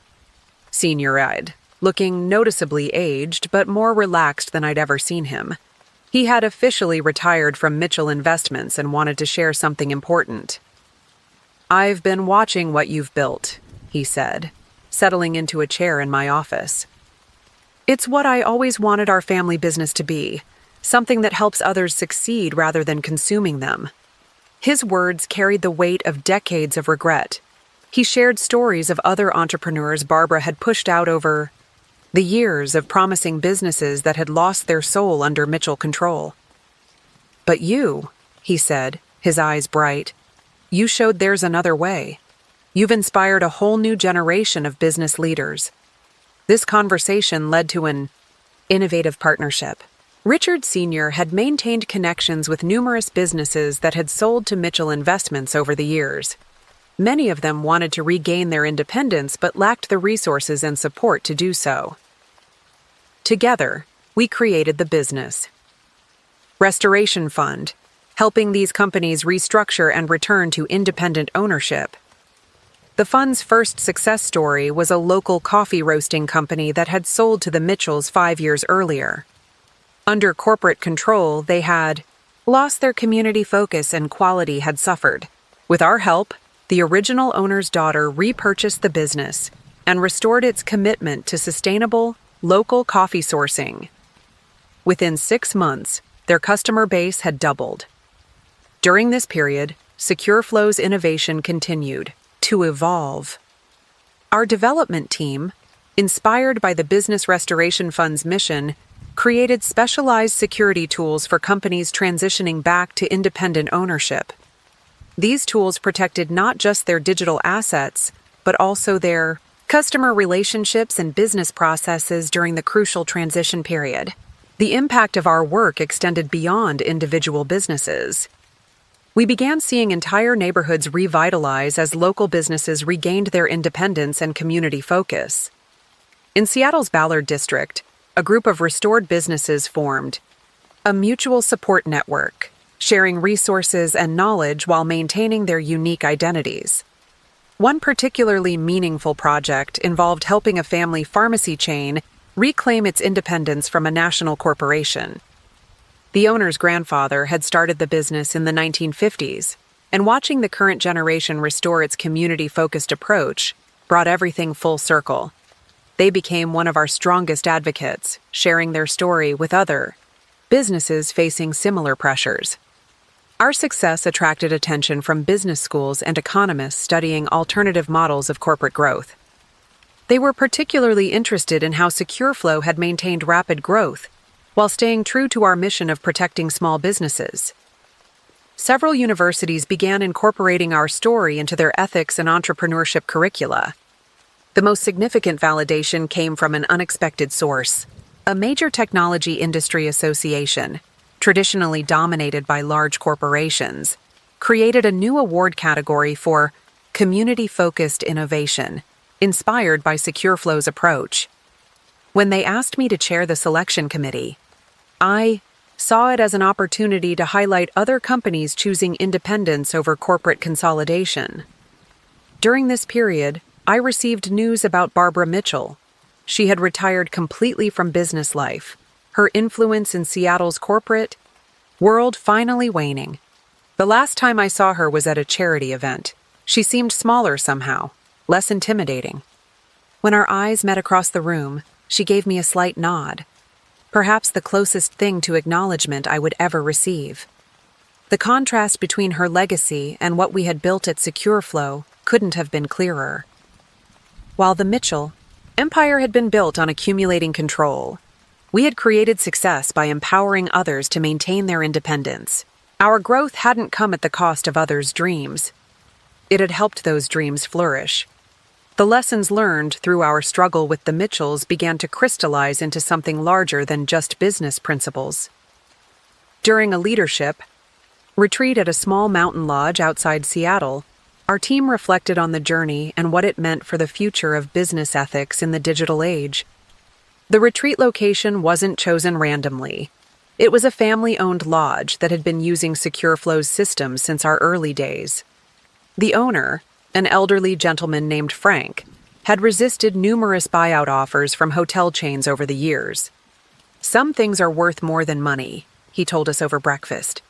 senior-eyed, looking noticeably aged but more relaxed than I'd ever seen him. He had officially retired from Mitchell Investments and wanted to share something important. "I've been watching what you've built," he said, settling into a chair in my office. It's what I always wanted our family business to be, something that helps others succeed rather than consuming them. His words carried the weight of decades of regret. He shared stories of other entrepreneurs Barbara had pushed out over the years of promising businesses that had lost their soul under Mitchell control. "But you," he said, his eyes bright, "you showed there's another way. You've inspired a whole new generation of business leaders." This conversation led to an innovative partnership. Richard Sr. had maintained connections with numerous businesses that had sold to Mitchell Investments over the years. Many of them wanted to regain their independence but lacked the resources and support to do so. Together, we created the business Restoration Fund, helping these companies restructure and return to independent ownership. The fund's first success story was a local coffee roasting company that had sold to the Mitchells 5 years earlier. Under corporate control, they had lost their community focus and quality had suffered. With our help, the original owner's daughter repurchased the business and restored its commitment to sustainable, local coffee sourcing. Within 6 months, their customer base had doubled. During this period, SecureFlow's innovation continued to evolve. Our development team, inspired by the Business Restoration Fund's mission, created specialized security tools for companies transitioning back to independent ownership. These tools protected not just their digital assets, but also their customer relationships and business processes during the crucial transition period. The impact of our work extended beyond individual businesses. We began seeing entire neighborhoods revitalize as local businesses regained their independence and community focus. In Seattle's Ballard district, a group of restored businesses formed a mutual support network, sharing resources and knowledge while maintaining their unique identities. One particularly meaningful project involved helping a family pharmacy chain reclaim its independence from a national corporation. The owner's grandfather had started the business in the 1950s, and watching the current generation restore its community-focused approach brought everything full circle. They became one of our strongest advocates, sharing their story with other businesses facing similar pressures. Our success attracted attention from business schools and economists studying alternative models of corporate growth. They were particularly interested in how SecureFlow had maintained rapid growth while staying true to our mission of protecting small businesses. Several universities began incorporating our story into their ethics and entrepreneurship curricula. The most significant validation came from an unexpected source. A major technology industry association, traditionally dominated by large corporations, created a new award category for community-focused innovation, inspired by SecureFlow's approach. When they asked me to chair the selection committee, I saw it as an opportunity to highlight other companies choosing independence over corporate consolidation. During this period, I received news about Barbara Mitchell. She had retired completely from business life, her influence in Seattle's corporate world finally waning. The last time I saw her was at a charity event. She seemed smaller somehow, less intimidating. When our eyes met across the room, she gave me a slight nod, perhaps the closest thing to acknowledgement I would ever receive. The contrast between her legacy and what we had built at SecureFlow couldn't have been clearer. While the Mitchell empire had been built on accumulating control, we had created success by empowering others to maintain their independence. Our growth hadn't come at the cost of others' dreams. It had helped those dreams flourish. The lessons learned through our struggle with the Mitchells began to crystallize into something larger than just business principles. During a leadership retreat at a small mountain lodge outside Seattle, our team reflected on the journey and what it meant for the future of business ethics in the digital age. The retreat location wasn't chosen randomly. It was a family-owned lodge that had been using SecureFlow's system since our early days. The owner, an elderly gentleman named Frank, had resisted numerous buyout offers from hotel chains over the years. "Some things are worth more than money," he told us over breakfast.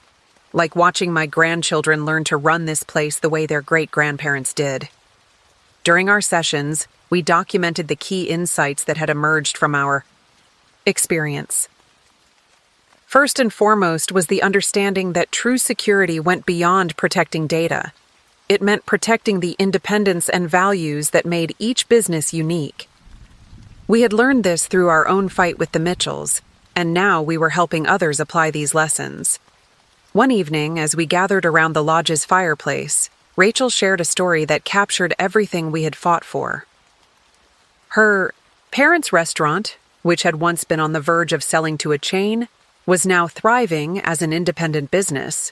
"Like watching my grandchildren learn to run this place the way their great-grandparents did." During our sessions, we documented the key insights that had emerged from our experience. First and foremost was the understanding that true security went beyond protecting data. It meant protecting the independence and values that made each business unique. We had learned this through our own fight with the Mitchells, and now we were helping others apply these lessons. One evening, as we gathered around the lodge's fireplace, Rachel shared a story that captured everything we had fought for. Her parents' restaurant, which had once been on the verge of selling to a chain, was now thriving as an independent business.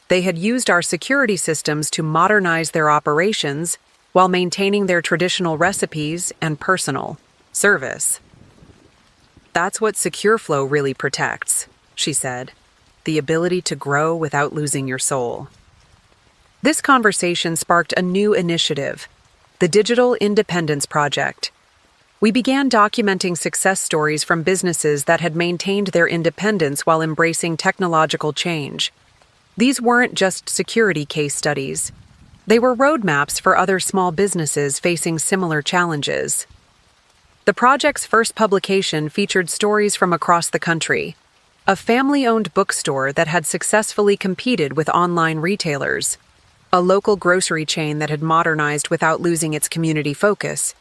They had used our security systems to modernize their operations while maintaining their traditional recipes and personal service. "That's what SecureFlow really protects," she said, "the ability to grow without losing your soul." This conversation sparked a new initiative, the Digital Independence Project. We began documenting success stories from businesses that had maintained their independence while embracing technological change. These weren't just security case studies. They were roadmaps for other small businesses facing similar challenges. The project's first publication featured stories from across the country. A family-owned bookstore that had successfully competed with online retailers. A local grocery chain that had modernized without losing its community focus.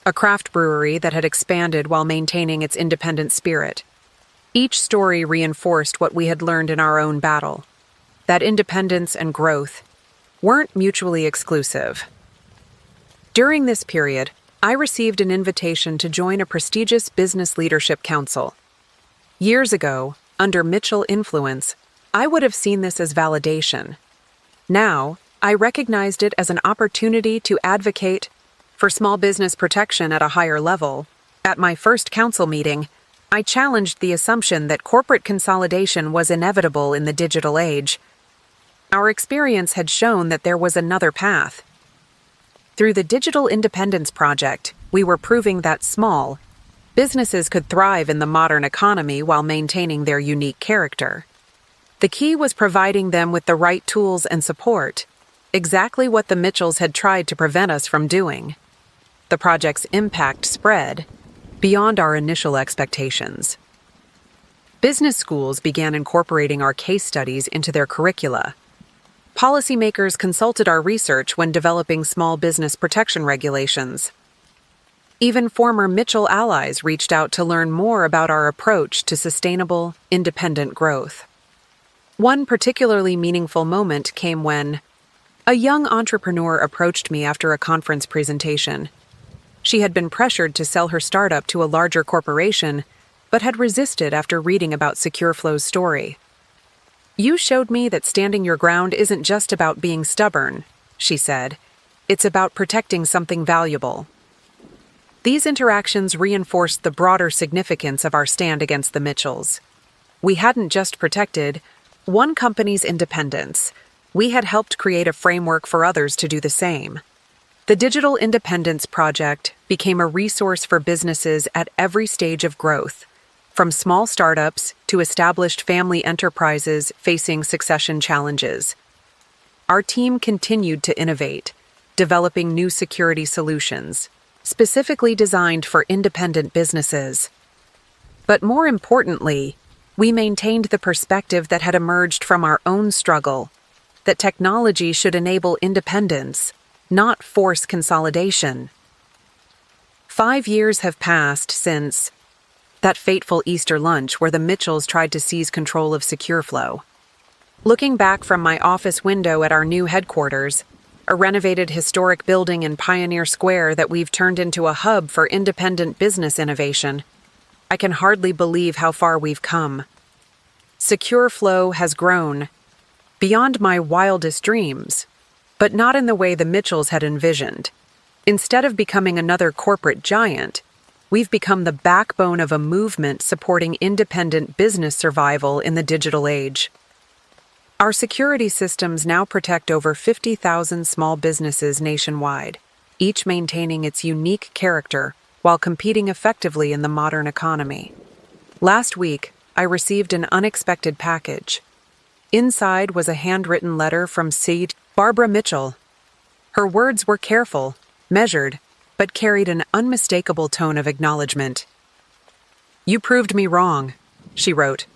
A craft brewery that had expanded while maintaining its independent spirit. Each story reinforced what we had learned in our own battle, that independence and growth weren't mutually exclusive. During this period, I received an invitation to join a prestigious business leadership council. Years ago, under Mitchell influence, I would have seen this as validation. Now, I recognized it as an opportunity to advocate for small business protection at a higher level. At my first council meeting, I challenged the assumption that corporate consolidation was inevitable in the digital age. Our experience had shown that there was another path. Through the Digital Independence Project, we were proving that small businesses could thrive in the modern economy while maintaining their unique character. The key was providing them with the right tools and support, exactly what the Mitchells had tried to prevent us from doing. The project's impact spread beyond our initial expectations. Business schools began incorporating our case studies into their curricula. Policymakers consulted our research when developing small business protection regulations. Even former Mitchell allies reached out to learn more about our approach to sustainable, independent growth. One particularly meaningful moment came when a young entrepreneur approached me after a conference presentation. She had been pressured to sell her startup to a larger corporation, but had resisted after reading about SecureFlow's story. "You showed me that standing your ground isn't just about being stubborn," she said. "It's about protecting something valuable." These interactions reinforced the broader significance of our stand against the Mitchells. We hadn't just protected one company's independence. We had helped create a framework for others to do the same. The Digital Independence Project became a resource for businesses at every stage of growth, from small startups to established family enterprises facing succession challenges. Our team continued to innovate, developing new security solutions, specifically designed for independent businesses. But more importantly, we maintained the perspective that had emerged from our own struggle, that technology should enable independence, not force consolidation. 5 years have passed since that fateful Easter lunch where the Mitchells tried to seize control of SecureFlow. Looking back from my office window at our new headquarters, a renovated historic building in Pioneer Square that we've turned into a hub for independent business innovation, I can hardly believe how far we've come. SecureFlow has grown beyond my wildest dreams, but not in the way the Mitchells had envisioned. Instead of becoming another corporate giant, we've become the backbone of a movement supporting independent business survival in the digital age. Our security systems now protect over 50,000 small businesses nationwide, each maintaining its unique character while competing effectively in the modern economy. Last week, I received an unexpected package. Inside was a handwritten letter from Seed Barbara Mitchell. Her words were careful, measured, but carried an unmistakable tone of acknowledgement. You proved me wrong, she wrote.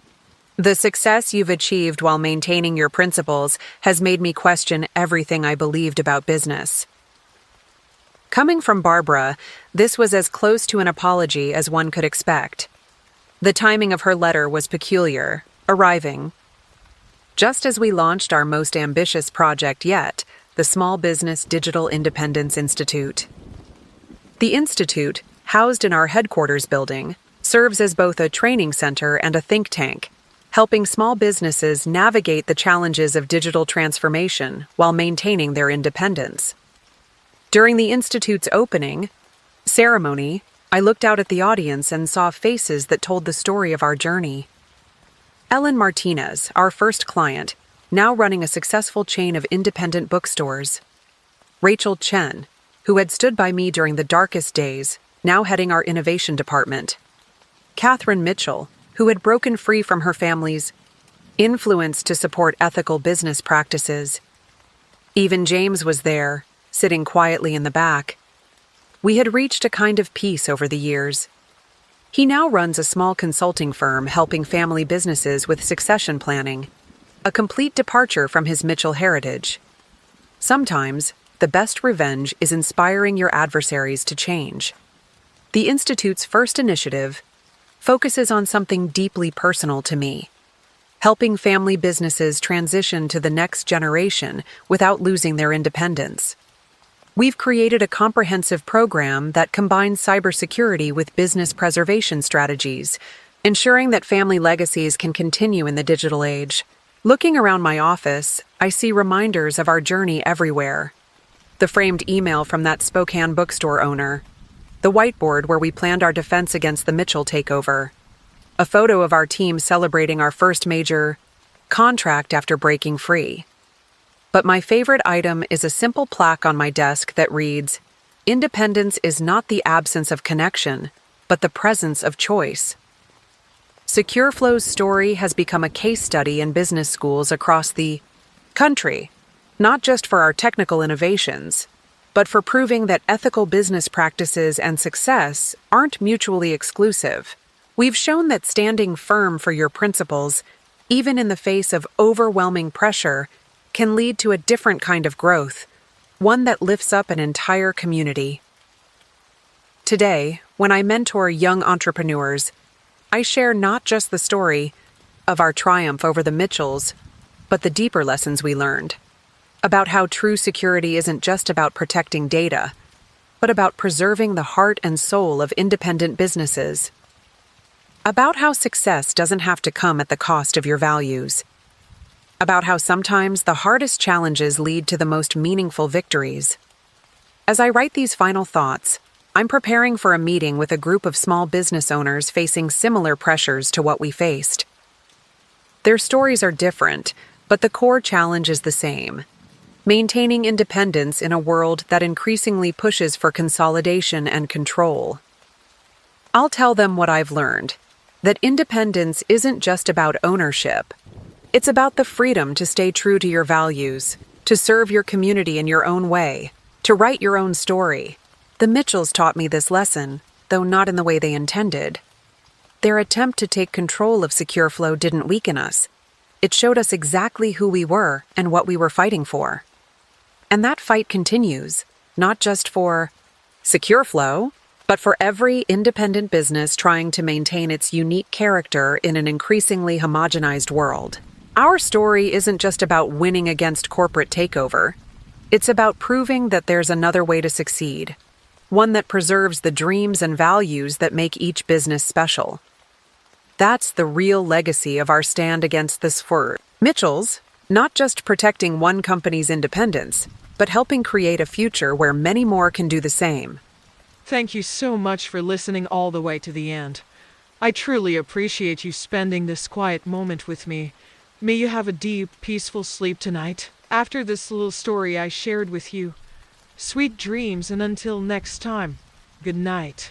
The success you've achieved while maintaining your principles has made me question everything I believed about business. Coming from Barbara, this was as close to an apology as one could expect. The timing of her letter was peculiar, arriving just as we launched our most ambitious project yet, the Small Business Digital Independence Institute. The institute, housed in our headquarters building, serves as both a training center and a think tank, helping small businesses navigate the challenges of digital transformation while maintaining their independence. During the institute's opening ceremony, I looked out at the audience and saw faces that told the story of our journey. Ellen Martinez, our first client, now running a successful chain of independent bookstores. Rachel Chen, who had stood by me during the darkest days, now heading our innovation department. Catherine Mitchell, who had broken free from her family's influence to support ethical business practices. Even James was there, sitting quietly in the back. We had reached a kind of peace over the years. He now runs a small consulting firm helping family businesses with succession planning, a complete departure from his Mitchell heritage. Sometimes, the best revenge is inspiring your adversaries to change. The Institute's first initiative focuses on something deeply personal to me, helping family businesses transition to the next generation without losing their independence. We've created a comprehensive program that combines cybersecurity with business preservation strategies, ensuring that family legacies can continue in the digital age. Looking around my office, I see reminders of our journey everywhere. The framed email from that Spokane bookstore owner, the whiteboard where we planned our defense against the Mitchell takeover, a photo of our team celebrating our first major contract after breaking free. But my favorite item is a simple plaque on my desk that reads, "Independence is not the absence of connection, but the presence of choice." SecureFlow's story has become a case study in business schools across the country, not just for our technical innovations, but for proving that ethical business practices and success aren't mutually exclusive. We've shown that standing firm for your principles, even in the face of overwhelming pressure, can lead to a different kind of growth, one that lifts up an entire community. Today, when I mentor young entrepreneurs, I share not just the story of our triumph over the Mitchells, but the deeper lessons we learned, about how true security isn't just about protecting data, but about preserving the heart and soul of independent businesses, about how success doesn't have to come at the cost of your values, about how sometimes the hardest challenges lead to the most meaningful victories. As I write these final thoughts, I'm preparing for a meeting with a group of small business owners facing similar pressures to what we faced. Their stories are different, but the core challenge is the same: maintaining independence in a world that increasingly pushes for consolidation and control. I'll tell them what I've learned, that independence isn't just about ownership. It's about the freedom to stay true to your values, to serve your community in your own way, to write your own story. The Mitchells taught me this lesson, though not in the way they intended. Their attempt to take control of SecureFlow didn't weaken us. It showed us exactly who we were and what we were fighting for. And that fight continues, not just for SecureFlow, but for every independent business trying to maintain its unique character in an increasingly homogenized world. Our story isn't just about winning against corporate takeover. It's about proving that there's another way to succeed, one that preserves the dreams and values that make each business special. That's the real legacy of our stand against this for Mitchells, not just protecting one company's independence, but helping create a future where many more can do the same. Thank you so much for listening all the way to the end. I truly appreciate you spending this quiet moment with me. May you have a deep, peaceful sleep tonight. After this little story I shared with you, sweet dreams, and until next time, good night.